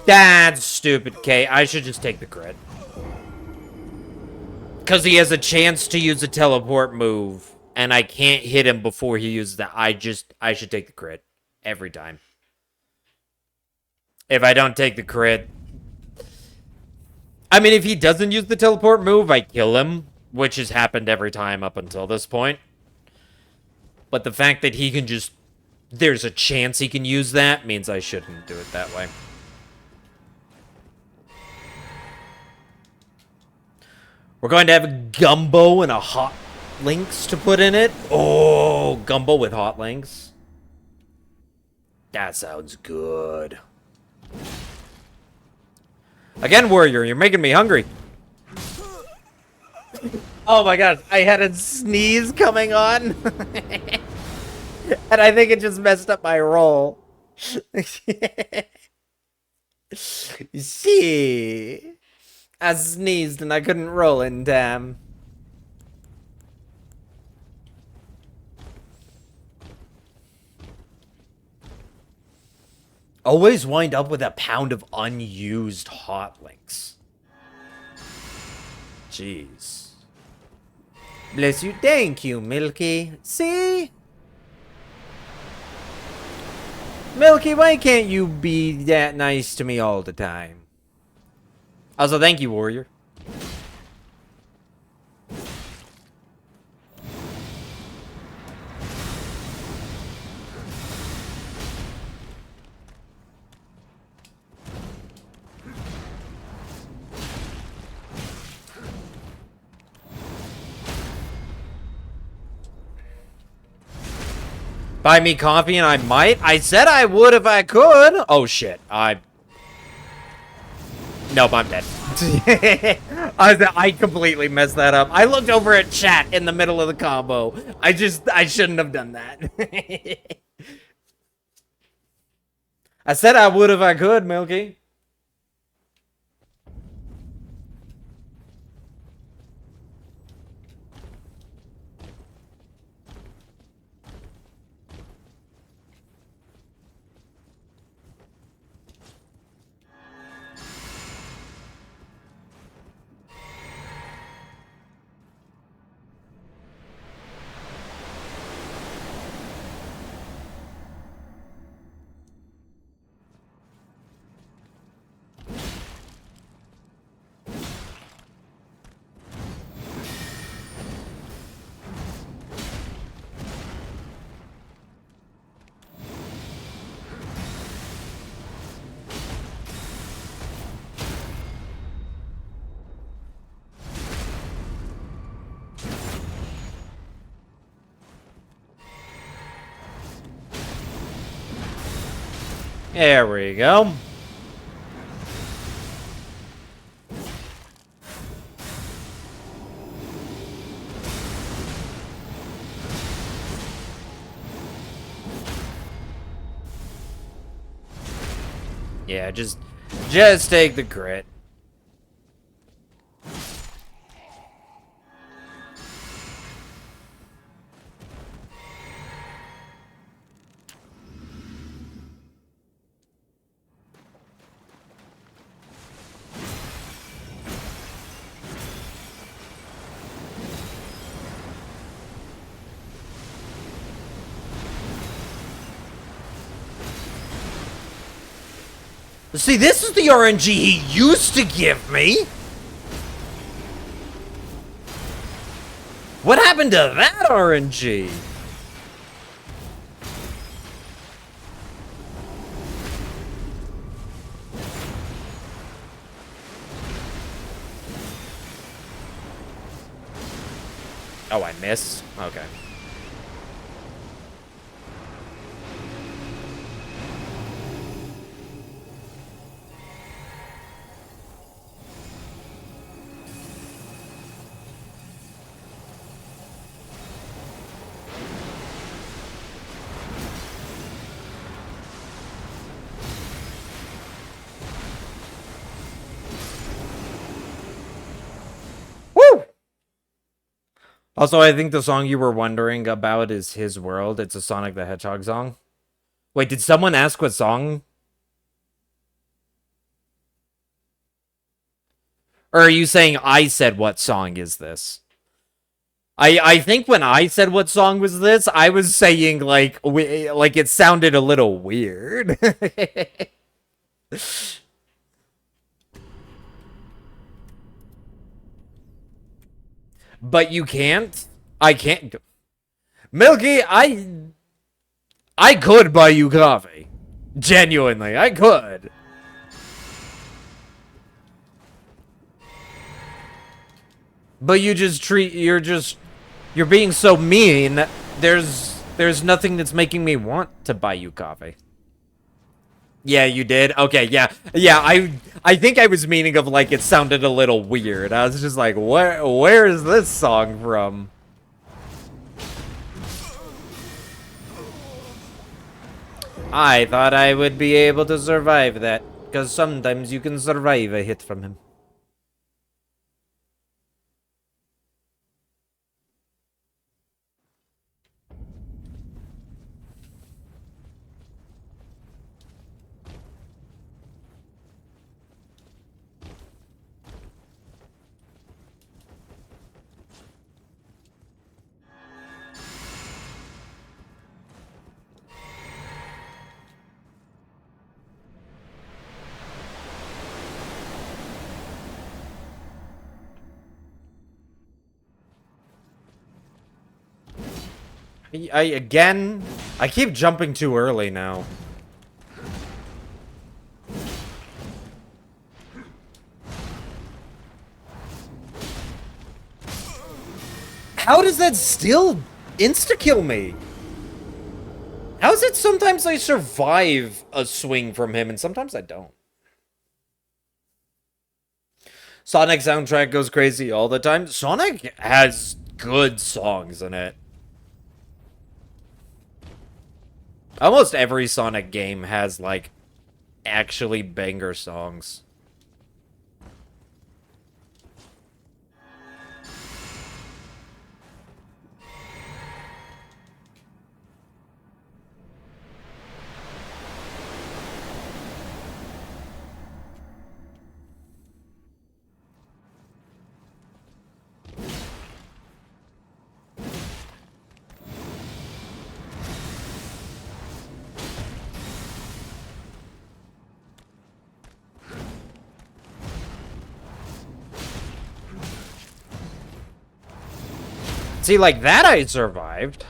That's stupid, K. I should just take the crit. Because he has a chance to use a teleport move and I can't hit him before he uses that, I should take the crit every time. If I don't take the crit, I mean, if he doesn't use the teleport move, I kill him, which has happened every time up until this point. But the fact that he can just, there's a chance he can use that means I shouldn't do it that way. We're going to have a gumbo and a hot links to put in it. Oh, gumbo with hot links. That sounds good. Again, warrior, you're making me hungry. Oh my god, I had a sneeze coming on. And I think it just messed up my roll. See, I sneezed and I couldn't roll in time. Always wind up with a pound of unused hot links. Jeez. Bless you. Thank you, Milky. See? Milky, why can't you be that nice to me all the time? Also, thank you, warrior. Buy me coffee and I might? I said I would if I could. Oh, shit. Nope, I'm dead. I completely messed that up. I looked over at chat in the middle of the combo. I shouldn't have done that. I said I would if I could, Milky. There we go. Yeah, just take the crit. See, this is the RNG he used to give me. What happened to that RNG? Oh, I missed? Okay. Also, I think the song you were wondering about is His World. It's a Sonic the Hedgehog song. Wait, did someone ask what song? Or are you saying I said what song is this? I think when I said what song was this, I was saying like it sounded a little weird. But you can't. I can't. Milky, I could buy you coffee. Genuinely, I could. But you're being so mean. There's nothing that's making me want to buy you coffee. Yeah, you did. Okay, yeah. Yeah, I think I was meaning of like it sounded a little weird. I was just like, where is this song from? I thought I would be able to survive that, because sometimes you can survive a hit from him. I keep jumping too early now. How does that still insta-kill me? How is it sometimes I survive a swing from him and sometimes I don't? Sonic soundtrack goes crazy all the time. Sonic has good songs in it. Almost every Sonic game has, like, actually banger songs. See, like that I survived.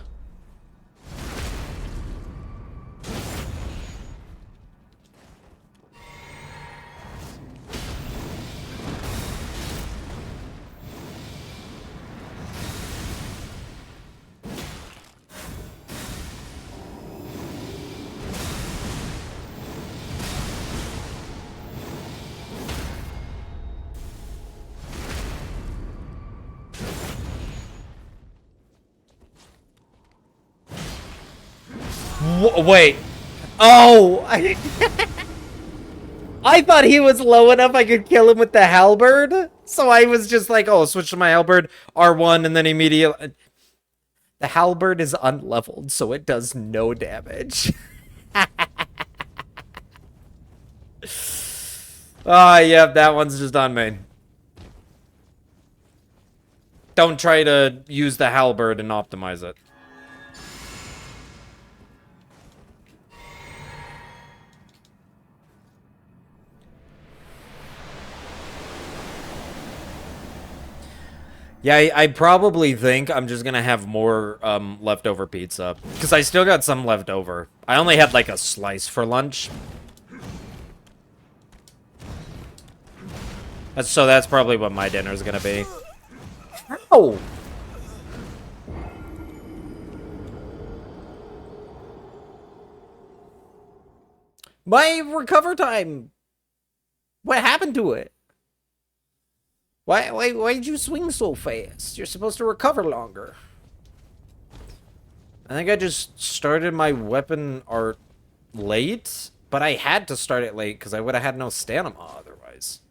Wait. Oh! I thought he was low enough I could kill him with the halberd. So I was just like, oh, switch to my halberd, R1, and then immediately... The halberd is unleveled, so it does no damage. Ah, yeah, that one's just on main. Don't try to use the halberd and optimize it. Yeah, I probably think I'm just gonna have more leftover pizza. Because I still got some left over. I only had like a slice for lunch. So that's probably what my dinner's gonna be. Ow! My recover time! What happened to it? Why'd you swing so fast? You're supposed to recover longer. I think I just started my weapon art late, but I had to start it late because I would have had no stamina otherwise.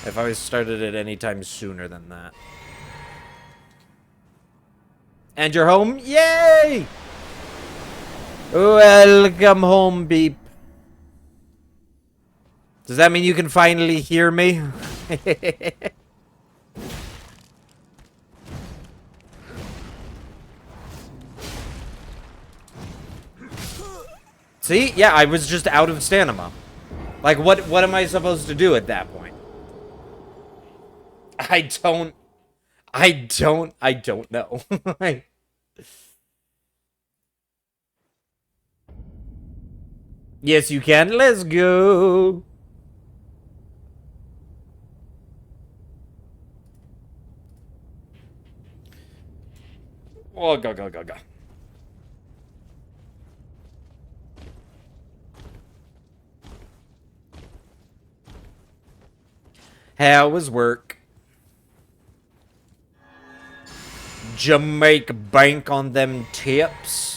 If I started it any time sooner than that. And you're home? Yay! Welcome home, beep. Does that mean you can finally hear me? See? Yeah, I was just out of stamina. Like, what am I supposed to do at that point? I don't know. Yes, you can. Let's go. Oh, go, go, go, go. How was work? Jamaica bank on them tips.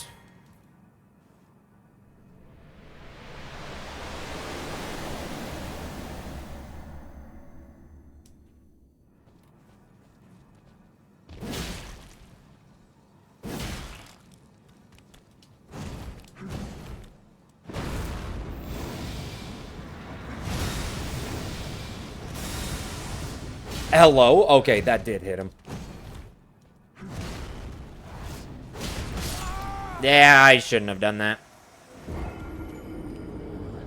Hello? Okay, that did hit him. Yeah, I shouldn't have done that.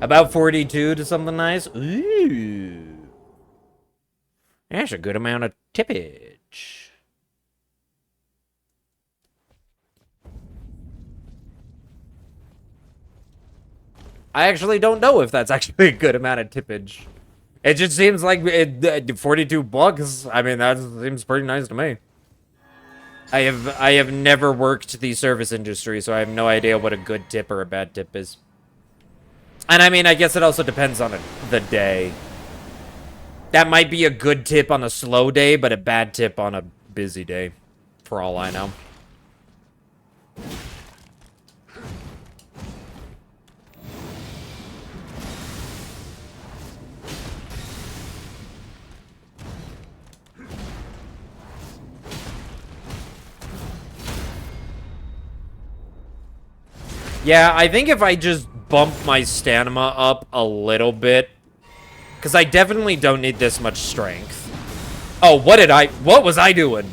About 42 to something nice. Ooh. That's a good amount of tippage. I actually don't know if that's actually a good amount of tippage. It just seems like 42 bucks. I mean, that seems pretty nice to me. I have never worked the service industry, so I have no idea what a good tip or a bad tip is. And I mean, I guess it also depends on the day. That might be a good tip on a slow day, but a bad tip on a busy day, for all I know. Yeah, I think if I just bump my stamina up a little bit, because I definitely don't need this much strength. Oh, what was I doing?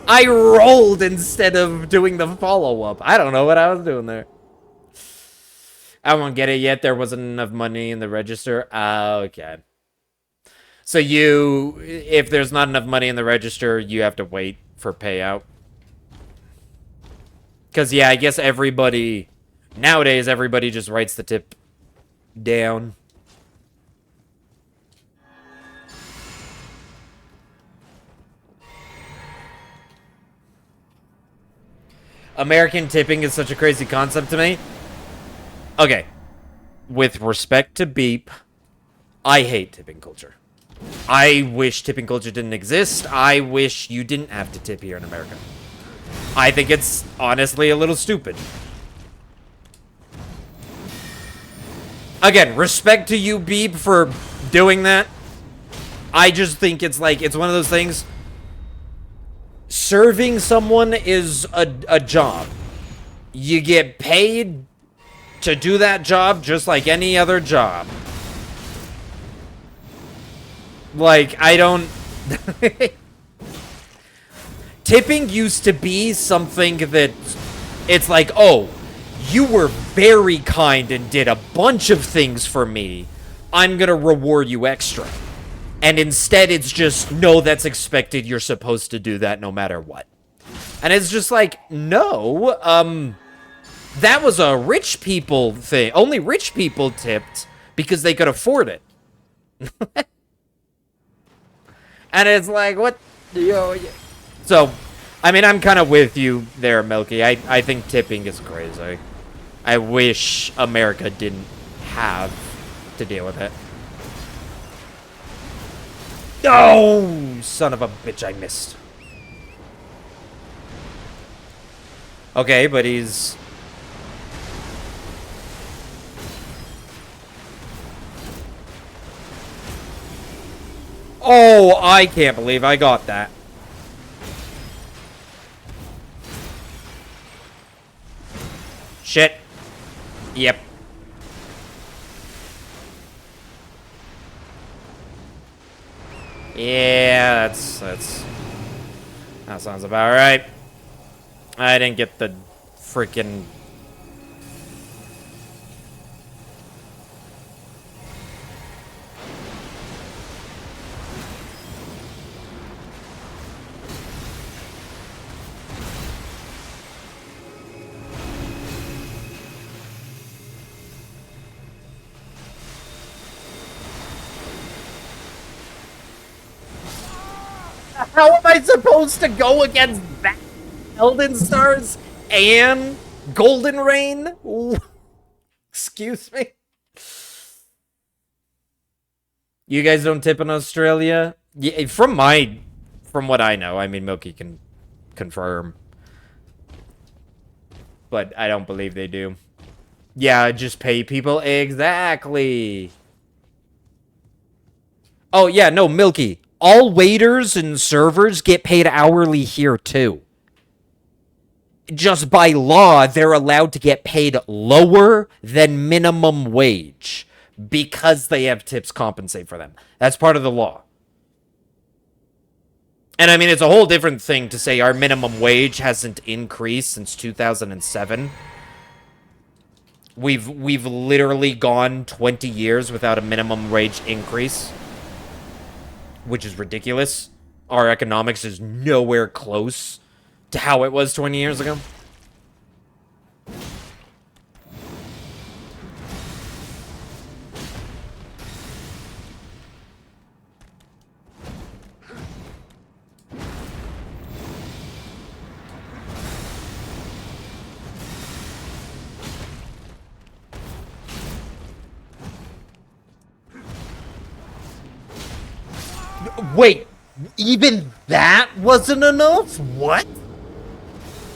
I rolled instead of doing the follow-up. I don't know what I was doing there. I won't get it yet. There wasn't enough money in the register. Okay. So if there's not enough money in the register, you have to wait for payout. Because, yeah, I guess nowadays, everybody just writes the tip down. American tipping is such a crazy concept to me. Okay. With respect to Beep, I hate tipping culture. I wish tipping culture didn't exist. I wish you didn't have to tip here in America. I think it's honestly a little stupid. Again, respect to you, Beep, for doing that. I just think it's one of those things. Serving someone is a job. You get paid to do that job just like any other job. Like, I don't... Tipping used to be something that... It's like, oh, you were very kind and did a bunch of things for me. I'm gonna reward you extra. And instead, it's just, no, that's expected. You're supposed to do that no matter what. And it's just like, no, that was a rich people thing. Only rich people tipped because they could afford it. And it's like, what? So, I mean, I'm kind of with you there, Milky. I think tipping is crazy. I wish America didn't have to deal with it. Oh, son of a bitch, I missed. Okay, but he's... Oh, I can't believe I got that. Shit. Yep. Yeah, that sounds about right. I didn't get the freaking... How am I supposed to go against that? Elden Stars and Golden Rain? Ooh. Excuse me? You guys don't tip in Australia? Yeah, from what I know, I mean, Milky can confirm. But I don't believe they do. Yeah, just pay people. Exactly. Oh, yeah, no, Milky. All waiters and servers get paid hourly here, too. Just by law, they're allowed to get paid lower than minimum wage because they have tips compensate for them. That's part of the law. And I mean, it's a whole different thing to say our minimum wage hasn't increased since 2007. We've literally gone 20 years without a minimum wage increase, which is ridiculous. Our economics is nowhere close to how it was 20 years ago. Wait, even that wasn't enough? What?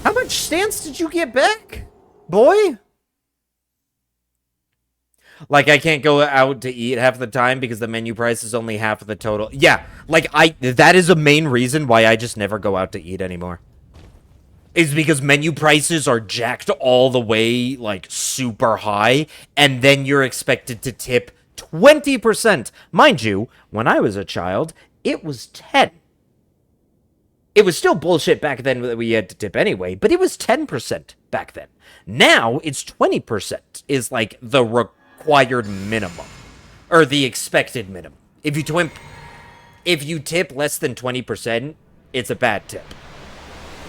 How much stance did you get back, boy? Like, I can't go out to eat half the time because the menu price is only half of the total. Yeah, like, that is a main reason why I just never go out to eat anymore. Is because menu prices are jacked all the way, like, super high, and then you're expected to tip 20%. Mind you, when I was a child, it was 10. It was still bullshit back then that we had to tip anyway, but it was 10% back then. Now, it's 20% is, like, the required minimum. Or the expected minimum. If you tip less than 20%, it's a bad tip.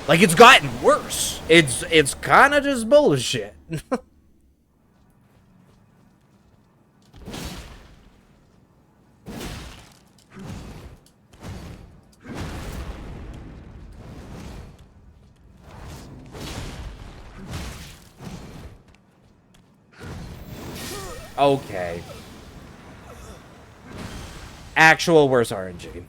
Like, it's gotten worse. It's kind of just bullshit. Okay. Actual worse RNG.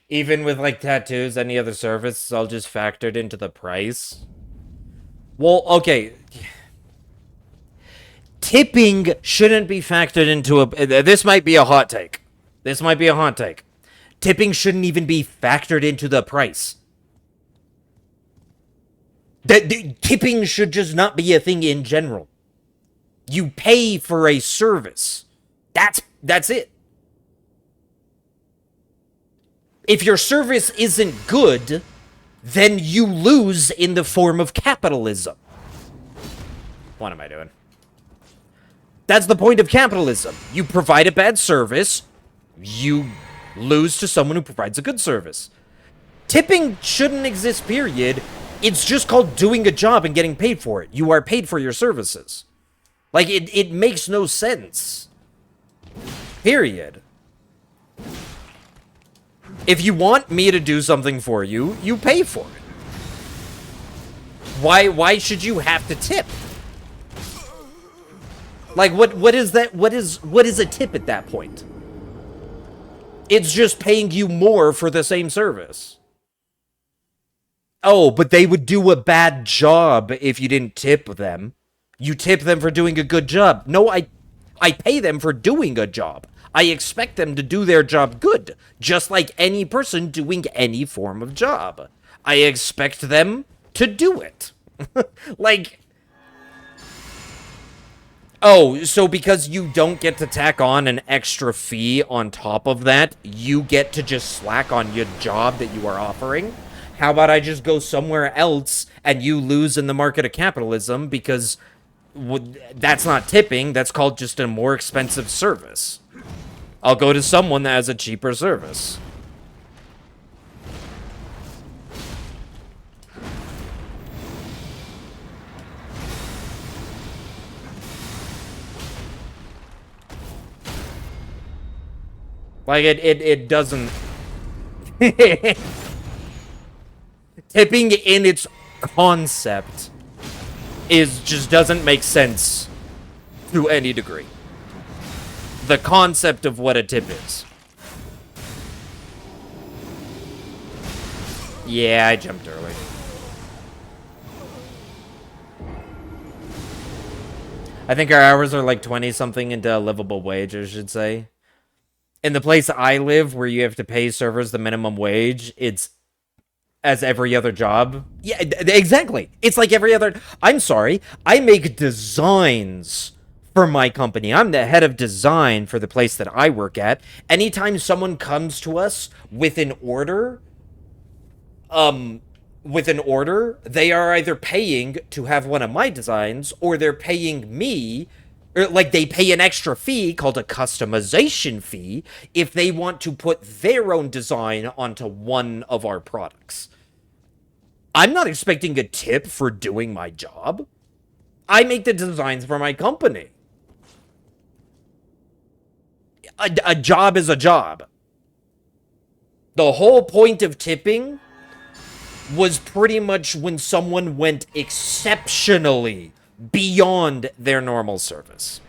Even with, like, tattoos, any other service, it's all just factored into the price. Well, okay. Tipping shouldn't be factored into a... This might be a hot take. This might be a hot take. Tipping shouldn't even be factored into the price. Tipping should just not be a thing in general. You pay for a service. That's it. If your service isn't good, then you lose in the form of capitalism. What am I doing? That's the point of capitalism. You provide a bad service, you lose to someone who provides a good service. Tipping shouldn't exist, period. It's just called doing a job and getting paid for it. You are paid for your services. Like, it makes no sense. Period. If you want me to do something for you, you pay for it. Why should you have to tip? Like, what is that? What is a tip at that point? It's just paying you more for the same service. Oh, but they would do a bad job if you didn't tip them. You tip them for doing a good job. No, I pay them for doing a job. I expect them to do their job good, just like any person doing any form of job. I expect them to do it. Like... Oh, so because you don't get to tack on an extra fee on top of that, you get to just slack on your job that you are offering? How about I just go somewhere else and you lose in the market of capitalism because that's not tipping, that's called just a more expensive service. I'll go to someone that has a cheaper service. Like, it doesn't... Tipping in its concept just doesn't make sense to any degree. The concept of what a tip is. Yeah, I jumped early. I think our hours are like 20-something into a livable wage, I should say. In the place I live, where you have to pay servers the minimum wage, it's as every other job. Yeah, exactly. It's like every other... I'm sorry. I make designs for my company. I'm the head of design for the place that I work at. Anytime someone comes to us with an order, they are either paying to have one of my designs, or they're paying me, or like they pay an extra fee called a customization fee if they want to put their own design onto one of our products. I'm not expecting a tip for doing my job. I make the designs for my company. A job is a job. The whole point of tipping was pretty much when someone went exceptionally beyond their normal service.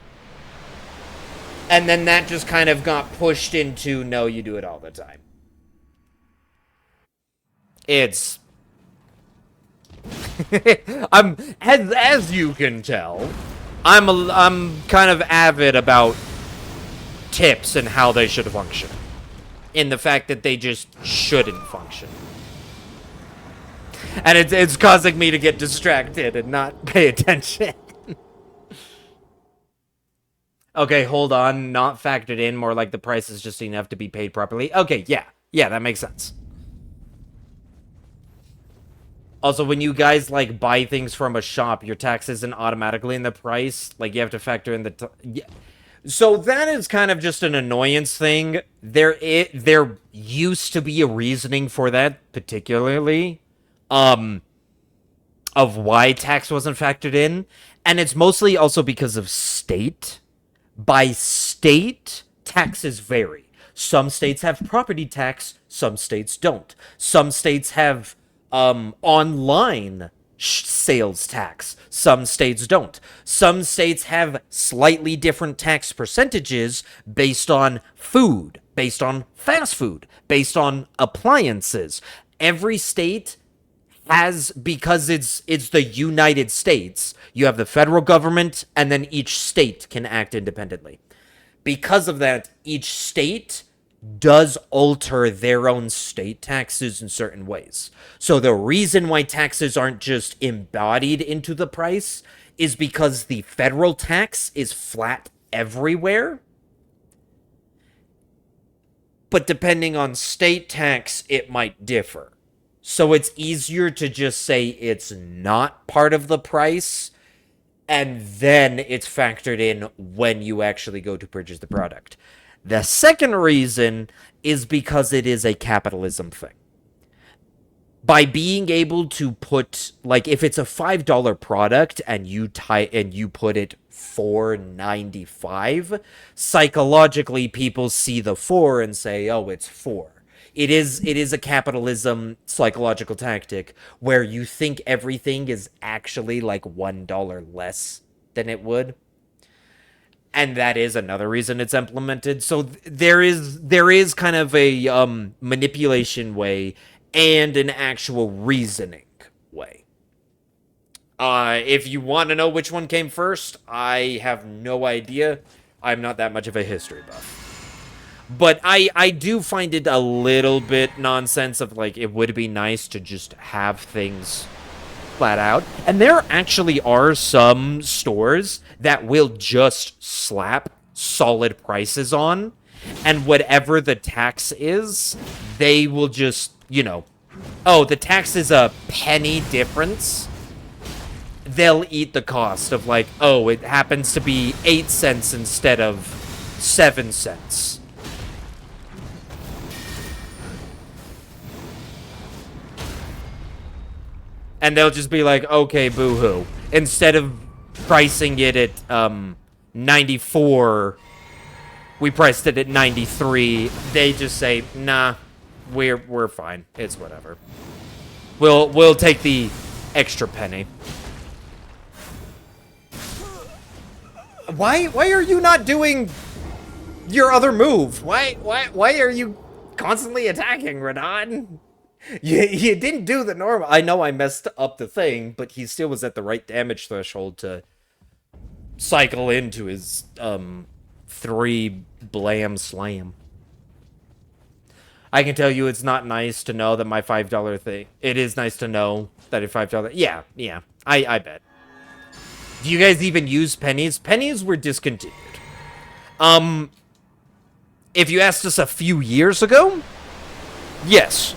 And then that just kind of got pushed into, no, you do it all the time. It's... as you can tell, I'm kind of avid about tips and how they should function. In the fact that they just shouldn't function. And it's causing me to get distracted and not pay attention. Okay, hold on. Not factored in. More like the price is just enough to be paid properly. Okay, yeah. Yeah, that makes sense. Also, when you guys, like, buy things from a shop, your tax isn't automatically in the price. Like, you have to factor in the... Yeah. So that is kind of just an annoyance thing. There used to be a reasoning for that, particularly, of why tax wasn't factored in. And it's mostly also because of state. By state, taxes vary. Some states have property tax, some states don't. Some states have online sales tax. Some states don't. Some states have slightly different tax percentages based on food, based on fast food, based on appliances. Every state has, because it's the United States, you have the federal government, and then each state can act independently. Because of that, each state does alter their own state taxes in certain ways. So the reason why taxes aren't just embodied into the price is because the federal tax is flat everywhere. But depending on state tax, it might differ. So it's easier to just say it's not part of the price, and then it's factored in when you actually go to purchase the product. The second reason is because it is a capitalism thing. By being able to put, like, if it's a $5 product and you put it $4.95, psychologically people see the 4 and say, oh, it's 4. It is a capitalism psychological tactic where you think everything is actually like $1 less than it would. And that is another reason it's implemented. So there is kind of a manipulation way and an actual reasoning way. If you want to know which one came first, I have no idea. I'm not that much of a history buff. But I do find it a little bit nonsense of, like, it would be nice to just have things flat out. And there actually are some stores that will just slap solid prices on, and whatever the tax is, they will just, you know, oh, the tax is a penny difference. They'll eat the cost of, like, oh, it happens to be 8 cents instead of 7 cents. And they'll just be like, okay, boo-hoo. Instead of pricing it at 94, we priced it at 93. They just say, nah, we're fine. It's whatever. We'll take the extra penny. Why are you not doing your other move? Why are you constantly attacking, Radon? You didn't do the normal. I know I messed up the thing, but he still was at the right damage threshold to cycle into his 3 blam slam. I can tell you it's not nice to know that my $5 thing. It is nice to know that a $5. Yeah. I bet. Do you guys even use pennies? Pennies were discontinued. If you asked us a few years ago, yes.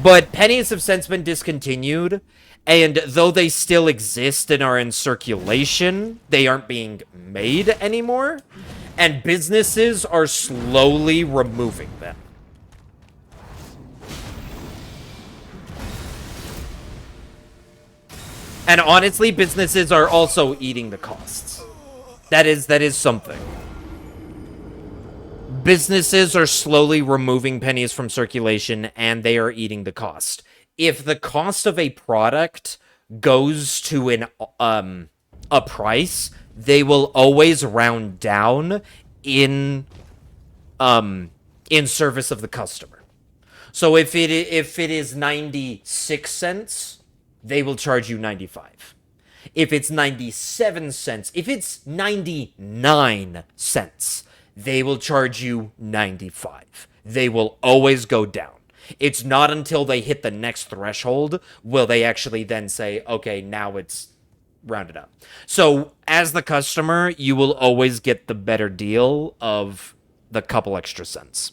But pennies have since been discontinued, and though they still exist and are in circulation, they aren't being made anymore, and businesses are slowly removing them. And honestly, businesses are also eating the costs. That is something. Businesses are slowly removing pennies from circulation, and they are eating the cost. If the cost of a product goes to a price, they will always round down in service of the customer. So if it is 96 cents, they will charge you 95. If it's 97 cents, if it's 99 cents, they will charge you 95. They will always go down. It's not until they hit the next threshold will they actually then say, okay, now it's rounded up. So as the customer, you will always get the better deal of the couple extra cents.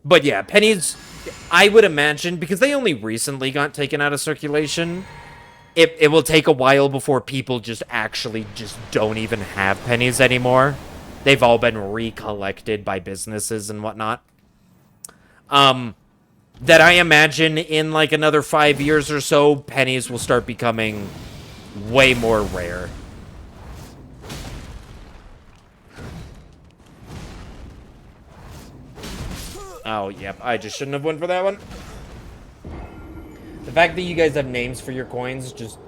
But yeah, pennies, I would imagine, because they only recently got taken out of circulation, it will take a while before people just don't even have pennies anymore. They've all been recollected by businesses and whatnot. That I imagine in like another 5 years or so, pennies will start becoming way more rare. Oh, yep, I just shouldn't have went for that one. The fact that you guys have names for your coins just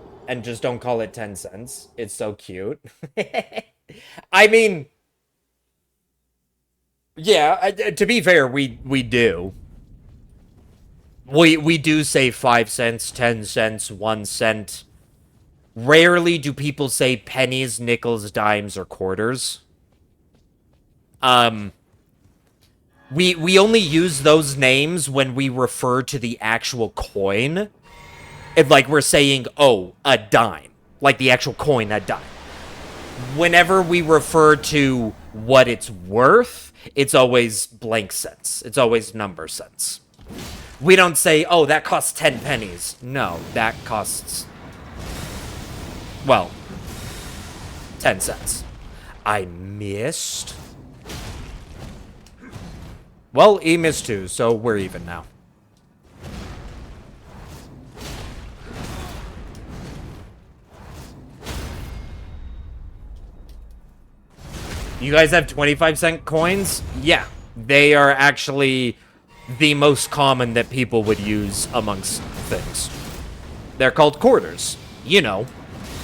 don't call it 10 cents. It's so cute. I mean, yeah, to be fair, we do. We do say 5 cents, 10 cents, 1 cent. Rarely do people say pennies, nickels, dimes, or quarters. We only use those names when we refer to the actual coin. If, like, we're saying, oh, a dime. Like, the actual coin, a dime. Whenever we refer to what it's worth, it's always blank cents. It's always number cents. We don't say, oh, that costs 10 pennies. No, that costs, well, 10 cents. I missed. Well, he missed too, so we're even now. You guys have 25-cent coins? Yeah, they are actually the most common that people would use amongst things. They're called quarters. You know,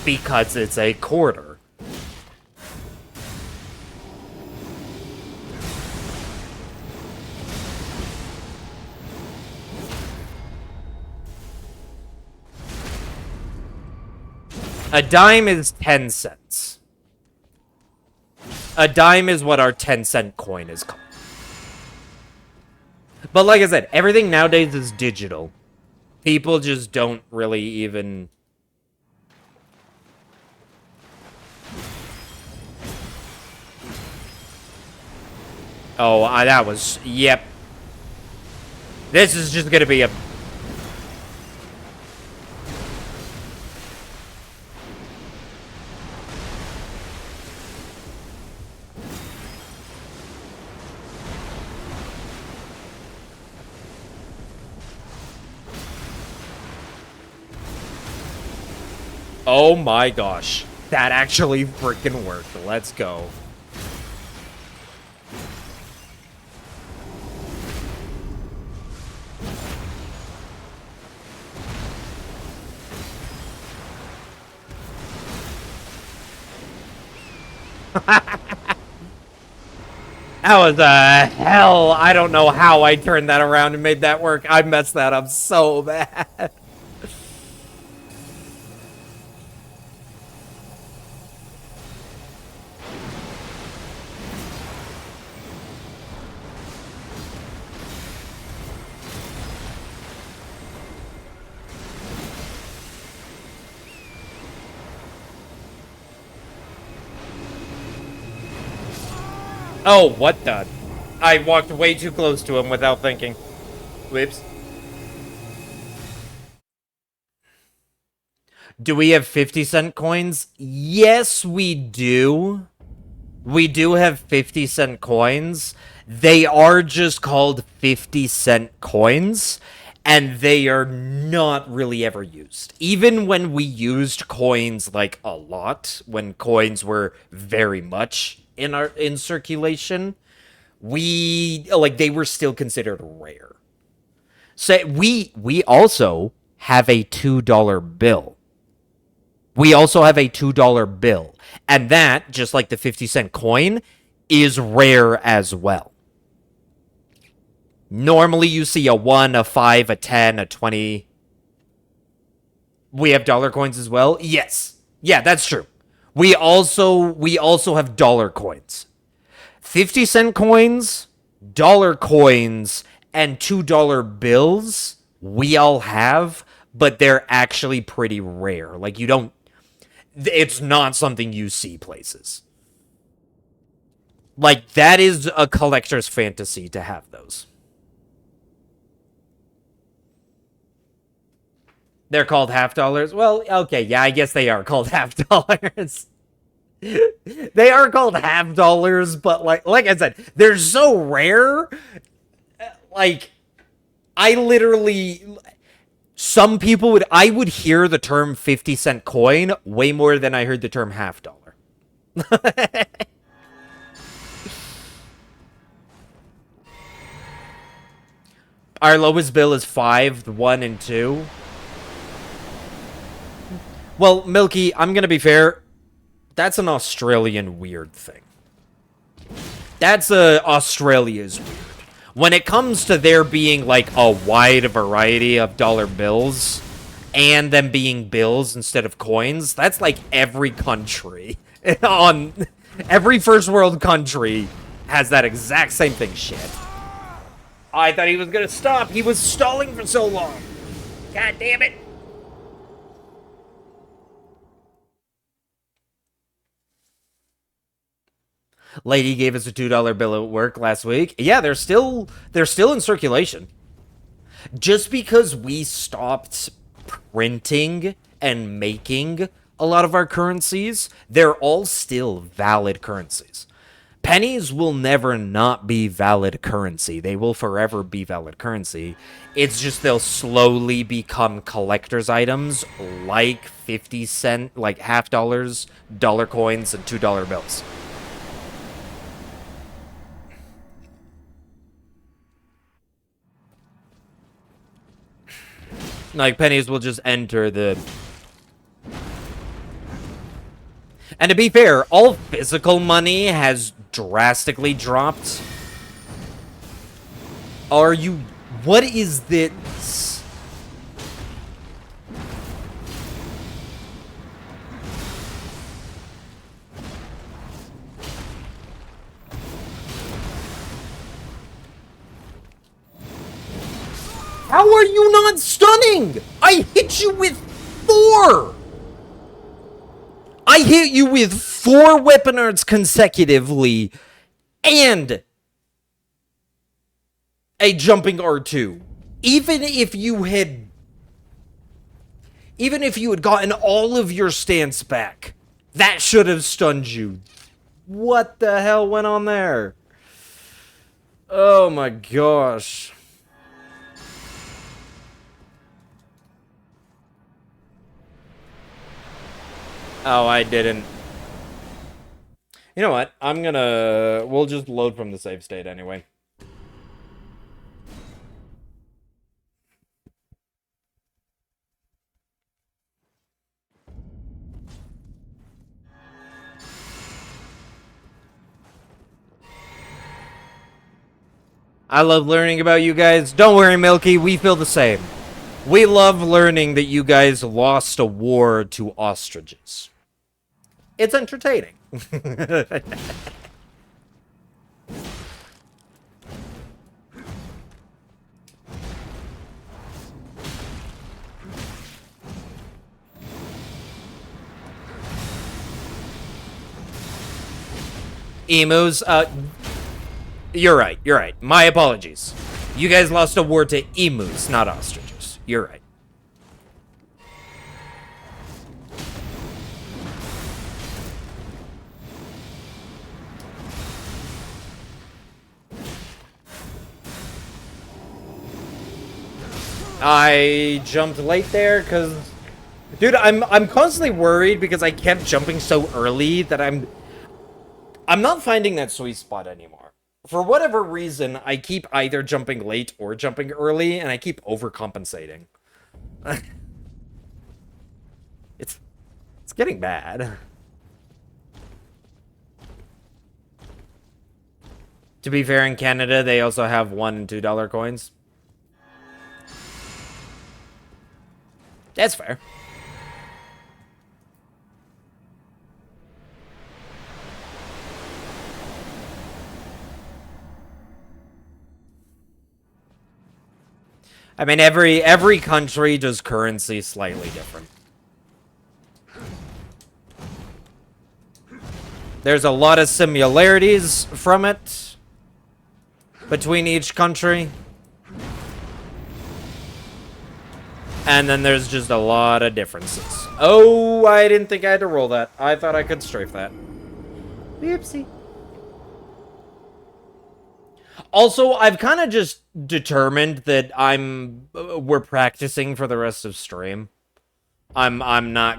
because it's a quarter. A dime is 10 cents. A dime is what our 10-cent coin is called. But like I said, everything nowadays is digital. People just don't really even... Oh, that was... Yep. This is just gonna be a... Oh my gosh. That actually freaking worked. Let's go. That was a hell. I don't know how I turned that around and made that work. I messed that up so bad. Oh, what the? I walked way too close to him without thinking. Whoops. Do we have 50-cent coins? Yes, we do. We do have 50-cent coins. They are just called 50-cent coins, and they are not really ever used. Even when we used coins like a lot, when coins were very much in circulation, they were still considered rare. So we also have a $2 bill. We also have a $2 bill. And that, just like the 50-cent coin, is rare as well. Normally you see a 1, a 5, a 10, a 20. We have dollar coins as well? Yes. Yeah, that's true. We also have dollar coins. 50-cent coins, dollar coins, and $2 bills we all have, but they're actually pretty rare. Like, you don't... It's not something you see places. Like, that is a collector's fantasy to have those. They're called half dollars? Well, okay, yeah, I guess they are called half dollars. They are called half dollars, but like I said, they're so rare. Like, I literally... I would hear the term 50-cent coin way more than I heard the term half dollar. Our lowest bill is 5, 1, and 2. Well, Milky, I'm gonna be fair. That's an Australian weird thing. That's Australia's weird. When it comes to there being like a wide variety of dollar bills and them being bills instead of coins, that's like every country on every first world country has that exact same thing. Shit. I thought he was gonna stop. He was stalling for so long. God damn it. Lady gave us a $2 bill at work last week. Yeah, they're still in circulation. Just because we stopped printing and making a lot of our currencies, they're all still valid currencies. Pennies will never not be valid currency. They will forever be valid currency. It's just they'll slowly become collector's items like 50-cent, like half dollars, dollar coins, and $2 bills. Like, pennies will just enter the... And to be fair, all physical money has drastically dropped. Are you... What is this? How are you not stunning? I hit you with 4! I hit you with 4 weapon arts consecutively and a jumping R2. Even if you had gotten all of your stance back, that should have stunned you. What the hell went on there? Oh my gosh. Oh, I didn't. You know what? We'll just load from the save state anyway. I love learning about you guys. Don't worry, Milky, we feel the same. We love learning that you guys lost a war to ostriches. It's entertaining. Emus, you're right. My apologies. You guys lost a war to emus, not ostriches. You're right. I jumped late there because, dude, I'm constantly worried because I kept jumping so early that I'm not finding that sweet spot anymore. For whatever reason, I keep either jumping late or jumping early, and I keep overcompensating. It's getting bad. To be fair, in Canada, they also have $1 and $2 coins. That's fair. I mean, every country does currency slightly different. There's a lot of similarities from it between each country. And then there's just a lot of differences. Oh, I didn't think I had to roll that. I thought I could strafe that. Whoopsie. Also, I've kind of just determined that we're practicing for the rest of stream. I'm not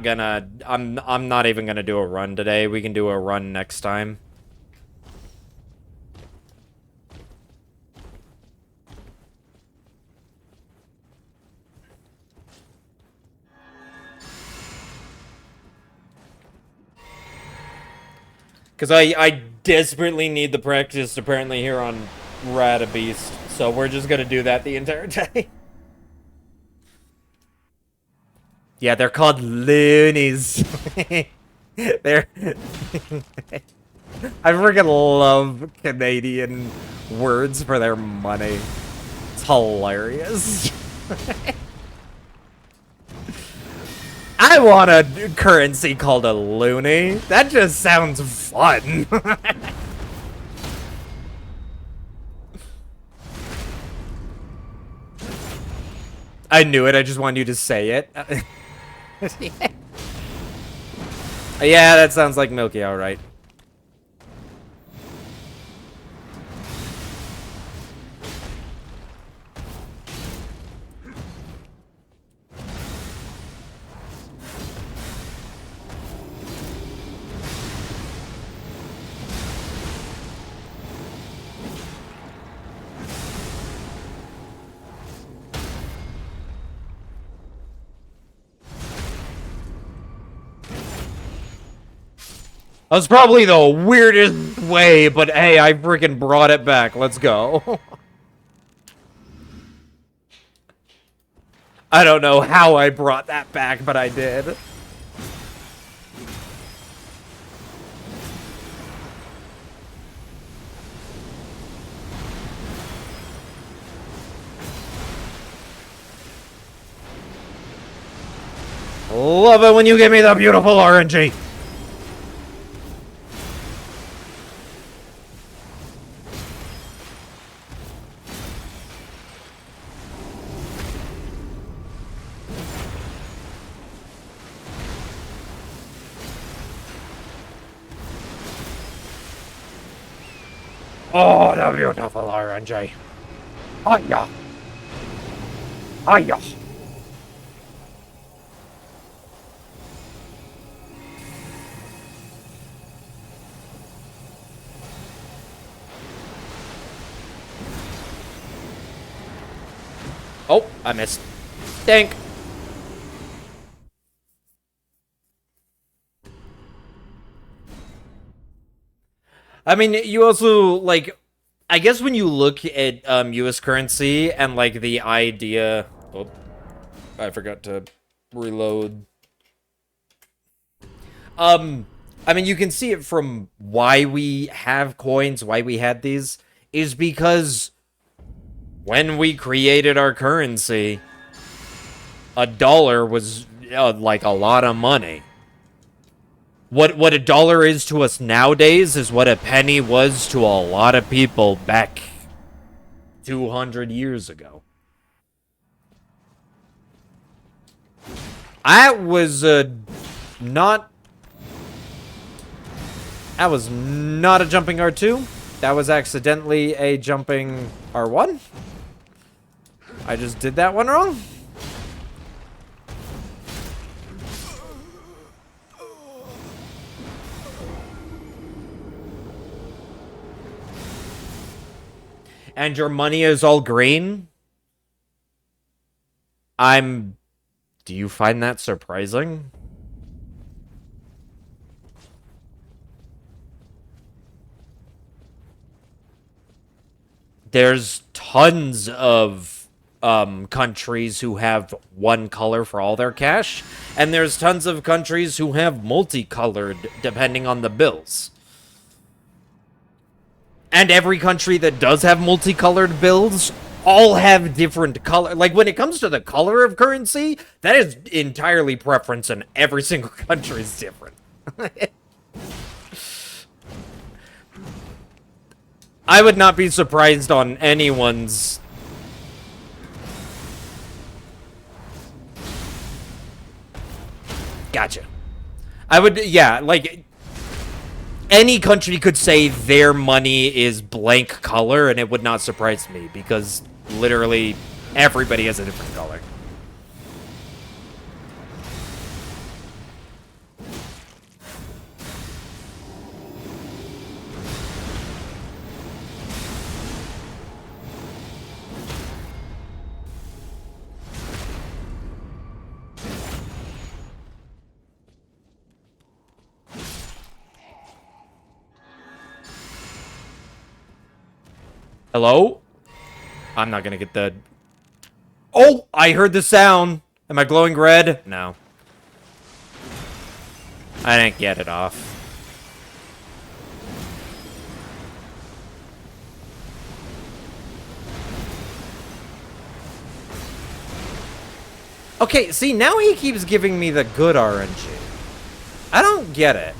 even gonna do a run today. We can do a run next time. Because I desperately need the practice, apparently, here on Radabeast. So we're just gonna do that the entire day. Yeah, they're called loonies. They're... I freaking love Canadian words for their money. It's hilarious. I want a currency called a loony. That just sounds fun. I knew it. I just wanted you to say it. Yeah, that sounds like Milky, alright. That was probably the weirdest way, but hey, I freaking brought it back. Let's go. I don't know how I brought that back, but I did. Love it when you give me the beautiful RNG. Oh, the beautiful RNG. Hiya. Hiya. Oh, I missed. Dink. I mean, you also, like, I guess when you look at US currency and, like, the idea... Oh, I forgot to reload. I mean, you can see it from why we have coins, why we had these, is because when we created our currency, a dollar was, like, a lot of money. What a dollar is to us nowadays is what a penny was to a lot of people back 200 years ago. That was not... That was not a jumping R2. That was accidentally a jumping R1. I just did that one wrong. And your money is all green? Do you find that surprising? There's tons of countries who have one color for all their cash, and there's tons of countries who have multicolored depending on the bills. And every country that does have multicolored bills all have different color. Like, when it comes to the color of currency, that is entirely preference, and every single country is different. I would not be surprised on anyone's... Gotcha. I would, yeah, like... Any country could say their money is blank color, and it would not surprise me, because literally everybody has a different color. Hello? I'm not gonna get the... Oh! I heard the sound! Am I glowing red? No. I didn't get it off. Okay, see, now he keeps giving me the good RNG. I don't get it.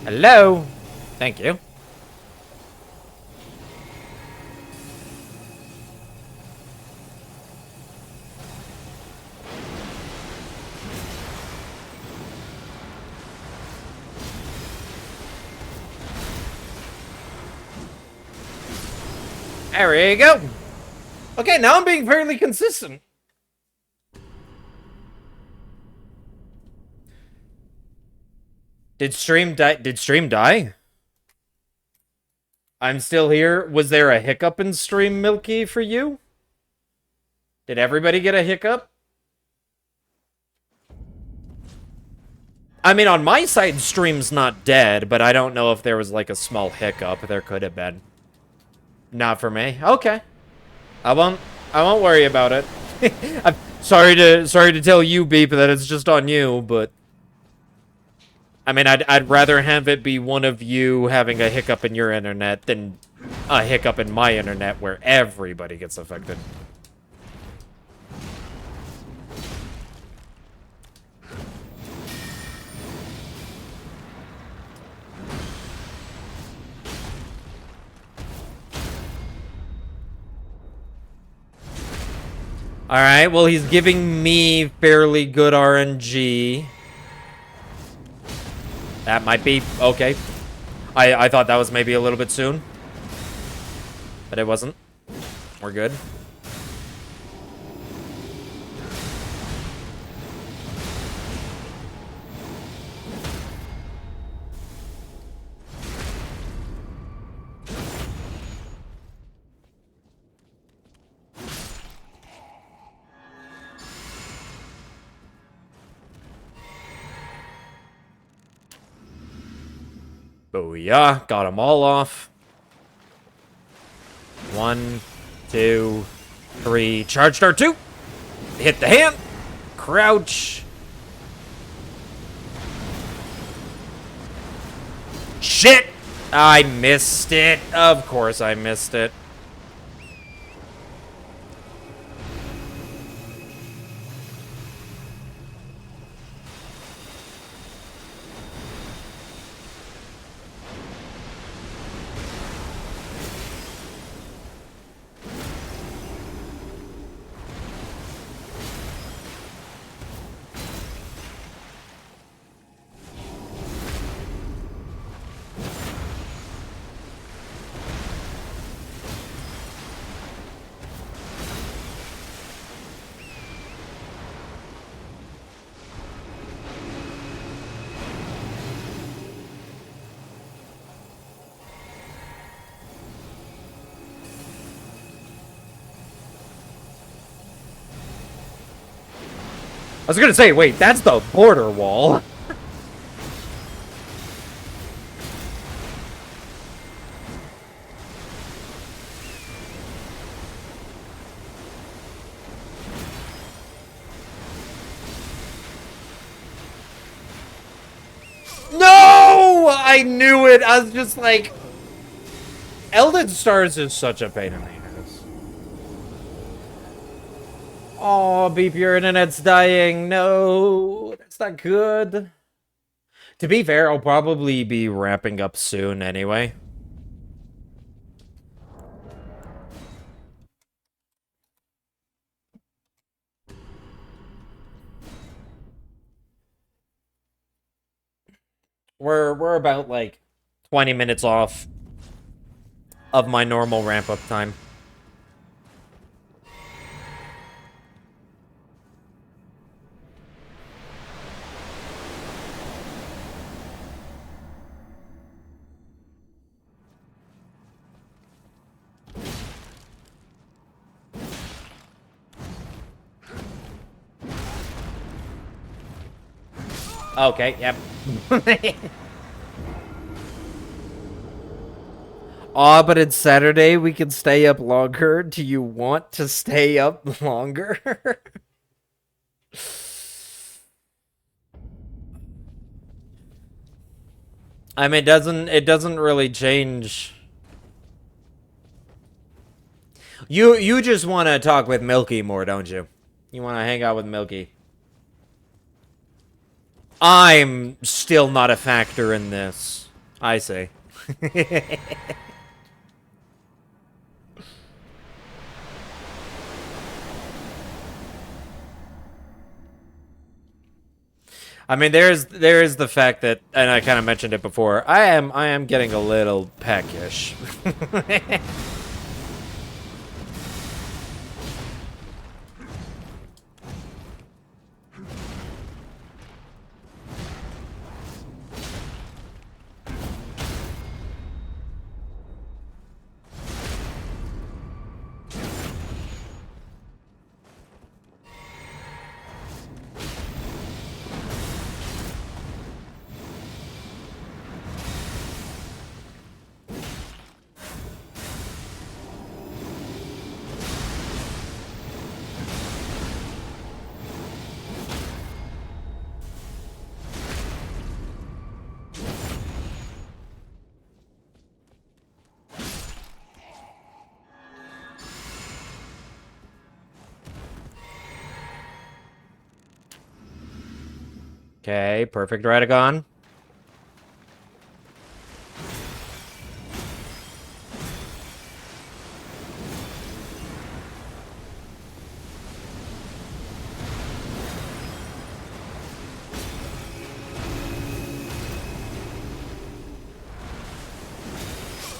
Hello? Thank you. There you go. Okay, now I'm being fairly consistent. Did stream die? Did stream die? I'm still here. Was there a hiccup in stream, Milky, for you? Did everybody get a hiccup? I mean, on my side, stream's not dead, but I don't know if there was, like, a small hiccup. There could have been. Not for me. Okay. I won't worry about it. I'm sorry to tell you, Beep, that it's just on you, but... I mean, I'd rather have it be one of you having a hiccup in your internet than a hiccup in my internet where everybody gets affected. Alright, well, he's giving me fairly good RNG. That might be okay. I thought that was maybe a little bit soon. But it wasn't. We're good. Booyah. Got them all off. 1, 2, 3. Charge start 2. Hit the hand. Crouch. Shit! I missed it. Of course I missed it. I was gonna say, wait, that's the border wall. No! I knew it! I was just like... Elden Stars is such a pain in the ass. Oh, Beep, your internet's dying. No, that's not good. To be fair, I'll probably be wrapping up soon anyway. We're about like 20 minutes off of my normal ramp up time. Okay, yep. Aw, but it's Saturday, we can stay up longer. Do you want to stay up longer? I mean, it doesn't really change. You just want to talk with Milky more, don't you? You want to hang out with Milky. I'm still not a factor in this. I say. I mean, there is the fact that, and I kind of mentioned it before. I am getting a little peckish. Okay, perfect Radagon.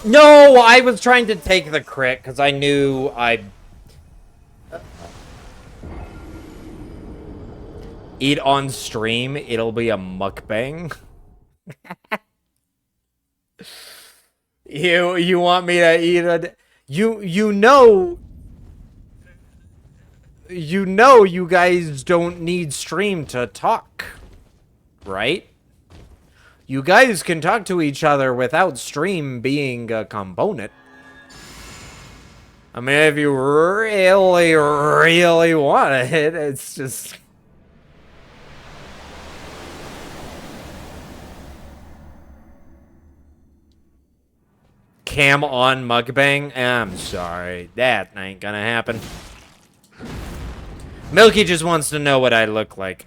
No, I was trying to take the crit because I knew I'd eat on stream. It'll be a mukbang. You want me to eat a you know you guys don't need stream to talk, right? You guys can talk to each other without stream being a component. I mean, if you really, really want it, it's just... Cam on mukbang? I'm sorry. That ain't gonna happen. Milky just wants to know what I look like.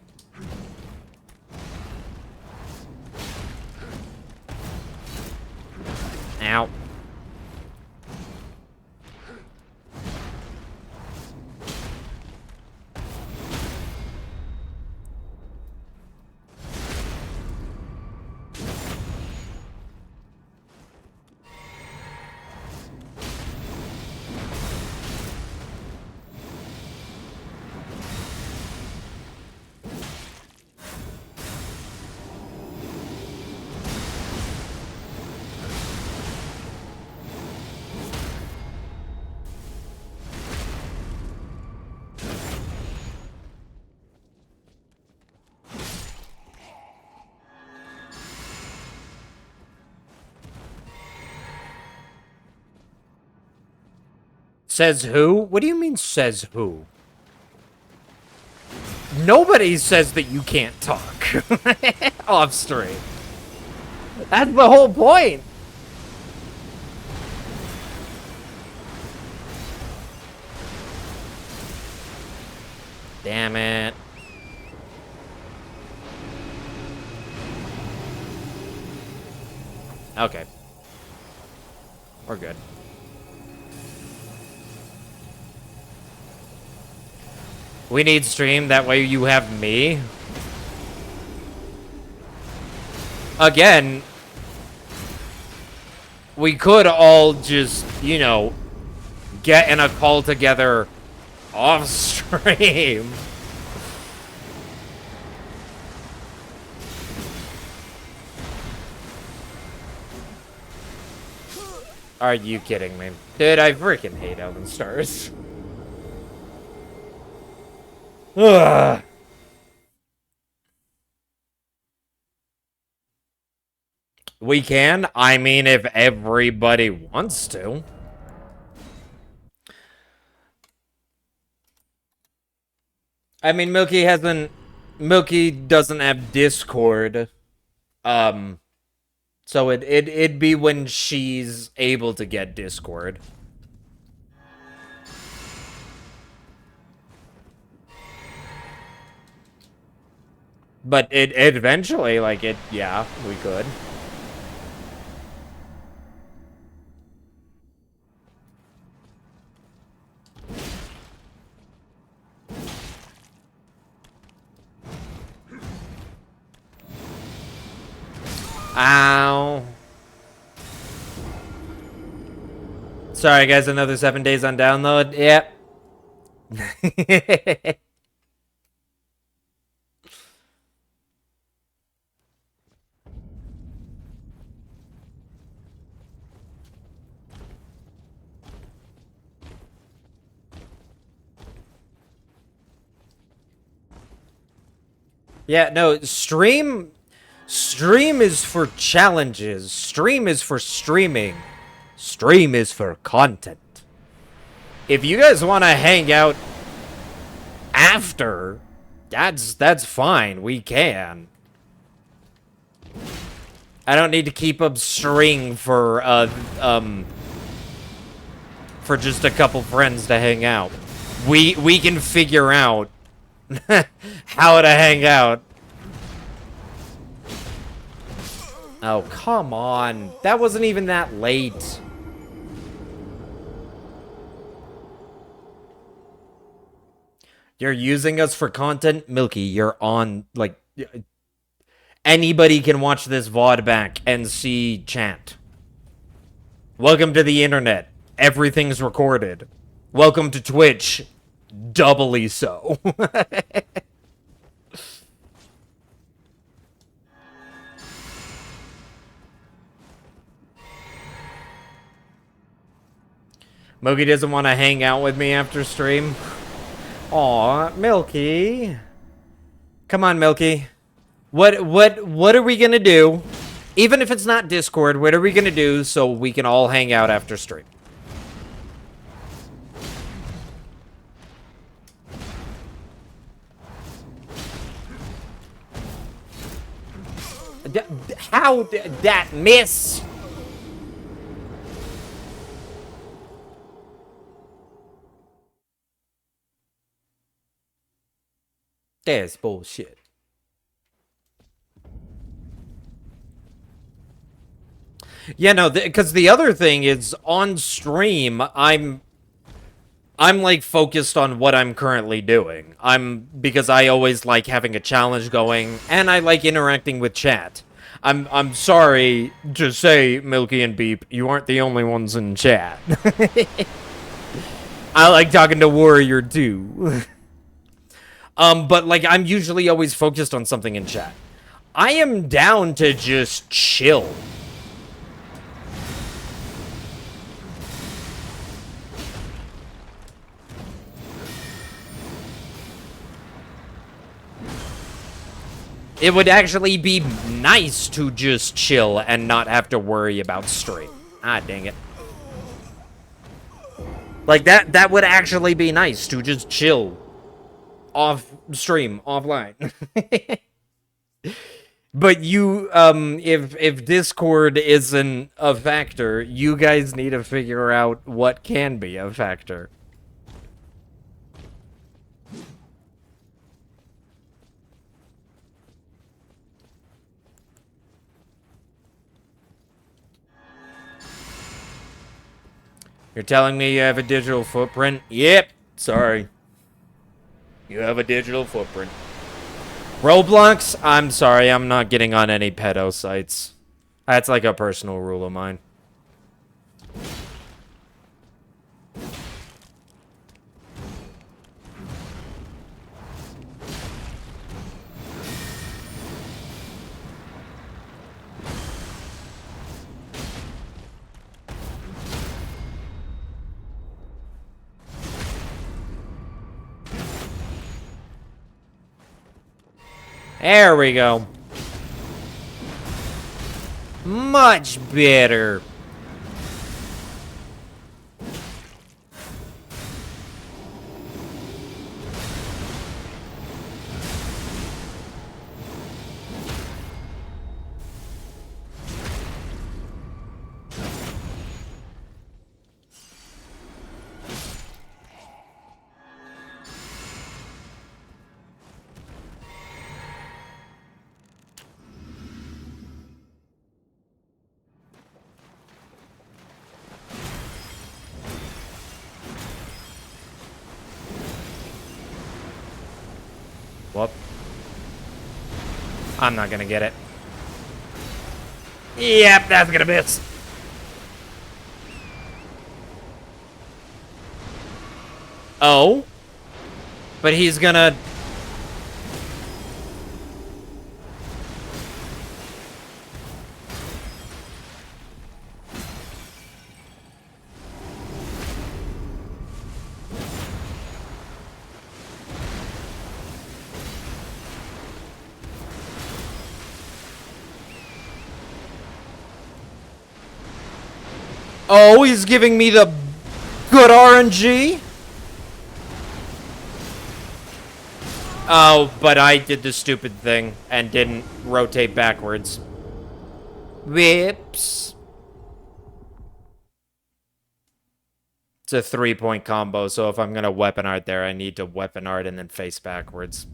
Ow. Says who? What do you mean, says who? Nobody says that you can't talk off stream. That's the whole point. Damn it. Okay. We're good. We need stream, that way you have me. Again, we could all just, you know, get in a call together off stream. Are you kidding me? Dude, I freaking hate Elven Stars. Ugh. We can. I mean, if everybody wants to. I mean, Milky doesn't have Discord. So it'd be when she's able to get Discord. But it eventually, like, yeah, we could. Ow. Sorry, guys, another 7 days on download. Yep. Yeah, no, stream is for challenges. Stream is for streaming. Stream is for content. If you guys want to hang out after, that's fine. We can. I don't need to keep up string for just a couple friends to hang out. We can figure out how to hang out. Oh, come on. That wasn't even that late. You're using us for content? Milky, you're on, like... Anybody can watch this VOD back and see chat. Welcome to the internet. Everything's recorded. Welcome to Twitch. Doubly so. Mogi doesn't want to hang out with me after stream. Aw, Milky. Come on, Milky. What are we gonna do? Even if it's not Discord, what are we gonna do so we can all hang out after stream? How did that miss? That's bullshit. Yeah, no, because the other thing is on stream, I'm like focused on what I'm currently doing. Because I always like having a challenge going, and I like interacting with chat. I'm sorry to say, Milky and Beep, you aren't the only ones in chat. I like talking to Warrior too. But like I'm usually always focused on something in chat. I am down to just chill. It would actually be nice to just chill and not have to worry about stream. Ah, dang it. Like, that would actually be nice to just chill. Off stream, offline. But you, if Discord isn't a factor, you guys need to figure out what can be a factor. You're telling me you have a digital footprint? Yep. Sorry. You have a digital footprint. Roblox? I'm sorry, I'm not getting on any pedo sites. That's like a personal rule of mine. There we go. Much better. Whoop. I'm not gonna get it. Yep, that's gonna miss. Oh? But he's gonna... Oh, he's giving me the good RNG? Oh, but I did the stupid thing and didn't rotate backwards. Whoops. It's a 3-point combo, so if I'm gonna weapon art there, I need to weapon art and then face backwards.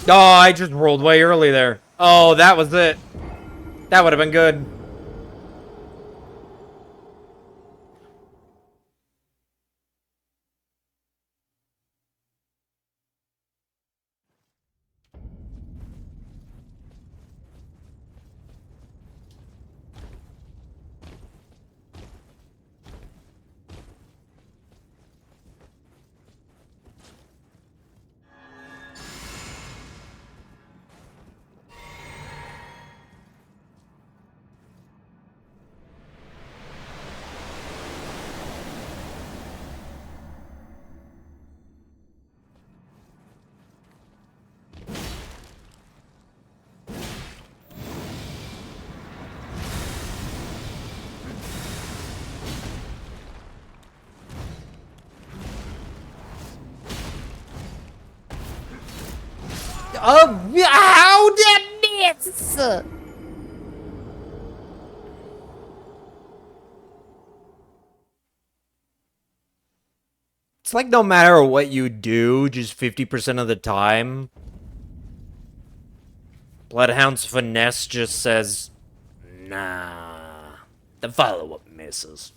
Oh, I just rolled way early there. Oh, that was it. That would have been good. Oh, how did miss? It's like no matter what you do, just 50% of the time, Bloodhound's finesse just says, nah. The follow-up misses.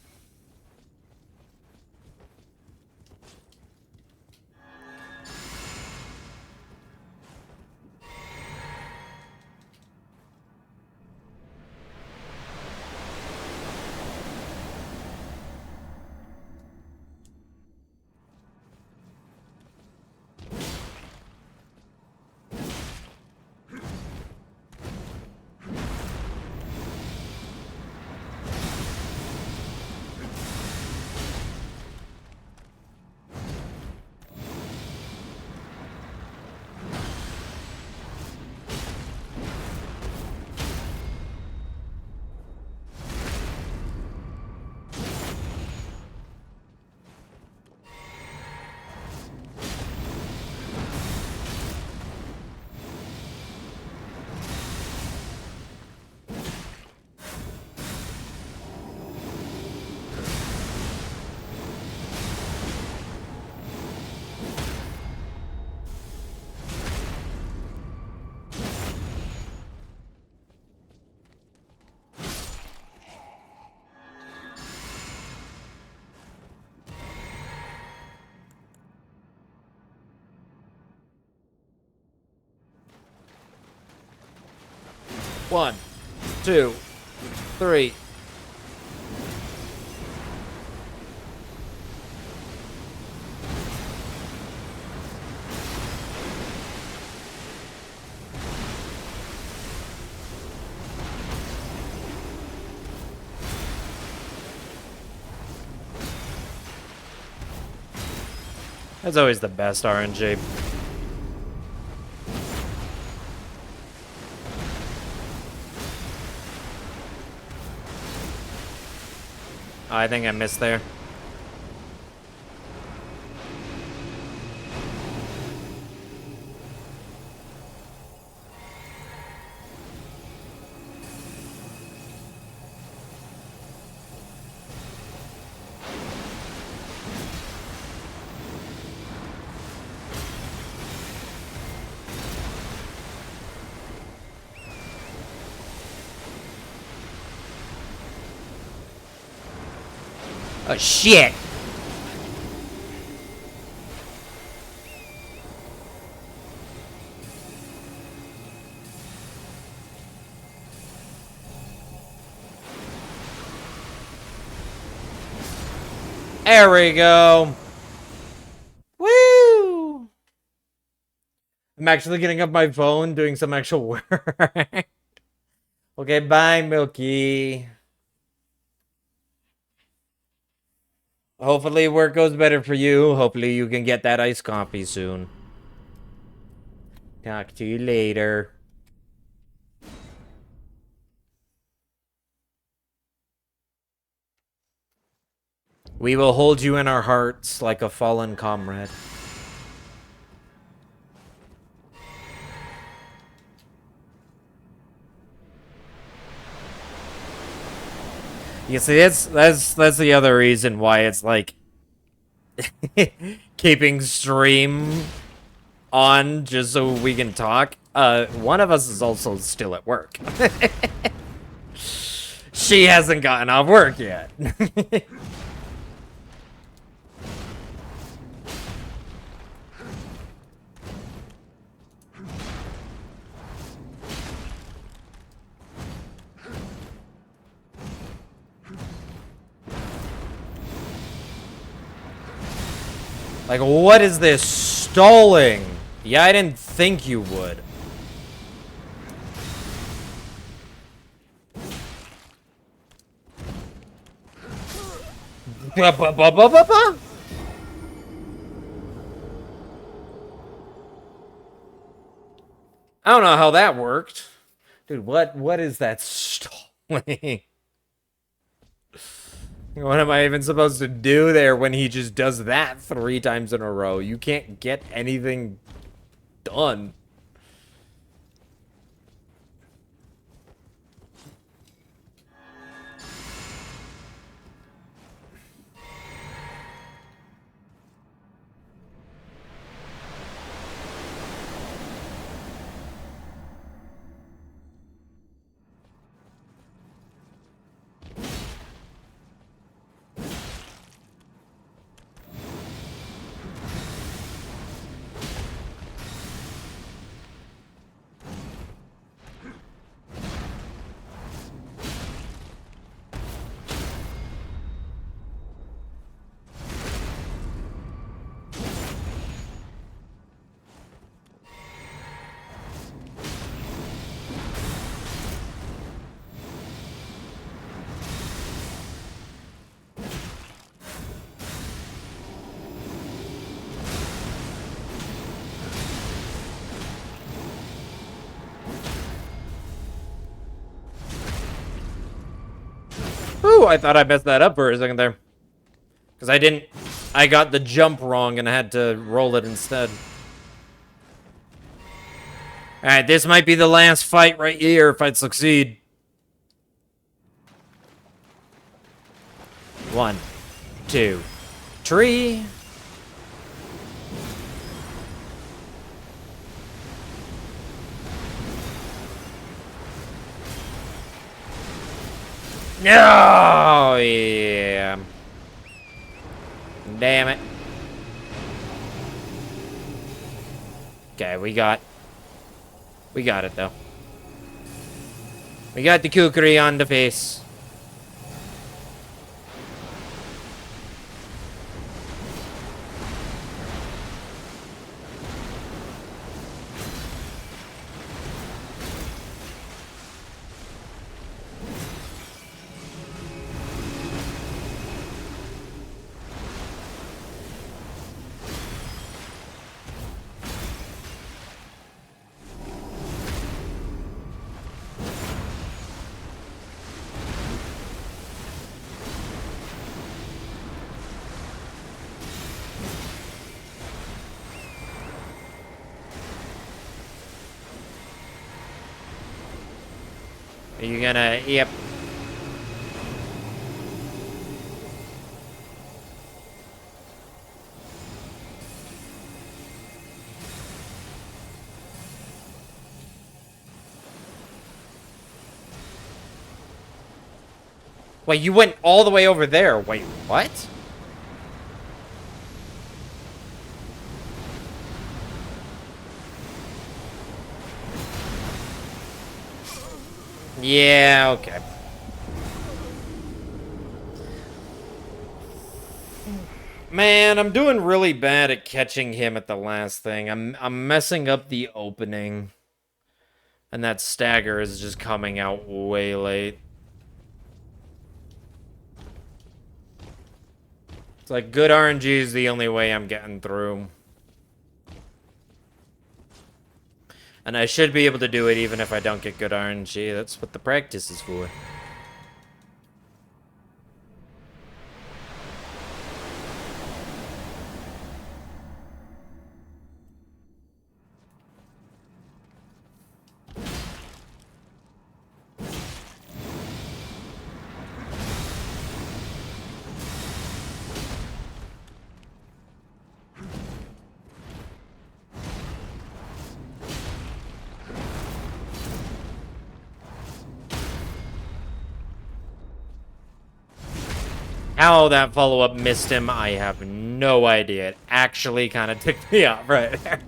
One, two, three. That's always the best RNG. I think I missed there. Oh, shit! There we go. Woo! I'm actually getting up my phone, doing some actual work. Okay, bye, Milky. Hopefully work goes better for you. Hopefully you can get that iced coffee soon. Talk to you later. We will hold you in our hearts like a fallen comrade. You see, that's the other reason why it's like keeping stream on just so we can talk. One of us is also still at work. She hasn't gotten off work yet. Like, what is this? Stalling? Yeah, I didn't think you would. Ba-ba-ba-ba-ba-ba? I don't know how that worked. Dude, what is that stalling? What am I even supposed to do there when he just does that 3 times in a row? You can't get anything done. Ooh, I thought I messed that up for a second there. Because I got the jump wrong and I had to roll it instead. Alright, this might be the last fight right here if I succeed. 1, 2, 3. No, yeah. Damn it. Okay, we got it though. We got the kukri on the face. Are you gonna... Yep. Wait, you went all the way over there. Wait, what? Yeah, okay. Man, I'm doing really bad at catching him at the last thing. I'm messing up the opening. And that stagger is just coming out way late. It's like good RNG is the only way I'm getting through. And I should be able to do it even if I don't get good RNG. That's what the practice is for. How that follow-up missed him, I have no idea. It actually kind of ticked me off right there.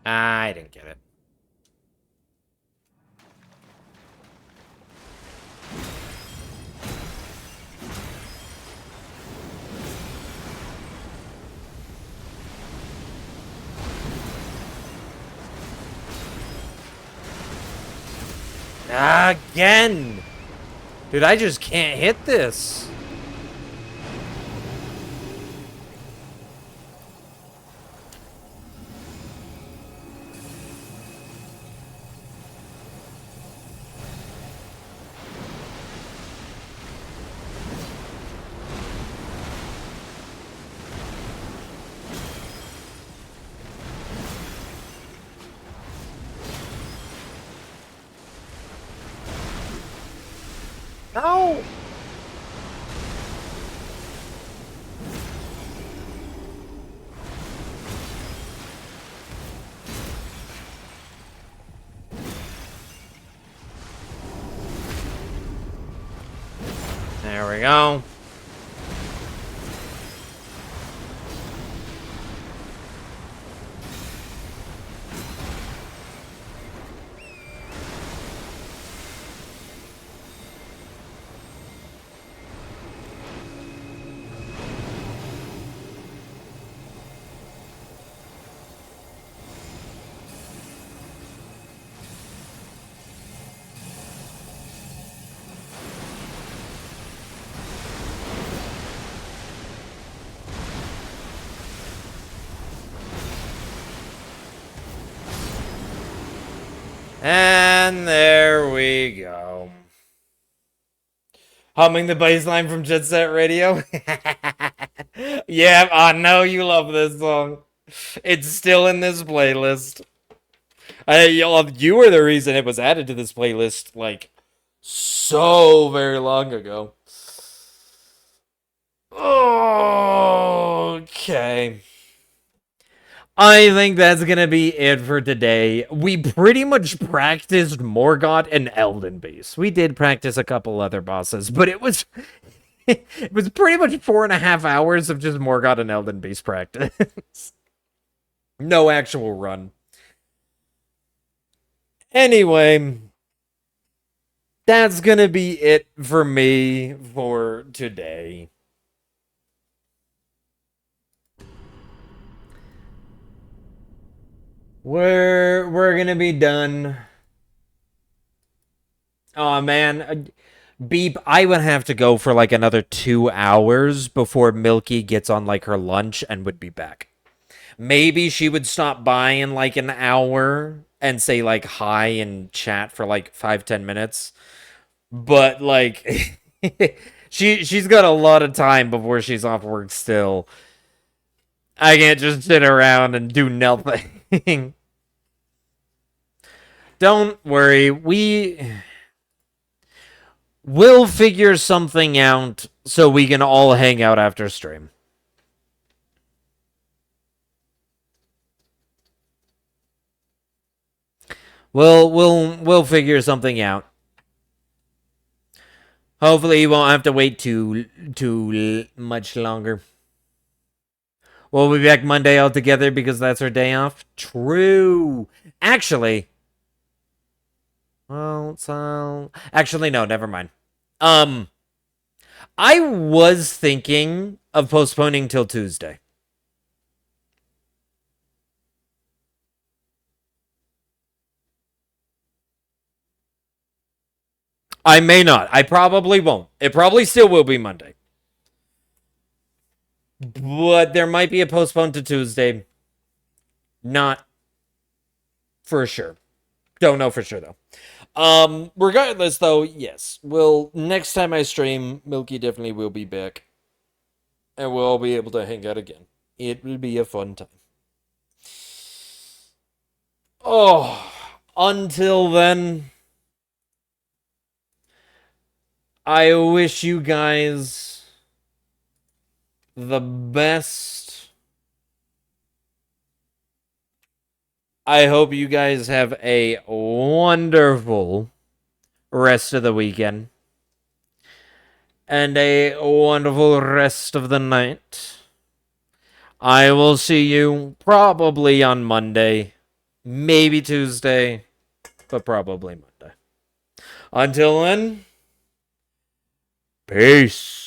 I didn't get it. Again! Dude, I just can't hit this. No! There we go. And there we go. Humming the bass line from Jet Set Radio. Yeah, I know you love this song. It's still in this playlist. You were the reason it was added to this playlist, like, so very long ago. Okay. I think that's gonna be it for today. We pretty much practiced Morgott and Elden Beast. We did practice a couple other bosses, but it was it was pretty much 4.5 hours of just Morgott and Elden Beast practice. No actual run. Anyway, that's gonna be it for me for today. We're gonna be done. Oh man, Beep, I would have to go for like another 2 hours before Milky gets on like her lunch and would be back. Maybe she would stop by in like an hour and say like hi and chat for like 5-10 minutes. But like she's got a lot of time before she's off work still. I can't just sit around and do nothing. Don't worry, we'll figure something out so we can all hang out after stream. We'll figure something out. Hopefully, you won't have to wait too much longer. We'll be back Monday altogether because that's our day off. True. Actually, well, so actually no, never mind. I was thinking of postponing till Tuesday. I may not. I probably won't. It probably still will be Monday. But there might be a postpone to Tuesday. Not for sure. Don't know for sure though. Regardless though, yes. Next time I stream, Milky definitely will be back. And we'll all be able to hang out again. It will be a fun time. Oh, until then, I wish you guys the best. I hope you guys have a wonderful rest of the weekend and a wonderful rest of the night. I will see you probably on Monday, maybe Tuesday, but probably Monday. Until then, peace.